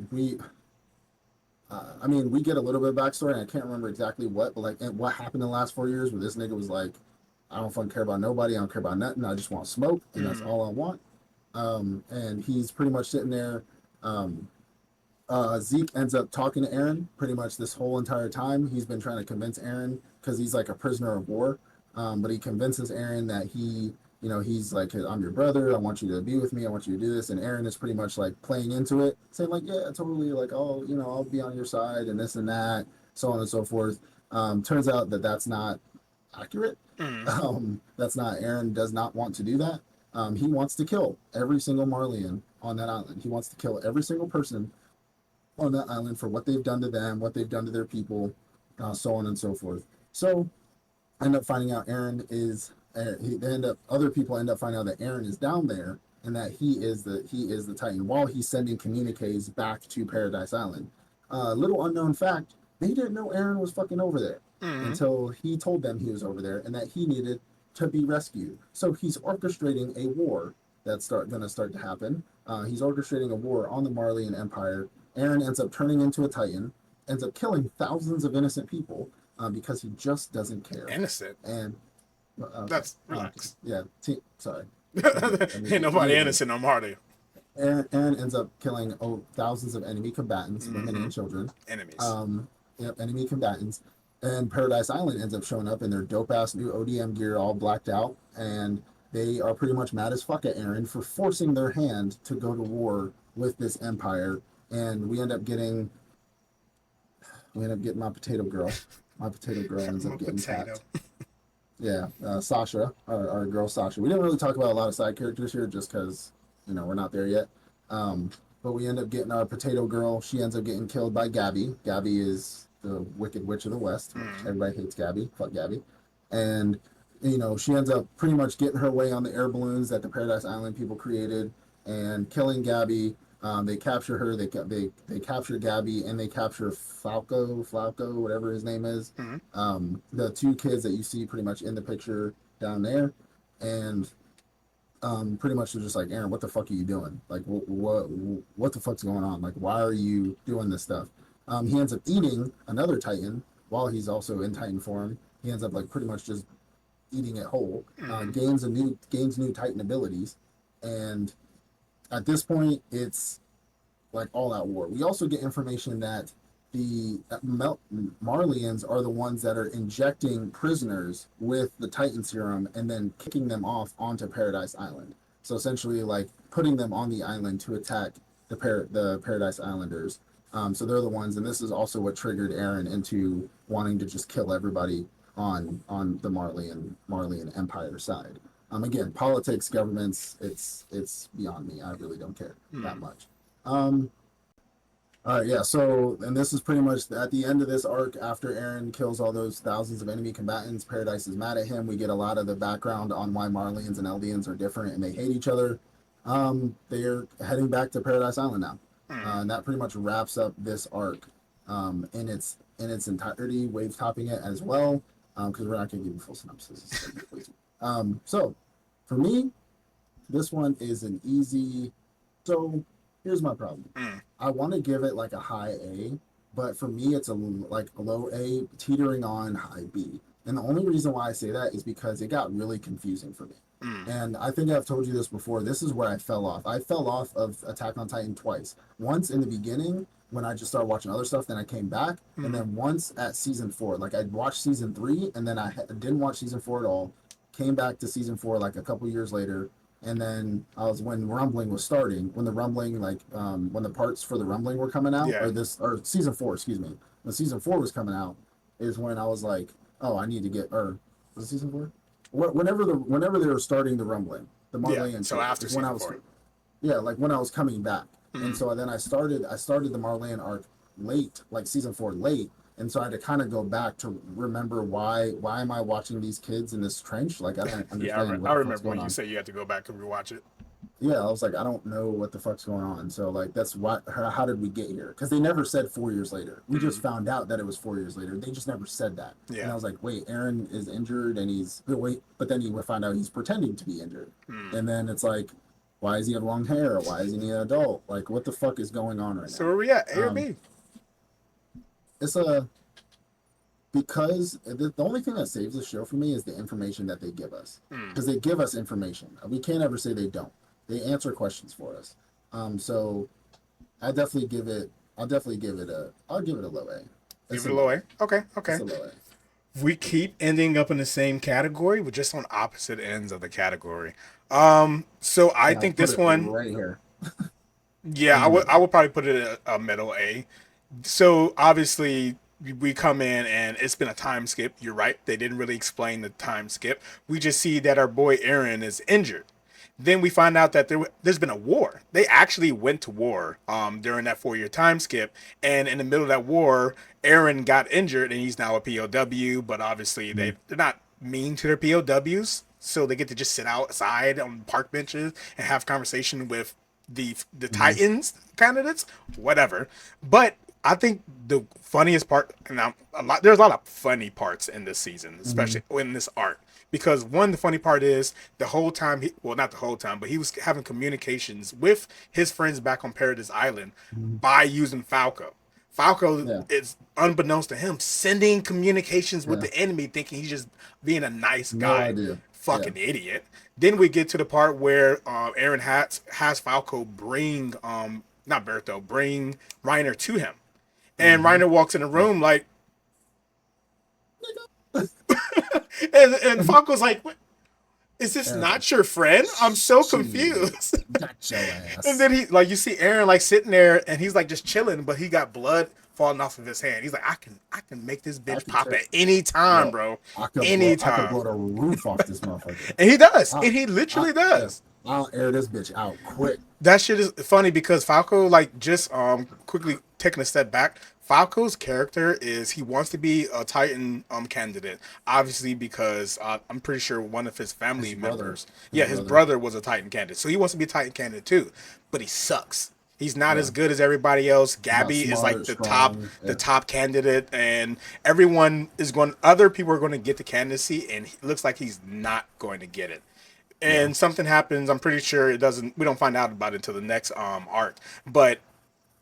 I mean, we get a little bit of backstory, and I can't remember exactly what, but like what happened in the last 4 years, where this nigga was like, I don't fucking care about nobody, I don't care about nothing, I just want smoke, and that's Mm. all I want. And he's pretty much sitting there. Um, Zeke ends up talking to Aaron pretty much this whole entire time. He's been trying to convince Aaron, because he's like a prisoner of war. But he convinces Aaron that he's like, I'm your brother. I want you to be with me. I want you to do this. And Aaron is pretty much like playing into it, saying like, yeah, totally. Like, oh, I'll be on your side and this and that, so on and so forth. Turns out that that's not accurate. Mm. That's not Aaron does not want to do that. He wants to kill every single Marleyan on that island. He wants to kill every single person on that island for what they've done to them, what they've done to their people, so on and so forth. So I end up finding out Aaron is. Other people end up finding out that Aaron is down there and that he is the Titan while he's sending communiques back to Paradise Island. Little unknown fact: they didn't know Aaron was fucking over there Mm. until he told them he was over there and that he needed to be rescued. So he's orchestrating a war that's going to start to happen. He's orchestrating a war on the Marleyan Empire. Aaron ends up turning into a Titan, ends up killing thousands of innocent people because he just doesn't care. Innocent. And That's relax. yeah, sorry. Ain't nobody innocent on Marty. Aaron ends up killing thousands of enemy combatants, women and children. Enemies. Enemy combatants. And Paradise Island ends up showing up in their dope ass new ODM gear, all blacked out, and they are pretty much mad as fuck at Aaron for forcing their hand to go to war with this empire. And we end up getting my potato girl. My potato girl ends up getting tapped. Yeah, Sasha, our girl Sasha. We didn't really talk about a lot of side characters here just because, we're not there yet. But we end up getting our potato girl. She ends up getting killed by Gabby. Gabby is the Wicked Witch of the West. Everybody hates Gabby. Fuck Gabby. And, she ends up pretty much getting her way on the air balloons that the Paradise Island people created and killing Gabby. They capture her. They capture Gabby and they capture Flauco, whatever his name is. The two kids that you see pretty much in the picture down there, and pretty much they're just like, Aaron, what the fuck are you doing? Like, what the fuck's going on? Like, why are you doing this stuff? He ends up eating another Titan while he's also in Titan form. He ends up like pretty much just eating it whole. Gains new Titan abilities, and at this point, it's like all-out war. We also get information that the Marleyans are the ones that are injecting prisoners with the Titan serum and then kicking them off onto Paradise Island. So essentially, like putting them on the island to attack the Paradise Islanders. So they're the ones, and this is also what triggered Aaron into wanting to just kill everybody on the Marleyan Empire side. Again, politics, governments, it's beyond me. I really don't care that much. All right, yeah. So, and this is pretty much at the end of this arc. After Aaron kills all those thousands of enemy combatants, Paradise is mad at him. We get a lot of the background on why Marleyans and Eldians are different and they hate each other. They are heading back to Paradise Island now, and that pretty much wraps up this arc in its entirety. Wave topping it as well, because we're not going to give you full synopsis. So, for me, this one is an easy. So here's my problem. I want to give it like a high A, but for me, it's a low A, teetering on high B. And the only reason why I say that is because it got really confusing for me. And I think I've told you this before. This is where I fell off. I fell off of Attack on Titan twice. Once in the beginning when I just started watching other stuff, then I came back, and then once at season 4. Like I watched season 3, and then I didn't watch season 4 at all. Came back to season 4 like a couple years later. And then when Rumbling was starting, when the Rumbling, when the parts for the Rumbling were coming out, or season 4, excuse me, when season 4 was coming out, is when I was like, oh, I need to get, or was it season 4? Whenever they were starting the Rumbling, the Marleyan. So after season 4. Yeah, like when I was coming back, and so then I started the Marleyan arc late, like season 4 late. And so I had to kind of go back to remember why am I watching these kids in this trench? Like I don't understand. I remember when you said you had to go back and rewatch it. Yeah, I was like, I don't know what the fuck's going on. So like that's how did we get here? Because they never said 4 years later. We just found out that it was 4 years later. They just never said that. Yeah. And I was like, wait, Aaron is injured and but then you find out he's pretending to be injured. And then it's like, why does he have long hair? Why isn't he an adult? Like what the fuck is going on right now? So where we at? A or B? It's because the only thing that saves the show for me is the information that they give us, because they give us information. We can't ever say they don't. They answer questions for us. So I'll definitely give it a low A. Give it a low A. Okay. It's a low A. We keep ending up in the same category. We're just on opposite ends of the category. So I think this one right here. Yeah, I would probably put it a middle A. So obviously we come in and it's been a time skip. You're right. They didn't really explain the time skip. We just see that our boy Aaron is injured. Then we find out that there's been a war. They actually went to war during that 4 year time skip, and in the middle of that war, Aaron got injured and he's now a POW. But obviously Mhm. they're not mean to their POWs, so they get to just sit outside on park benches and have conversation with the Mhm. Titans candidates, whatever. But I think the funniest part, and there's a lot of funny parts in this season, especially Mhm. in this arc. Because one, the funny part is the whole time, well, not the whole time, but he was having communications with his friends back on Paradis Island Mhm. by using Falco. Falco Yeah. is, unbeknownst to him, sending communications with Yeah. the enemy, thinking he's just being a nice No guy. idea. Yeah. Fucking idiot. Then we get to the part where Aaron has Falco bring not Bertho, bring Reiner to him, and Hmm. Reiner walks in the Yeah. room like, and Falco's like, "What? Is this Aaron's like, not your friend? I'm so shit, confused." got your And ass. then he like you see Aaron like sitting there and he's like just chilling, but he got blood falling off of his hand. He's like, I can make this I bitch can pop tear. at any time, Look, bro. I could Anytime. blow the roof off this motherfucker. And he does. I, And he I, literally yeah, does. I'll air this bitch out quick. That shit is funny because Falco, like, just quickly taking a step back, Falco's character is he wants to be a Titan candidate, obviously because I'm pretty sure one of his family His brother, members, his yeah, his brother, brother was a Titan candidate, so he wants to be a Titan candidate too, but he sucks. He's not yeah, as good as everybody else. he's not Gabby is like smart, the top, strong. the Yeah, top candidate, and everyone is going. Other people are going to get the candidacy, and it looks like he's not going to get it, yeah, and something happens. I'm pretty sure it doesn't. We don't find out about it until the next arc. But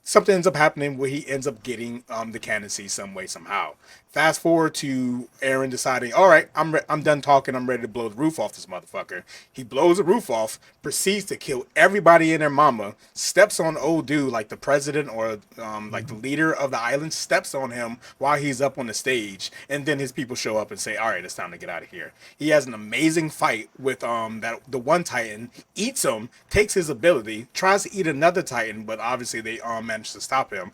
something ends up happening where he ends up getting the candidacy some way somehow. Fast forward to Aaron deciding, all right, I'm done talking. I'm ready to blow the roof off this motherfucker. He blows the roof off, proceeds to kill everybody and their mama, steps on old dude like the president or like the hmm, leader of the island, steps on him while he's up on the stage, and then his people show up and say, all right, it's time to get out of here. He has an amazing fight with that the one Titan, eats him, takes his ability, tries to eat another Titan, but obviously they managed to stop him.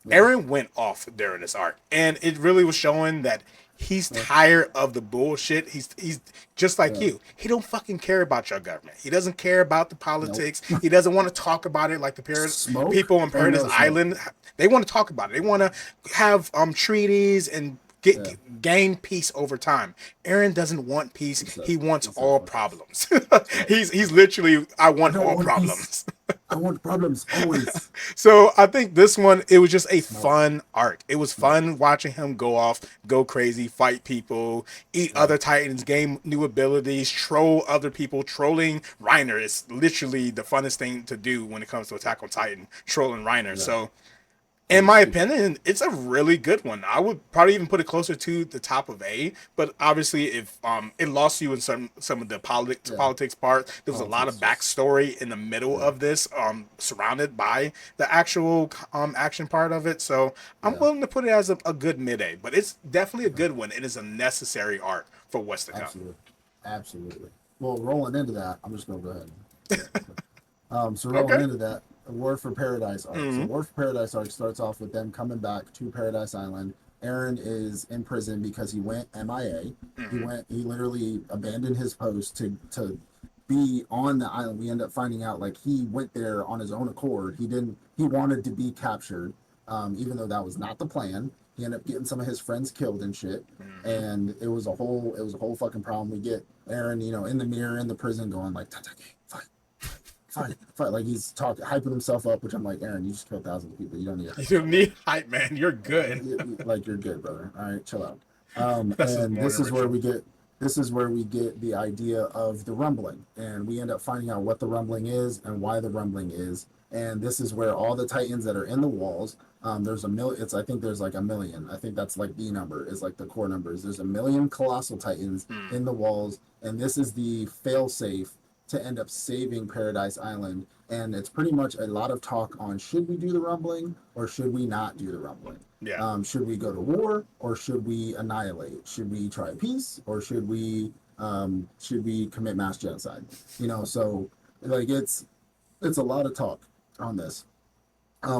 yeah, Aaron went off during this arc, and it really was showing that he's yeah, tired of the bullshit. He's just like yeah. you. He don't fucking care about your government. He doesn't care about the Nope. politics. He doesn't want to talk about it like the Smoke people on or Paradise no smoke. Island. They want to talk about it. They want to have treaties and Yeah, gain peace over time. Aaron doesn't want peace. He wants he said all fuck it. problems. Yeah, he's literally I I want don't all want peace. problems. I want problems always. So I think this one, it was just a Smart, fun arc. It was smart. fun watching him go off, go crazy, fight people, eat Yeah, other Titans, gain new abilities, troll other people. Trolling Reiner is literally the funnest thing to do when it comes to Attack on Titan. Trolling Reiner. yeah. So in He's my stupid. opinion, it's a really good one. I would probably even put it closer to the top of A. But obviously, if it lost you in some of the Yeah, politics part, there was a lot of politics just backstory in the middle yeah, of this, surrounded by the actual action part of it. So I'm yeah. willing to put it as a good mid A. But it's definitely a good one. It is a necessary arc for what's to come. Absolutely. Absolutely. Well, rolling into that, I'm just gonna go ahead and say it real quick. So rolling Okay. into that, War for Paradise arc. So Mm-hmm. War for Paradise arc starts off with them coming back to Paradise Island. Aaron is in prison because he went MIA. Mm-hmm. He literally abandoned his post to be on the island. We end up finding out like he went there on his own accord. He wanted to be captured, even though that was not the plan. He ended up getting some of his friends killed and shit. Mm-hmm. And it was a whole fucking problem. We get Aaron, in the mirror in the prison going like, "Tatake, fight, fight, fight." Like he's talking, hyping himself up, which I'm like, Aaron, you just killed thousands of people. You don't need to You hype don't yourself up. need hype, man. You're good. Like you're good, brother. All right, chill out. That's his And morning ritual. this is where we get the idea of the rumbling, and we end up finding out what the rumbling is and why the rumbling is. And this is where all the titans that are in the walls. There's a million. I think there's like a million. I think that's like the number is like the core numbers. There's a million colossal titans Hmm. in the walls, and this is the fail safe to end up saving Paradise Island. And it's pretty much a lot of talk on should we do the rumbling or should we not do the rumbling? Yeah. Should we go to war or should we annihilate? Should we try peace or should we commit mass genocide? So like it's a lot of talk on this.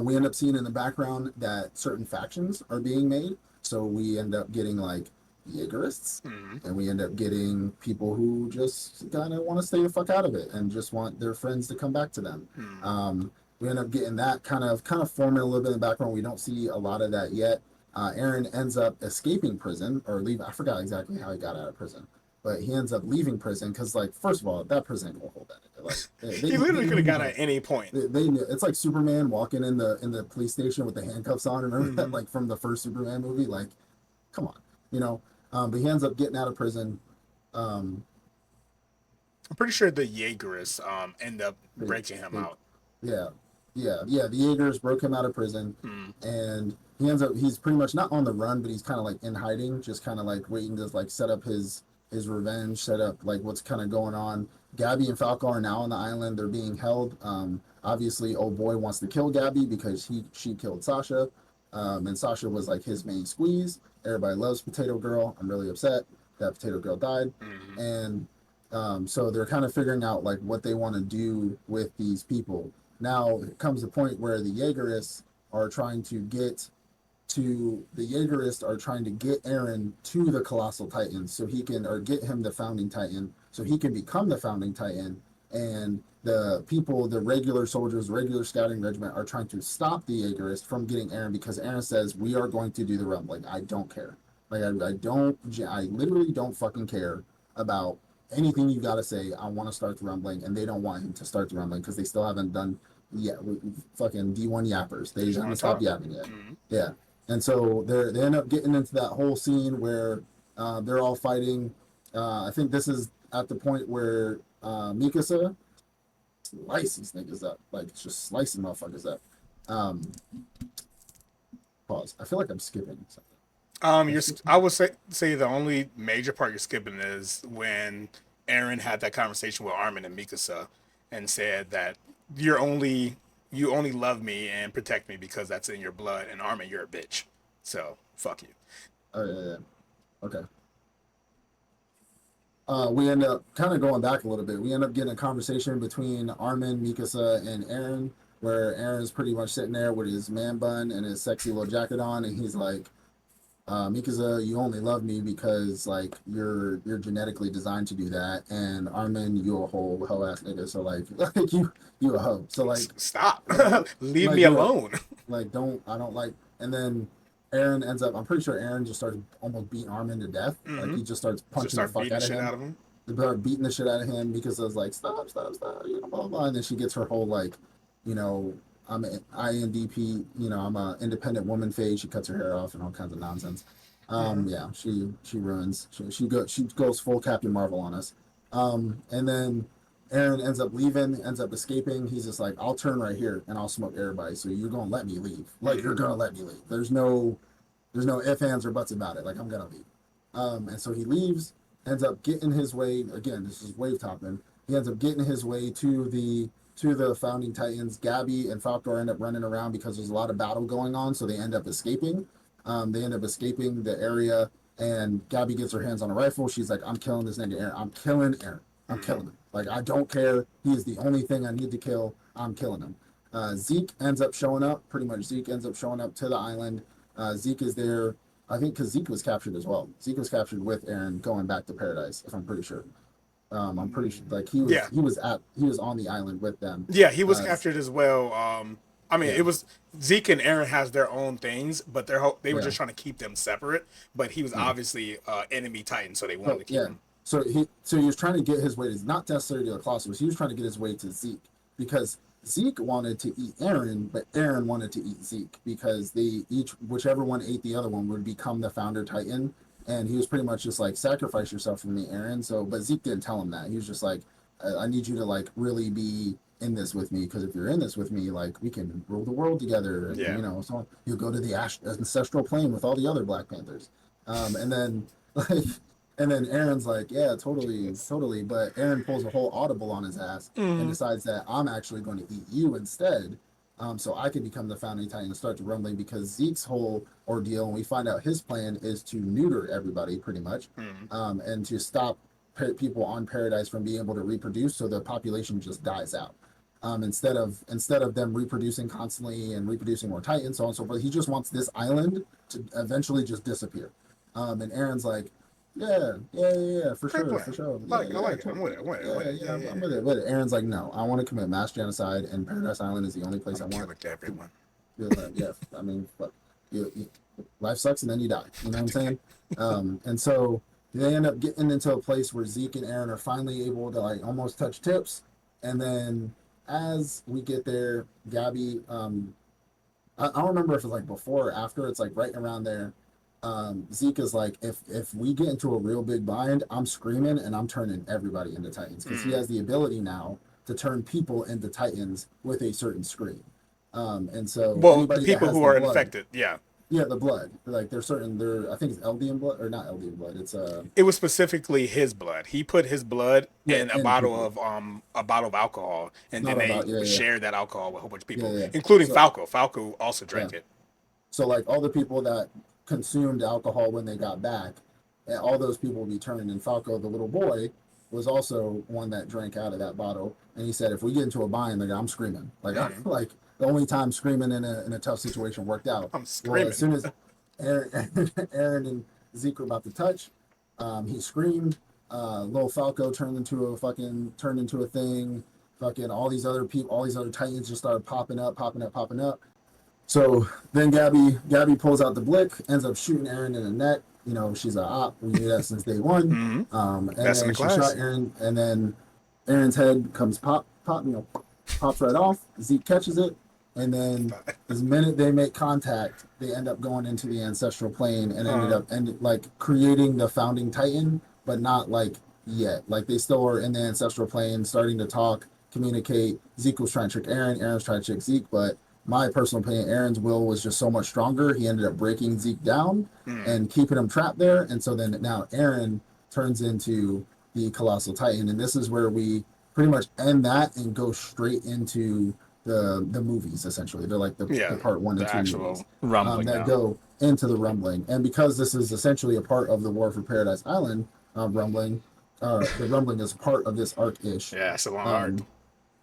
We end up seeing in the background that certain factions are being made. so we end up getting like Jaegerists, Mm-hmm. and we end up getting people who just kind of want to stay the fuck out of it and just want their friends to come back to them. Mm-hmm. We end up getting that kind of forming a little bit in the background. We don't see a lot of that yet. Aaron ends up escaping prison or leaving. I forgot exactly how he got out of prison, but he ends up leaving prison because, like, first of all, that prison will hold that. Like, He literally could have knew gone at that. any point. They knew. It's like Superman walking in the police station with the handcuffs on. Remember that, Mm-hmm. like from the first Superman movie? Like, come on, you know. But he ends up getting out of prison. Um, I'm pretty sure the Jaegerists end up they, breaking him they out. Yeah, yeah. The Jaegers broke him out of prison, Mm. and he ends up. He's pretty much not on the run, but he's kind of like in hiding, just kind of like waiting to like set up his revenge, set up like what's kind of going on. Gabby and Falco are now on the island. They're being held. Obviously, old boy wants to kill Gabby because she killed Sasha, and Sasha was like his main squeeze. Everybody loves Potato Girl. I'm really upset that Potato Girl died, Mm-hmm. and so they're kind of figuring out like what they want to do with these people. Now it comes a point where the Jaegerists are trying to get Aaron to the Colossal Titans so he can, or get him the Founding Titan so he can become the Founding Titan. And the people, the regular soldiers, regular scouting regiment are trying to stop the Jaegerists from getting Aaron because Aaron says, we are going to do the rumbling. I don't care. Like, I literally don't fucking care about anything you got to say. I want to start the rumbling. And they don't want him to start the rumbling because they still haven't done, yeah, fucking D1 yappers. They They just want haven't to stopped talk. yapping yet. Mm-hmm. Yeah. And so they end up getting into that whole scene where they're all fighting. I think this is at the point where Mikasa slices niggas up, like just slicing motherfuckers up. Um, Pause. I feel like I'm skipping something. I'm I skipping. would say the only major part you're skipping is when Aaron had that conversation with Armin and Mikasa, and said that you're only you only love me and protect me because that's in your blood, and Armin, you're a bitch. So fuck you. Oh yeah, yeah. Okay. We end up kind of going back a little bit. We end up getting a conversation between Armin, Mikasa, and Aaron, where Aaron's pretty much sitting there with his man bun and his sexy little jacket on, and he's like, Mikasa, you only love me because like you're genetically designed to do that, and Armin, you a whole hoe ass nigga. So like, like you a hoe. So Stop. like, Leave like me you're alone. like don't I don't like. And then Aaron ends up. I'm pretty sure Aaron just starts almost beating Armin to death. Like Mm-hmm. he just starts Just punching the start fuck beating the out of shit him. out of him. They start beating the shit out of him because I was like, stop, you know, blah, blah. And then she gets her whole like, you know, I'm an INDP, you know, I'm a independent woman phase. She cuts her hair off and all kinds of nonsense. Mm-hmm. Yeah, she ruins. She goes full Captain Marvel on us. And then Aaron ends up leaving, ends up escaping. He's just like, I'll turn right here and I'll smoke everybody. So you're gonna let me leave? Like Mm-hmm. you're gonna let me leave? There's no ifs, ands, or buts about it. Like I'm gonna leave. And so he leaves, ends up getting his way. Again, this is wave topping. He ends up getting his way to the founding titans. Gabby and Falcor end up running around because there's a lot of battle going on, so they end up escaping. They end up escaping the area, and Gabby gets her hands on a rifle. She's like, "I'm killing this nigga Aaron. I'm killing Aaron. I'm Mm-hmm. killing him. Like I don't care. He is the only thing I need to kill. I'm killing him." Zeke ends up showing up. Pretty much, Zeke ends up showing up to the island. Zeke is there. I think because Zeke was captured as well. Zeke was captured with Aaron going back to Paradise, if I'm pretty sure. I'm pretty sure like Yeah. he was on the island with them. Yeah, he was Uh, captured as well. I mean, yeah, it was Zeke and Aaron has their own things, but they were yeah. just trying to keep them separate. But he was Mm. obviously enemy Titan, so they wanted So to keep yeah, him. so he was trying to get his way to not necessarily to the Colossus. He was trying to get his way to Zeke because Zeke wanted to eat Aaron, but Aaron wanted to eat Zeke because they each whichever one ate the other one would become the founder Titan. And he was pretty much just like sacrifice yourself for me, Aaron. So, but Zeke didn't tell him that. He was just like, I need you to like really be in this with me because if you're in this with me, like we can rule the world together, and Yeah. you know, so you go to the ancestral plane with all the other Black Panthers, and then like and then Aaron's like, yeah, totally, Yes. totally. But Aaron pulls a whole audible on his ass and Mm-hmm. decides that I'm actually going to eat you instead. So I can become the founding titan and start to rumbling because Zeke's whole ordeal, and we find out his plan is to neuter everybody pretty much, Mm-hmm. and to stop people on Paradise from being able to reproduce, so the population just dies out. instead of them reproducing constantly and reproducing more Titans, so on and so forth. He just wants this island to eventually just disappear. And Aaron's like, yeah, for Great sure, plan. for sure. I like it. I'm with it. I'm with it. I'm with it. Yeah, I'm yeah. with it. Aaron's like, no, I want to commit mass genocide, and Paradise Island is the only place I'm I want killing to. everyone. Yeah, I mean, but life sucks and then you die. You know what I'm saying? And so they end up getting into a place where Zeke and Aaron are finally able to like almost touch tips, and then as we get there, Gabby, I don't remember if it's like before or after. It's like right around there. Zeke is like, if we get into a real big bind, I'm screaming and I'm turning everybody into Titans because he has the ability now to turn people into Titans with a certain scream. And so Well, the anybody that people has who the are blood, infected, yeah. yeah, the blood, like there's certain there. I think it's Eldian blood or not Eldian blood. It's It was specifically his blood. He put his blood yeah, in and people. a bottle of alcohol, and then Not they about yeah. shared that alcohol with a whole bunch of Yeah, people, yeah. including So Falco. Falco also yeah. drank it. So like all the people that consumed alcohol when they got back, and all those people will be turned. And Falco, the little boy, was also one that drank out of that bottle. And he said, if we get into a bind, like I'm screaming. Like I'm Mm. like the only time screaming in a tough situation worked out. I'm Well, as screaming. soon as Aaron and Zeke were about to touch, he screamed. Little Falco turned into a thing. Fucking all these other people, all these other Titans just started popping up, popping up, popping up. So then Gabby pulls out the blick, ends up shooting Aaron in the neck. You know, she's a op. We knew that since day one. Mm-hmm. And Best in then the she shot class. Aaron, and then Aaron's head comes pops right off. Zeke catches it, and then the minute they make contact, they end up going into the ancestral plane and ended like creating the founding Titan, but not like yet. Like they still are in the ancestral plane, starting to talk, communicate. Zeke was trying to trick Aaron. Aaron's trying to trick Zeke, but my personal opinion, Aaron's will was just so much stronger. He ended up breaking Zeke down Mm. and keeping him trapped there. And so then now Aaron turns into the Colossal Titan. And this is where we pretty much end that and go straight into the movies, essentially. They're like the Yeah, part one the and two movies actual rumbling that now. go into the rumbling. And because this is essentially a part of the War for Paradise Island rumbling, the rumbling is part of this arc ish. Yeah, it's a long arc. Um,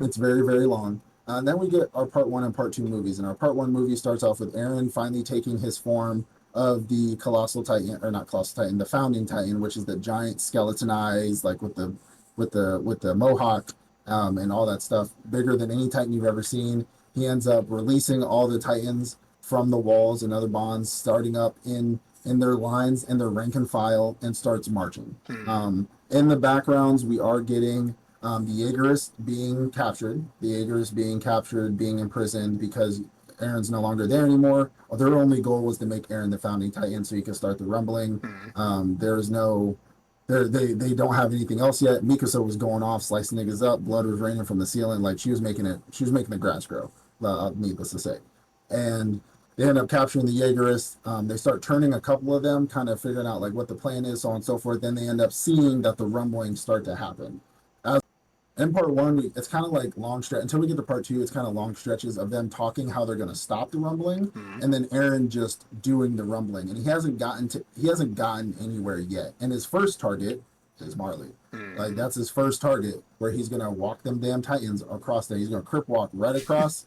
it's very, very long. And then we get our part one and part two movies. And our part one movie starts off with Aaron finally taking his form of the Colossal Titan, or not Colossal Titan, the Founding Titan, which is the giant skeleton eyes, like with the mohawk and all that stuff, bigger than any Titan you've ever seen. He ends up releasing all the Titans from the walls and other bonds, starting up in their lines and their rank and file, and starts marching. Mm. In the backgrounds, we are getting the Jaegerists being captured, being imprisoned because Aaron's no longer there anymore. Their only goal was to make Aaron the founding Titan so he could start the rumbling. Mm. There's no, they don't have anything else yet. Mikasa was going off, slicing niggas up. Blood was raining from the ceiling. Like she was making the grass grow. Needless to say, and they end up capturing the Jaegerists. They start turning a couple of them, kind of figuring out like what the plan is, so on and so forth. Then they end up seeing that the rumblings start to happen. As in part one, it's kind of like long stretch until we get to part two. It's kind of long stretches of them talking how they're going to stop the rumbling, Mm. and then Aaron just doing the rumbling, and he hasn't gotten anywhere yet. And his first target is Marley. Like Mm. that's his first target, where he's gonna walk them damn Titans across there. He's gonna crip walk right across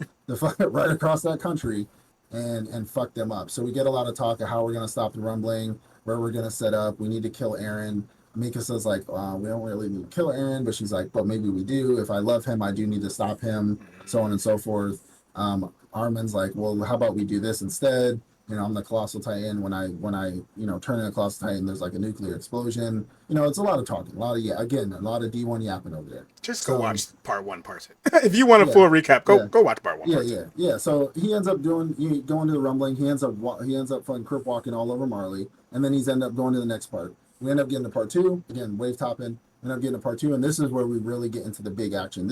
right across that country, and fuck them up. So we get a lot of talk of how we're gonna stop the rumbling, where we're gonna set up. We need to kill Aaron. Mika says like, we don't really need to kill Aaron, but she's like, but maybe we do. If I love him, I do need to stop him, so on and so forth. Armin's like, well, how about we do this instead? You know, I'm the Colossal Titan. When I turn into a Colossal Titan, there's like a nuclear explosion. You know, it's a lot of talking, a lot of a lot of D1 yapping over there. Just go So watch part one, part two. If you want a yeah, full recap, yeah. go watch part one, Yeah, part two. yeah, yeah. So he ends up going to the rumbling. He ends up fucking crip walking all over Marley, and then he's end up going to the next part. We end up getting to part two again, wave topping. We end up getting to part two, and this is where we really get into the big action.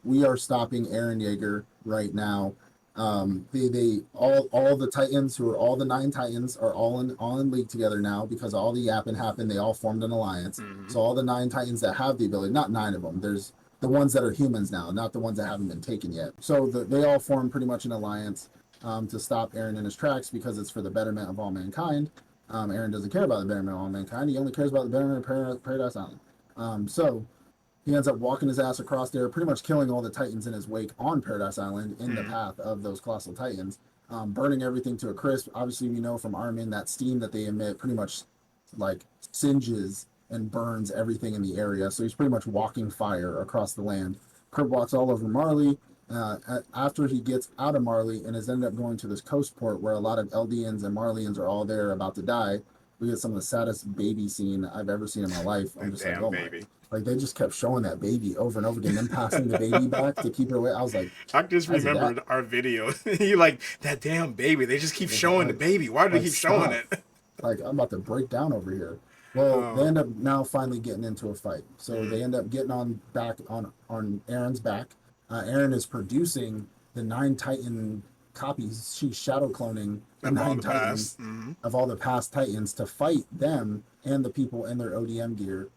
We are stopping Aaron Yeager right now. They all the Titans who are all the nine Titans are all in league together now because all the yapping happened. They all formed an alliance. Mm-hmm. So all the nine Titans that have the ability, not nine of them. There's the ones that are humans now, not the ones that haven't been taken yet. So they all form pretty much an alliance to stop Aaron in his tracks because it's for the betterment of all mankind. Aaron doesn't care about the betterment of all mankind. He only cares about the betterment of Paradise Island. So He ends up walking his ass across there, pretty much killing all the Titans in his wake on Paradise Island in the Mm. path of those colossal Titans, burning everything to a crisp. Obviously, we know from Armin that steam that they emit pretty much like singes and burns everything in the area. So he's pretty much walking fire across the land. Crib walks all over Marley. After he gets out of Marley and has ended up going to this coast port where a lot of Eldians and Marlians are all there about to die, we get some of the saddest baby scene I've ever seen in my life. I'm That just like, damn oh my, baby. like they just kept showing that baby over and over again, them passing the baby back to keep her away. I was like, I just why is it that? remembered our video. You like that damn baby. They just keep showing the Like, baby. Why do they like keep showing stop. it? Like I'm about to break down over here. Well, they Oh. end up now finally getting into a fight. So Mm. they end up getting on back on Aaron's back. Aaron is producing the 9 Titan copies. She's shadow cloning the Of all nine the Titans past. Mm. of all the past Titans to fight them and the people in their ODM gear.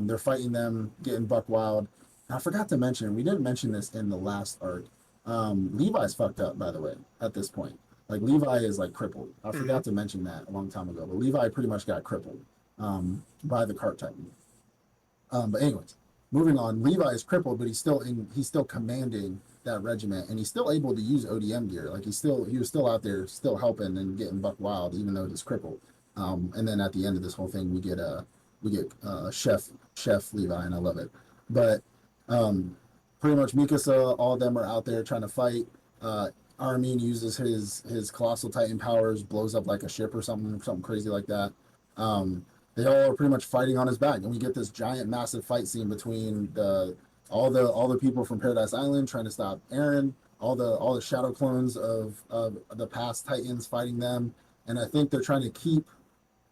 They're fighting them, getting buck wild. I forgot to mention, we didn't mention this in the last arc. Levi's fucked up, by the way, at this point. Like Levi is like crippled. I Mm. forgot to mention that a long time ago, but Levi pretty much got crippled by the cart Titan. But anyways, moving on. Levi is crippled, but he's still commanding that regiment, and he's still able to use ODM gear. Like he was still out there, still helping and getting buck wild, even though he's crippled. And then at the end of this whole thing, we get Chef Levi, and I love it. But pretty much Mikasa, all of them are out there trying to fight. Armin uses his colossal Titan powers, blows up like a ship or something crazy like that. They all are pretty much fighting on his back, and we get this giant, massive fight scene between all the people from Paradise Island trying to stop Eren, all the shadow clones of the past Titans fighting them, and I think they're trying to keep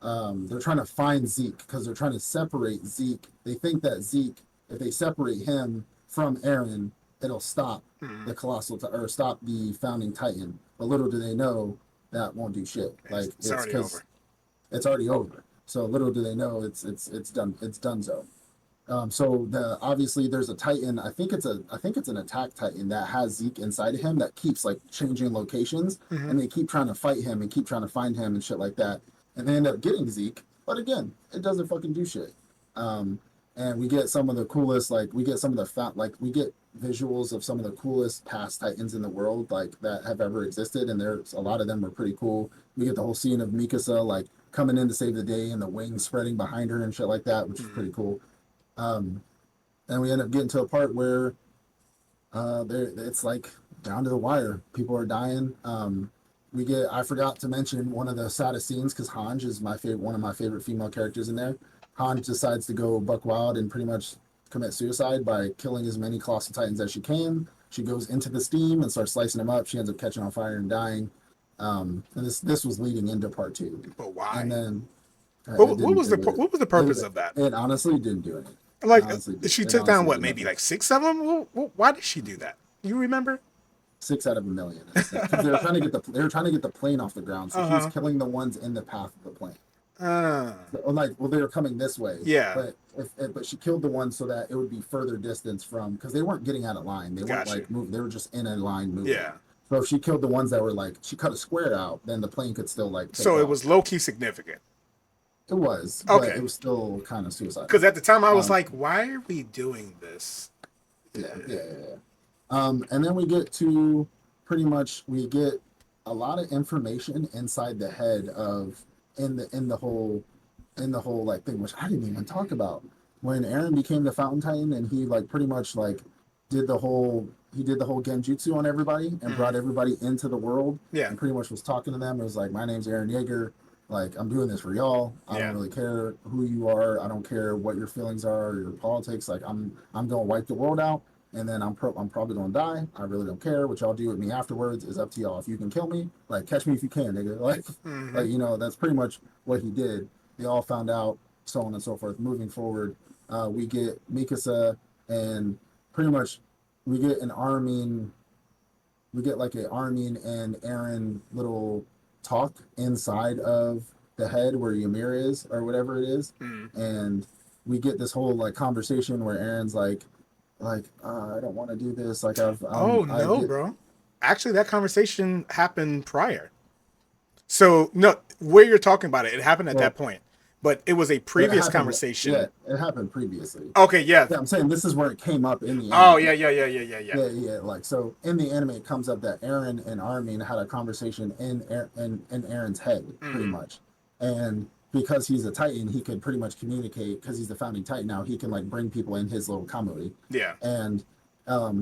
they're trying to find Zeke because they're trying to separate Zeke. They think that Zeke, if they separate him from Eren, it'll stop Mm. the or stop the founding Titan. But little do they know that won't do shit. Like It's already over. it's already over. So little do they know it's done. It's done. So obviously there's a Titan. I think it's an attack Titan that has Zeke inside of him that keeps like changing locations, Mm-hmm. and they keep trying to fight him and keep trying to find him and shit like that. And they end up getting Zeke, but again, it doesn't fucking do shit. And we get some of the coolest, like we get some of we get visuals of some of the coolest past Titans in the world, like that have ever existed, and there's a lot of them are pretty cool. We get the whole scene of Mikasa like coming in to save the day and the wings spreading behind her and shit like that, which is Mm. pretty cool. Um, and we end up getting to a part where it's like down to the wire. People are dying. I forgot to mention one of the saddest scenes because Hanj is one of my favorite female characters in there. Hanj decides to go buck wild and pretty much commit suicide by killing as many colossal titans as she can. She goes into the steam and starts slicing them up. She ends up catching on fire and dying. And this was leading into part 2, But why? and then What was the purpose of that? it honestly didn't do anything. Like she It took down honestly what, did maybe nothing. like 6 of them? Why did she do that? You remember? 6 out of a million. Because they were trying to get the plane off the ground, so she was Uh-huh. killing the ones in the path of the plane. Uh, Well, they were coming this way. yeah. But she killed the ones so that it would be further distance from, because they weren't getting out of line. They weren't Gotcha. like moving. They were just in a line moving. Yeah. So if she killed the ones that were like, she cut a square out, then the plane could still like. So take it off. was low key significant. It was. But Okay. it was still kind of suicide. Because at the time I was Um, like, why are we doing this? Yeah. And then we get to we get a lot of information inside the head of in the whole like thing, which I didn't even talk about. When Aaron became the Fountain Titan and he like pretty much like did the whole genjutsu on everybody and brought everybody into the world Yeah. and pretty much was talking to them. It was like, my name's Aaron Yeager. Like, I'm doing this for y'all. I Yeah. don't really care who you are. I don't care what your feelings are or your politics. Like, I'm gonna wipe the world out, and then I'm probably gonna die. I really don't care what y'all do with me afterwards. Is up to y'all. If you can kill me, like, catch me if you can, nigga. Like, Mhm. like that's pretty much what he did. They all found out, so on and so forth. Moving forward, we get Mikasa, and pretty much we get an Armin. We get like a Armin and Aaron little talk inside of the head where Ymir is or whatever it is, Mm. and we get this whole like conversation where Aaron's like I don't want to do this. Like Oh no, bro. Actually, that conversation happened prior. So no, where you're talking about it, it happened at Well, that point. but it was a But it previous happened. Yeah, conversation. it happened previously. Okay, yeah. Yeah, I'm saying this is where it came up in the Oh, anime. yeah, yeah, yeah, yeah, yeah, yeah. Yeah, yeah. Like so, in the anime, it comes up that Aaron and Armin had a conversation in Aaron's head, pretty Mm, much, and because he's a Titan, he could pretty much communicate because he's the founding Titan now. He can like bring people in his little kamui, yeah. and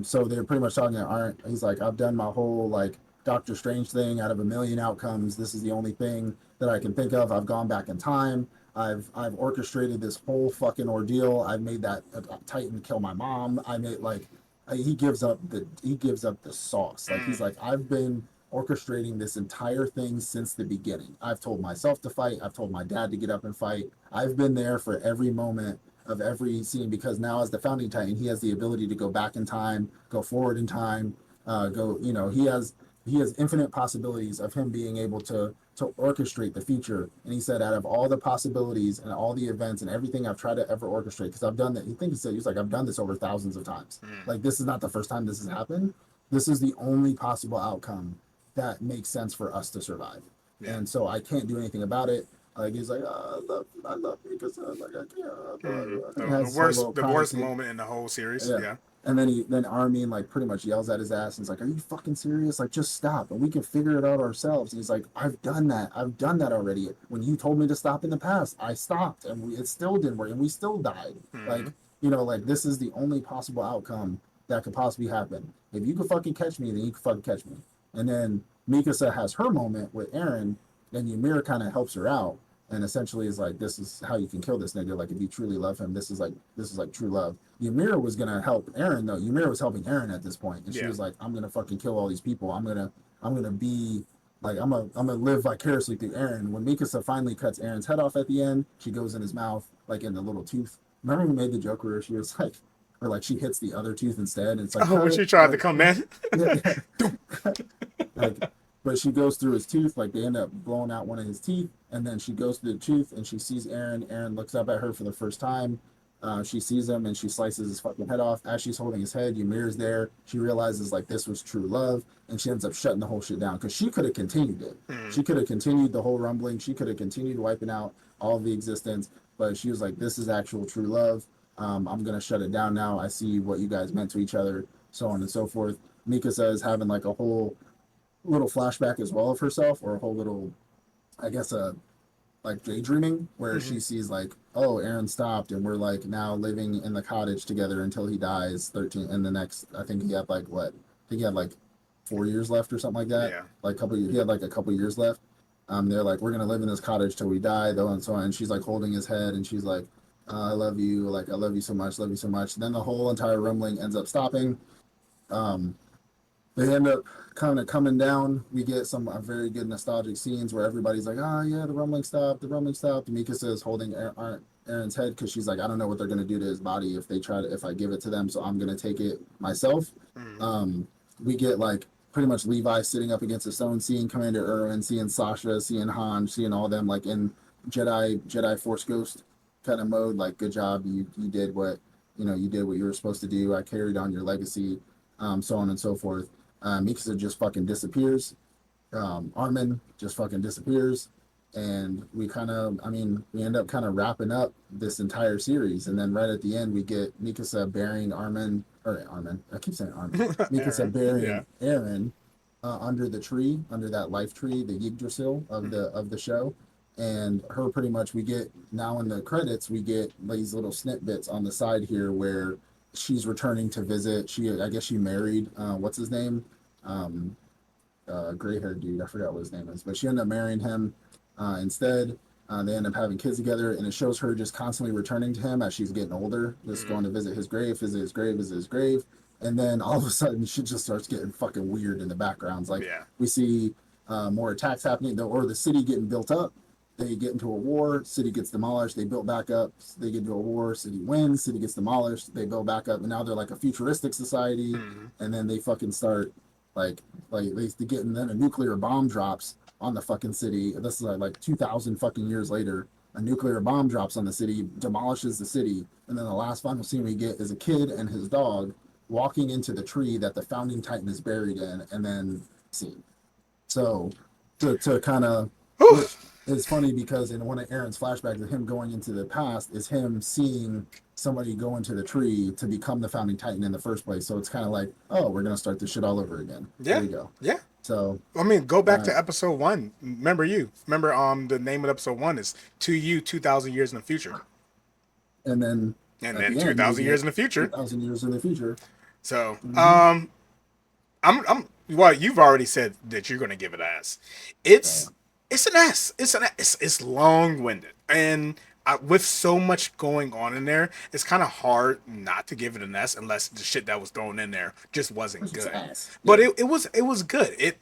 so they're pretty much talking to Aaron. He's like, I've done my whole like Doctor Strange thing out of a million outcomes. This is the only thing that I can think of. I've gone back in time. I've orchestrated this whole fucking ordeal. I've made that Titan kill my mom. I made like he gives up the sauce. Like he's Mm, like, I've been orchestrating this entire thing since the beginning. I've told myself to fight. I've told my dad to get up and fight. I've been there for every moment of every scene because now as the founding Titan, he has the ability to go back in time, go forward in time, go. You know, he has infinite possibilities of him being able to orchestrate the future. And he said, out of all the possibilities and all the events and everything I've tried to ever orchestrate, because I've done that. He said, he's like, I've done this over thousands of times. mm, Like, this is not the first time this has happened. This is the only possible outcome that makes sense for us to survive. yeah. And so I can't do anything about it. Like, he's like, I love you because like, I Mm. can't. He has his whole little The crying worst scene. moment in the whole series. Yeah. Yeah. And then Armin like pretty much yells at his ass and he's like, "Are you fucking serious? Like, just stop, and we can figure it out ourselves." And he's like, "I've done that. I've done that already. When you told me to stop in the past, I stopped, and it still didn't work, and we still died. Like, Mm, like this is the only possible outcome that could possibly happen. If you could fucking catch me, then you could fucking catch me." And then Mikasa has her moment with Eren, and Ymir kind of helps her out, and essentially is like, "This is how you can kill this nigga. Like, if you truly love him, this is like true love." Ymir was gonna help Eren though. Ymir was helping Eren at this point, and she yeah. was like, "I'm gonna fucking kill all these people. I'm gonna be like, I'm gonna live vicariously through Eren." When Mikasa finally cuts Eren's head off at the end, she goes in his mouth, like in the little tooth. Remember we made the joke where she was like, or like she hits the other tooth instead, and it's like, Oh, when cut, she tried to like, come in. yeah, yeah. Like, but she goes through his tooth, like they end up blowing out one of his teeth, and then she goes through the tooth and she sees Eren. Eren looks up at her for the first time. She sees him and she slices his fucking head off. As she's holding his head, Ymir's there. She realizes like this was true love, and she ends up shutting the whole shit down because she could have continued it. Mm, She could have continued the whole rumbling. She could have continued wiping out all of the existence, but she was like, "This is actual true love. I'm gonna shut it down now. I see what you guys meant to each other, so on and so forth." Mikasa is having like a whole little flashback as well of herself, or a whole little, I guess, like daydreaming where hmm she sees like, oh, Aaron stopped and we're like now living in the cottage together until he dies 13 in the next, I think he had like what, I think he had like 4 years left or something like that. Yeah. Like he had like a couple years left. They're like, we're gonna live in this cottage till we die though, and so on. And she's like holding his head and she's like, I love you, like I love you so much, love you so much. Then the whole entire rumbling ends up stopping. um they end up kind of coming down. We get some very good nostalgic scenes where everybody's like, "Ah, oh, yeah, the rumbling stopped. The rumbling stopped." Mikasa is holding Aaron's head because she's like, "I don't know what they're gonna do to his body if they try to if I give it to them, so I'm gonna take it myself." Mm, Um, we get like pretty much Levi sitting up against a stone, seeing Commander Erwin, seeing Sasha, seeing Han, seeing all them like in Jedi Force Ghost kind of mode. Like, good job, you did what you did what you were supposed to do. I carried on your legacy, so on and so forth. Mikasa just fucking disappears. Armin just fucking disappears. And we we end up kind of wrapping up this entire series. And then right at the end, we get Mikasa burying Armin. I keep saying Armin. Mikasa Aaron. Yeah. burying Aaron under the tree, under that life tree, the Yggdrasil of Mm, the show. And her pretty much, we get now in the credits, we get these little snippets on the side here where she's returning to visit. I guess she married, what's his name? Um, Gray haired dude. I forgot what his name is, but she ended up marrying him instead. They end up having kids together, and it shows her just constantly returning to him as she's getting older, just mm, going to visit his grave, visit his grave, visit his grave. And then all of a sudden, shit just starts getting fucking weird in the backgrounds. Like, yeah. we see more attacks happening, or the city getting built up. They get into a war, city gets demolished, they build back up, they get into a war, city wins, city gets demolished, they build back up, and now they're like a futuristic society, Mm, and then they fucking start like they get, and then a nuclear bomb drops on the fucking city. This is like 2,000 fucking years later. A nuclear bomb drops on the city, demolishes the city, and then the last final scene we get is a kid and his dog walking into the tree that the founding titan is buried in, and then scene. So to kind of Whew. which is funny because in one of Aaron's flashbacks of him going into the past is him seeing somebody go into the tree to become the founding titan in the first place. So it's kind of like, oh, we're gonna start this shit all over again. There Yeah, you go. yeah. So I mean, go back uh, to episode one. Remember the name of episode one is to you 2,000 years in the future, and then and at then the two end we thousand years get in the future. 2,000 years in the future. So, Hmm. I'm well. You've already said that you're going to give it an S. Uh, It's an S. It's long winded, and with so much going on in there, it's kind of hard not to give it an S unless the shit that was thrown in there just wasn't it's just good. ass. But Yeah. it was good. It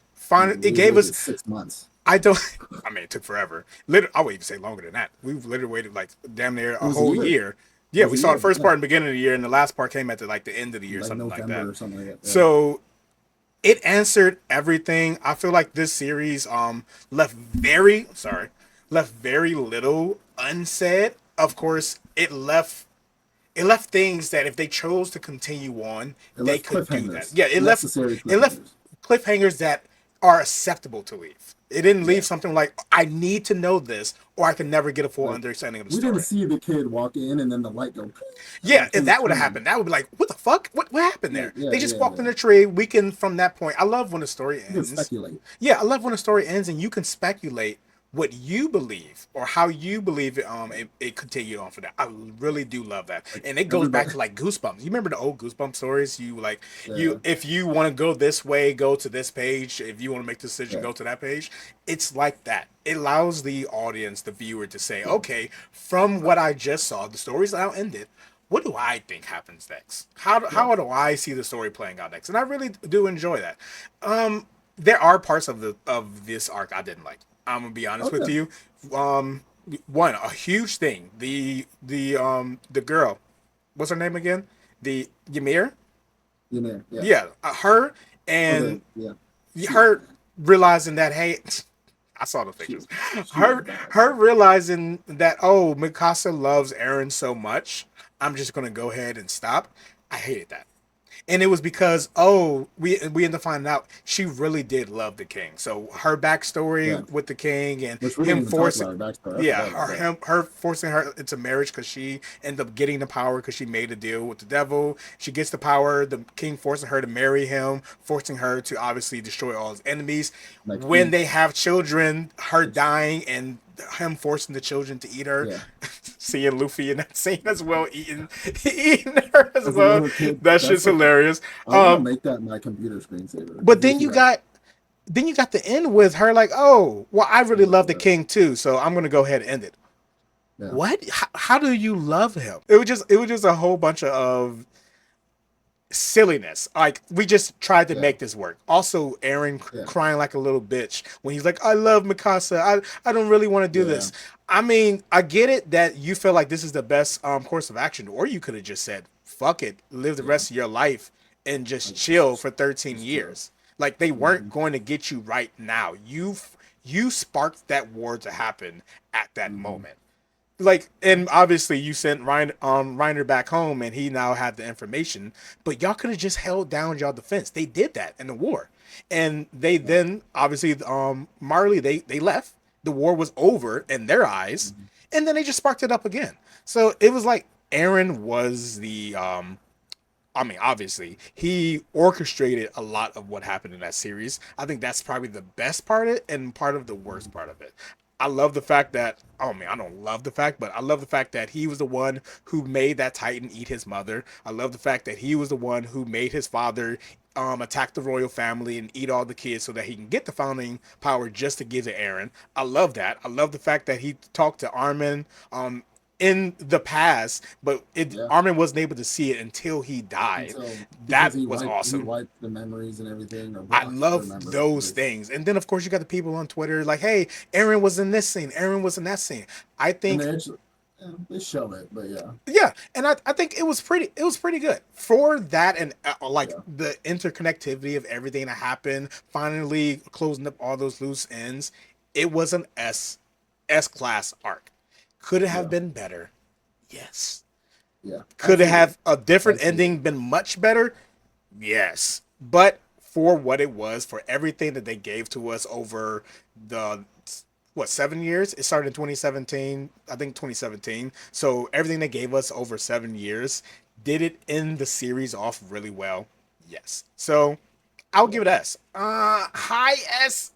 We gave us. waited 6 months. I don't. I mean, it took forever. Literally, I would even say longer than that. We've literally waited like damn near It a was a whole year. year. It Yeah, was we a saw the year. first Yeah. part in the beginning of the year, and the last part came at like the end of the year, Like something like that. November or something like that. Yeah. So it answered everything. I feel like this series left very left very little unsaid. Of course, it left things that if they chose to continue on, It they left could do that. cliffhangers, Yeah, necessary it left cliffhangers. cliffhangers that are acceptable to leave. It didn't Yeah. leave something like I need to know this or I can never get a full Like understanding of the we didn't story. see the kid walk in and then the light go and Yeah, like if his that would have turn. happened, that would be like, what the fuck? What happened Yeah, there? yeah, They just yeah, walked in yeah. the tree. We can from that point. I love when a story You can ends. speculate. Yeah, I love when a story ends and you can speculate what you believe or how you believe it continued on for that. I really do love that. Like And it goes back everybody. to like Goosebumps. You remember the old Goosebumps stories? Yeah, If you want to go this way, go to this page. If you want to make the decision, yeah, go to that page. It's like that. It allows the audience, the viewer to say, yeah, okay, from what I just saw, the story's now ended. What do I think happens next? yeah. How do I see the story playing out next? And I really do enjoy that. There are parts of this arc I didn't like. I'm gonna be honest Oh with yeah, you. Um, One a huge thing. The girl, what's her name again? The Ymir. you know, yeah. Yeah, her Or the and yeah. She was her bad. realizing that hey, I saw the She pictures. was she was bad. Her realizing that oh, Mikasa loves Eren so much, I'm just gonna go ahead and stop. I hated that. And it was because oh we end up finding out she really did love the king. So her Yeah, backstory with the king and which we didn't him even talk forcing about her backstory. I yeah forgot about that. her forcing her into marriage because she ended up getting the power because she made a deal with the devil. She gets the power. The king forcing her to marry him, forcing her to obviously destroy all his enemies. Like When they have children, her dying and him forcing the children to eat her. yeah, Seeing Luffy in that scene as well, eating her as as a well. little kid, That that's shit's like hilarious. I want to make that my computer screensaver. But If you see that, then you got the end with her like, oh, well, I I really want to love see the that. king too, so I'm gonna go ahead and end it. Yeah, What? How do you love him? It was just a whole bunch of silliness. Like we just tried to yeah, make this work. Also, Aaron yeah, crying like a little bitch when he's like, "I love Mikasa. I don't really want to do yeah. this." I mean, I get it that you feel like this is the best course of action, or you could have just said, "Fuck it, live the Yeah. rest of your life and just Like chill for 13 just chill. years." Like they weren't Hmm. going to get you right now. You sparked that war to happen at that Hmm. moment like and obviously you sent Reiner back home and he now had the information, but y'all could have just held down y'all defense. They did that in the war. And they Yeah. then obviously Marley they left. The war was over in their eyes, Hmm. and then they just sparked it up again. So it was like Aaron was the I mean, obviously, he orchestrated a lot of what happened in that series. I think that's probably the best part of it and part of the worst part of it. I love the fact that, oh man, I don't love the fact, but I love the fact that he was the one who made that Titan eat his mother. I love the fact that he was the one who made his father attack the royal family and eat all the kids so that he can get the founding power just to give to Aaron. I love that. I love the fact that he talked to Armin in the past, but Yeah. Armin wasn't able to see it until he died. Until because That was he awesome. wiped the memories and everything or I blocked the love memories. those things. And then of course you got the people on Twitter like, hey, Aaron was in this scene, Aaron was in that scene. I And think they actually they show it, but yeah, yeah, and I think it was pretty good for that and like yeah, the interconnectivity of everything that happened, finally closing up all those loose ends. It was an S class arc. Could it have yeah, been better? Yes. yeah. Could it Absolutely, have a different absolutely. ending been much better? Yes. But for what it was, for everything that they gave to us over the what, 7 years? It started in 2017, I think 2017. So everything they gave us over 7 years, did it end the series off really well? Yes. So I'll Yeah. give it S. High S.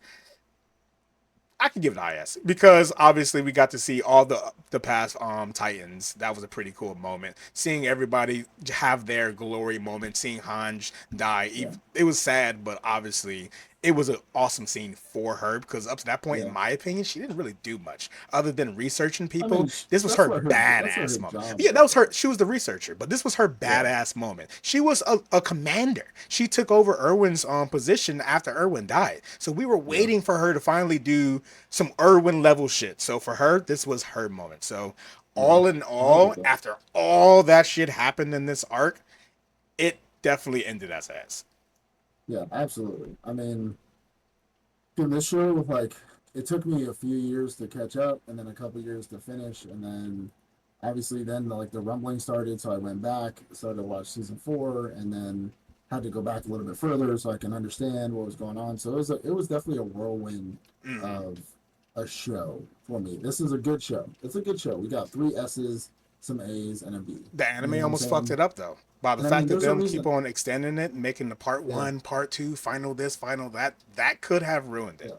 I can give it IS because obviously we got to see all the past Titans. That was a pretty cool moment. Seeing everybody have their glory moment, seeing Hanj die. Yeah. It was sad, but obviously it was an awesome scene for her because up to that point, in Yeah. my opinion, she didn't really do much other than researching I mean, people. This was her that's what her badass moment. job Yeah, that was, was her. though. She was the researcher, but this was her Yeah. badass moment. She was a commander. She took over Irwin's position after Irwin died. So we were Yeah. waiting for her to finally do some Irwin level shit. So for her, this was her moment. So Yeah. all in I hope all, it does. after all that shit happened in this arc, it definitely ended as ass. Yeah, absolutely. I mean, in this show, like, it took me a few years to catch up, and then a couple years to finish, and then obviously then like the rumbling started, so I went back, started to watch season 4, and then had to go back a little bit further so I can understand what was going on. So it was definitely a whirlwind Mm. of a show for me. This is a good show. It's a good show. We got three S's, some A's, and a B. The You anime know what I'm almost fucked saying? it up though. By the And I mean, fact that there's a them keep reason. on extending it, making the part Yeah, one, part two, final this, final that, that could have ruined it. yeah.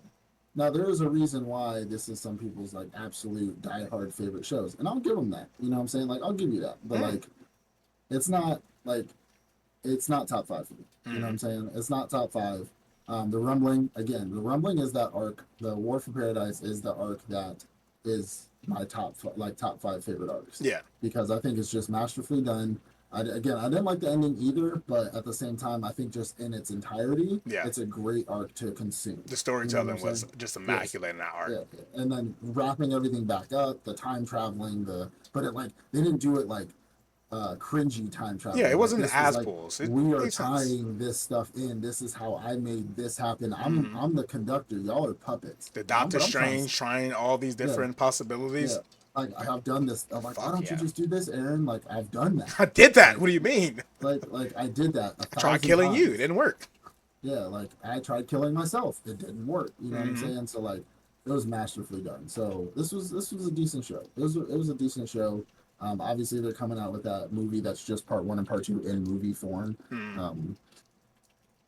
Now there is a reason why this is some people's like absolute diehard favorite shows, and I'll give them that. You know what I'm saying? Like I'll give you that, but Mm. like it's not like it's not top five for me. You know what Mm. I'm saying? It's not top five. The Rumbling, again, the Rumbling is that arc. The War for Paradise is the arc that is my top five favorite arcs Yeah, because I think it's just masterfully done. Again, I didn't like the ending either, but at the same time, I think just in its entirety, yeah. it's a great arc to consume. The You know what I'm storytelling was saying? just Yes. immaculate in that arc. Yeah, and then wrapping everything back up, the time traveling, but it like they didn't do it like cringy time Yeah, it traveling. Like wasn't this was like Aspul's. It we are made sense. tying this stuff in. This is how I made this happen. Hmm. I'm the conductor. Y'all are puppets. The Doctor But I'm trying to Strange trying all these yeah different yeah. possibilities. Like I've done this. I'm like, why Fuck don't you yeah. just do this, Aaron? Like I've done that. I did that. Like What do you mean? like I did that a I tried thousand killing you. It times. didn't work. Yeah, like I tried killing myself. It didn't work. You know what I'm Hmm. saying? So like it was masterfully done. So this was a decent show. It was a decent show. Obviously they're coming out with that movie that's just part one and part two in movie form. Hmm. Um,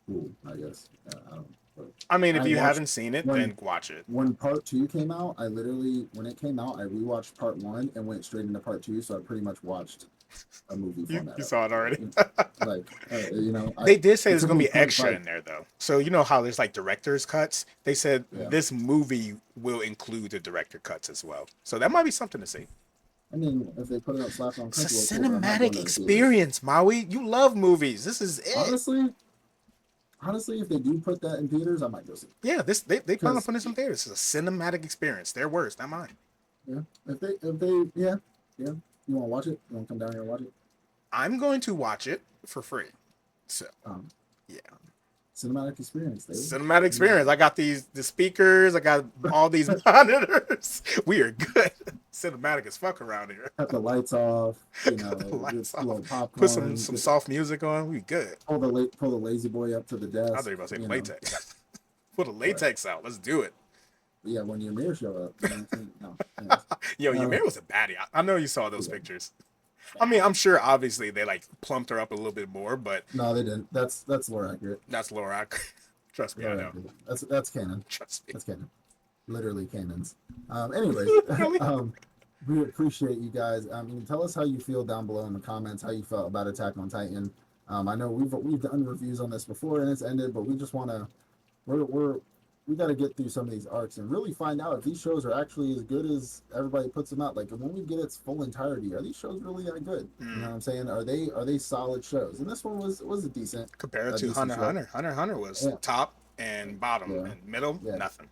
cool, I guess. I don't. But I mean, if I you watched haven't seen it, when then watch it. when part two came out. I literally when it came out, I rewatched part one and went straight into part two. So I pretty much watched a movie format You of saw it. it already. Like I They did say it there's took gonna me be point extra like in there though. So you know how there's like director's cuts. They said yeah. this movie will include the director cuts as well. So that might be something to see. I mean, if they put it on slapped on It's a Crunchyroll, cool, but I'm not going cinematic to the theaters. experience, Maui. You love movies. This is it. Honestly, honestly, if they do put that in theaters, I might go see it. Yeah, they plan on Because putting this in theaters. It's a cinematic experience. Their words, not mine. yeah, if they yeah yeah, you want to watch it? You want to come down here and watch it? I'm going to watch it for free. So Um, yeah, cinematic experience, David. cinematic You know, experience. I got the speakers. I got all these monitors. We are good. Cinematic as fuck around here. cut the lights off. You Cut the know, get lights a little off. Put popcorn. some soft music on. We good. Pull the lazy boy up to the I thought desk. you were about to say You know, latex. Put a but latex out. Let's do it. yeah, when your mirror show up, you know what I'm saying? No, anyways. Yo, Uh, Ymir was a baddie. I know you saw those yeah. pictures. I mean, I'm sure obviously they like plumped her up a little bit more, but No, they didn't. That's lore accurate. that's Laura. Trust me, I Lore know. accurate. That's canon. Trust me. That's canon. Literally cannons. Anyways, Really? we appreciate you guys. I mean, tell us how you feel down below in the comments. How you felt about Attack on Titan. I know we've done reviews on this before and it's ended, but we just want to we got to get through some of these arcs and really find out if these shows are actually as good as everybody puts them out. Like when we get its full entirety, are these shows really that good? You know what I'm saying? Are they solid shows? And this one was Compared a to decent Hunter x show. Hunter, Hunter x Hunter was Yeah, top and bottom yeah, and middle, yeah. nothing.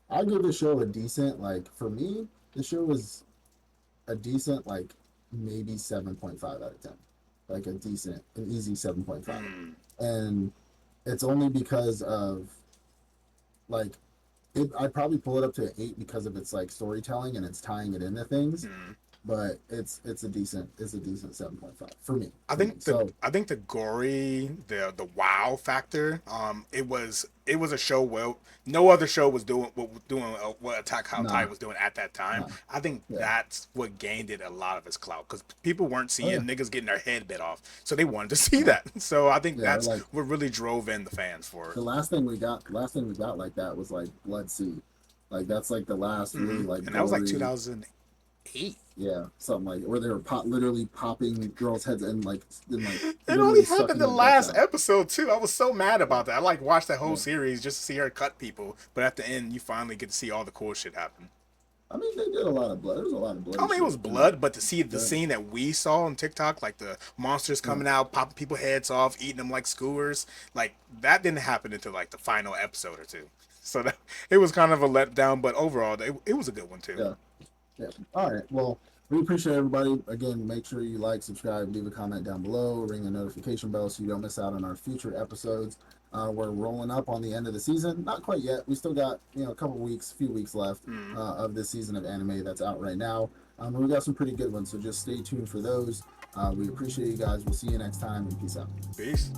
I give the show a decent like for me. The show was a decent like maybe 7.5 out of 10, like an easy 7.5, Mm, and it's only because of like I'd probably pull it up to an 8 because of its like storytelling and it's tying it into things. mm. but it's a decent 7.5 for me. I think the gory, the wow factor, it was a show where no other show was what Attack on Nah, Titan was doing at that time. nah, I think yeah, that's what gained it a lot of its clout because people weren't oh yeah, seeing niggas getting their head bit off, so they wanted to see nah, that. So I think yeah. that's Like what really drove in the fans for it. the last thing we got like that was like Blood Sea, like that's like the last really like And that was like gory, 2008. yeah, something like where they were literally popping girls' heads and like It only literally happened sucking the their guts last out. episode too. I was so mad Yeah, about that. I like watched that whole yeah. series just to see her cut people, but at the end, you finally get to see all the cool shit happen. I mean, they did a lot of blood. There was a lot of I bloody mean, it shit was in that. blood, but to see the Yeah, scene that we saw on TikTok, like the monsters yeah. coming out, popping people's heads off, eating them like skewers, like that didn't happen until like the final episode or two. So that it was kind of a letdown, but overall, it was a good one too. Yeah. Yeah. All right. Well, we appreciate everybody. Again, make sure you like, subscribe, leave a comment down below, ring the notification bell so you don't miss out on our future episodes. We're rolling up on the end of the season. Not quite yet. We still got a couple weeks, few weeks left Mm. of this season of anime that's out right now. And we got some pretty good ones, so just stay tuned for those. We appreciate you guys. We'll see you next time, and peace out. Peace.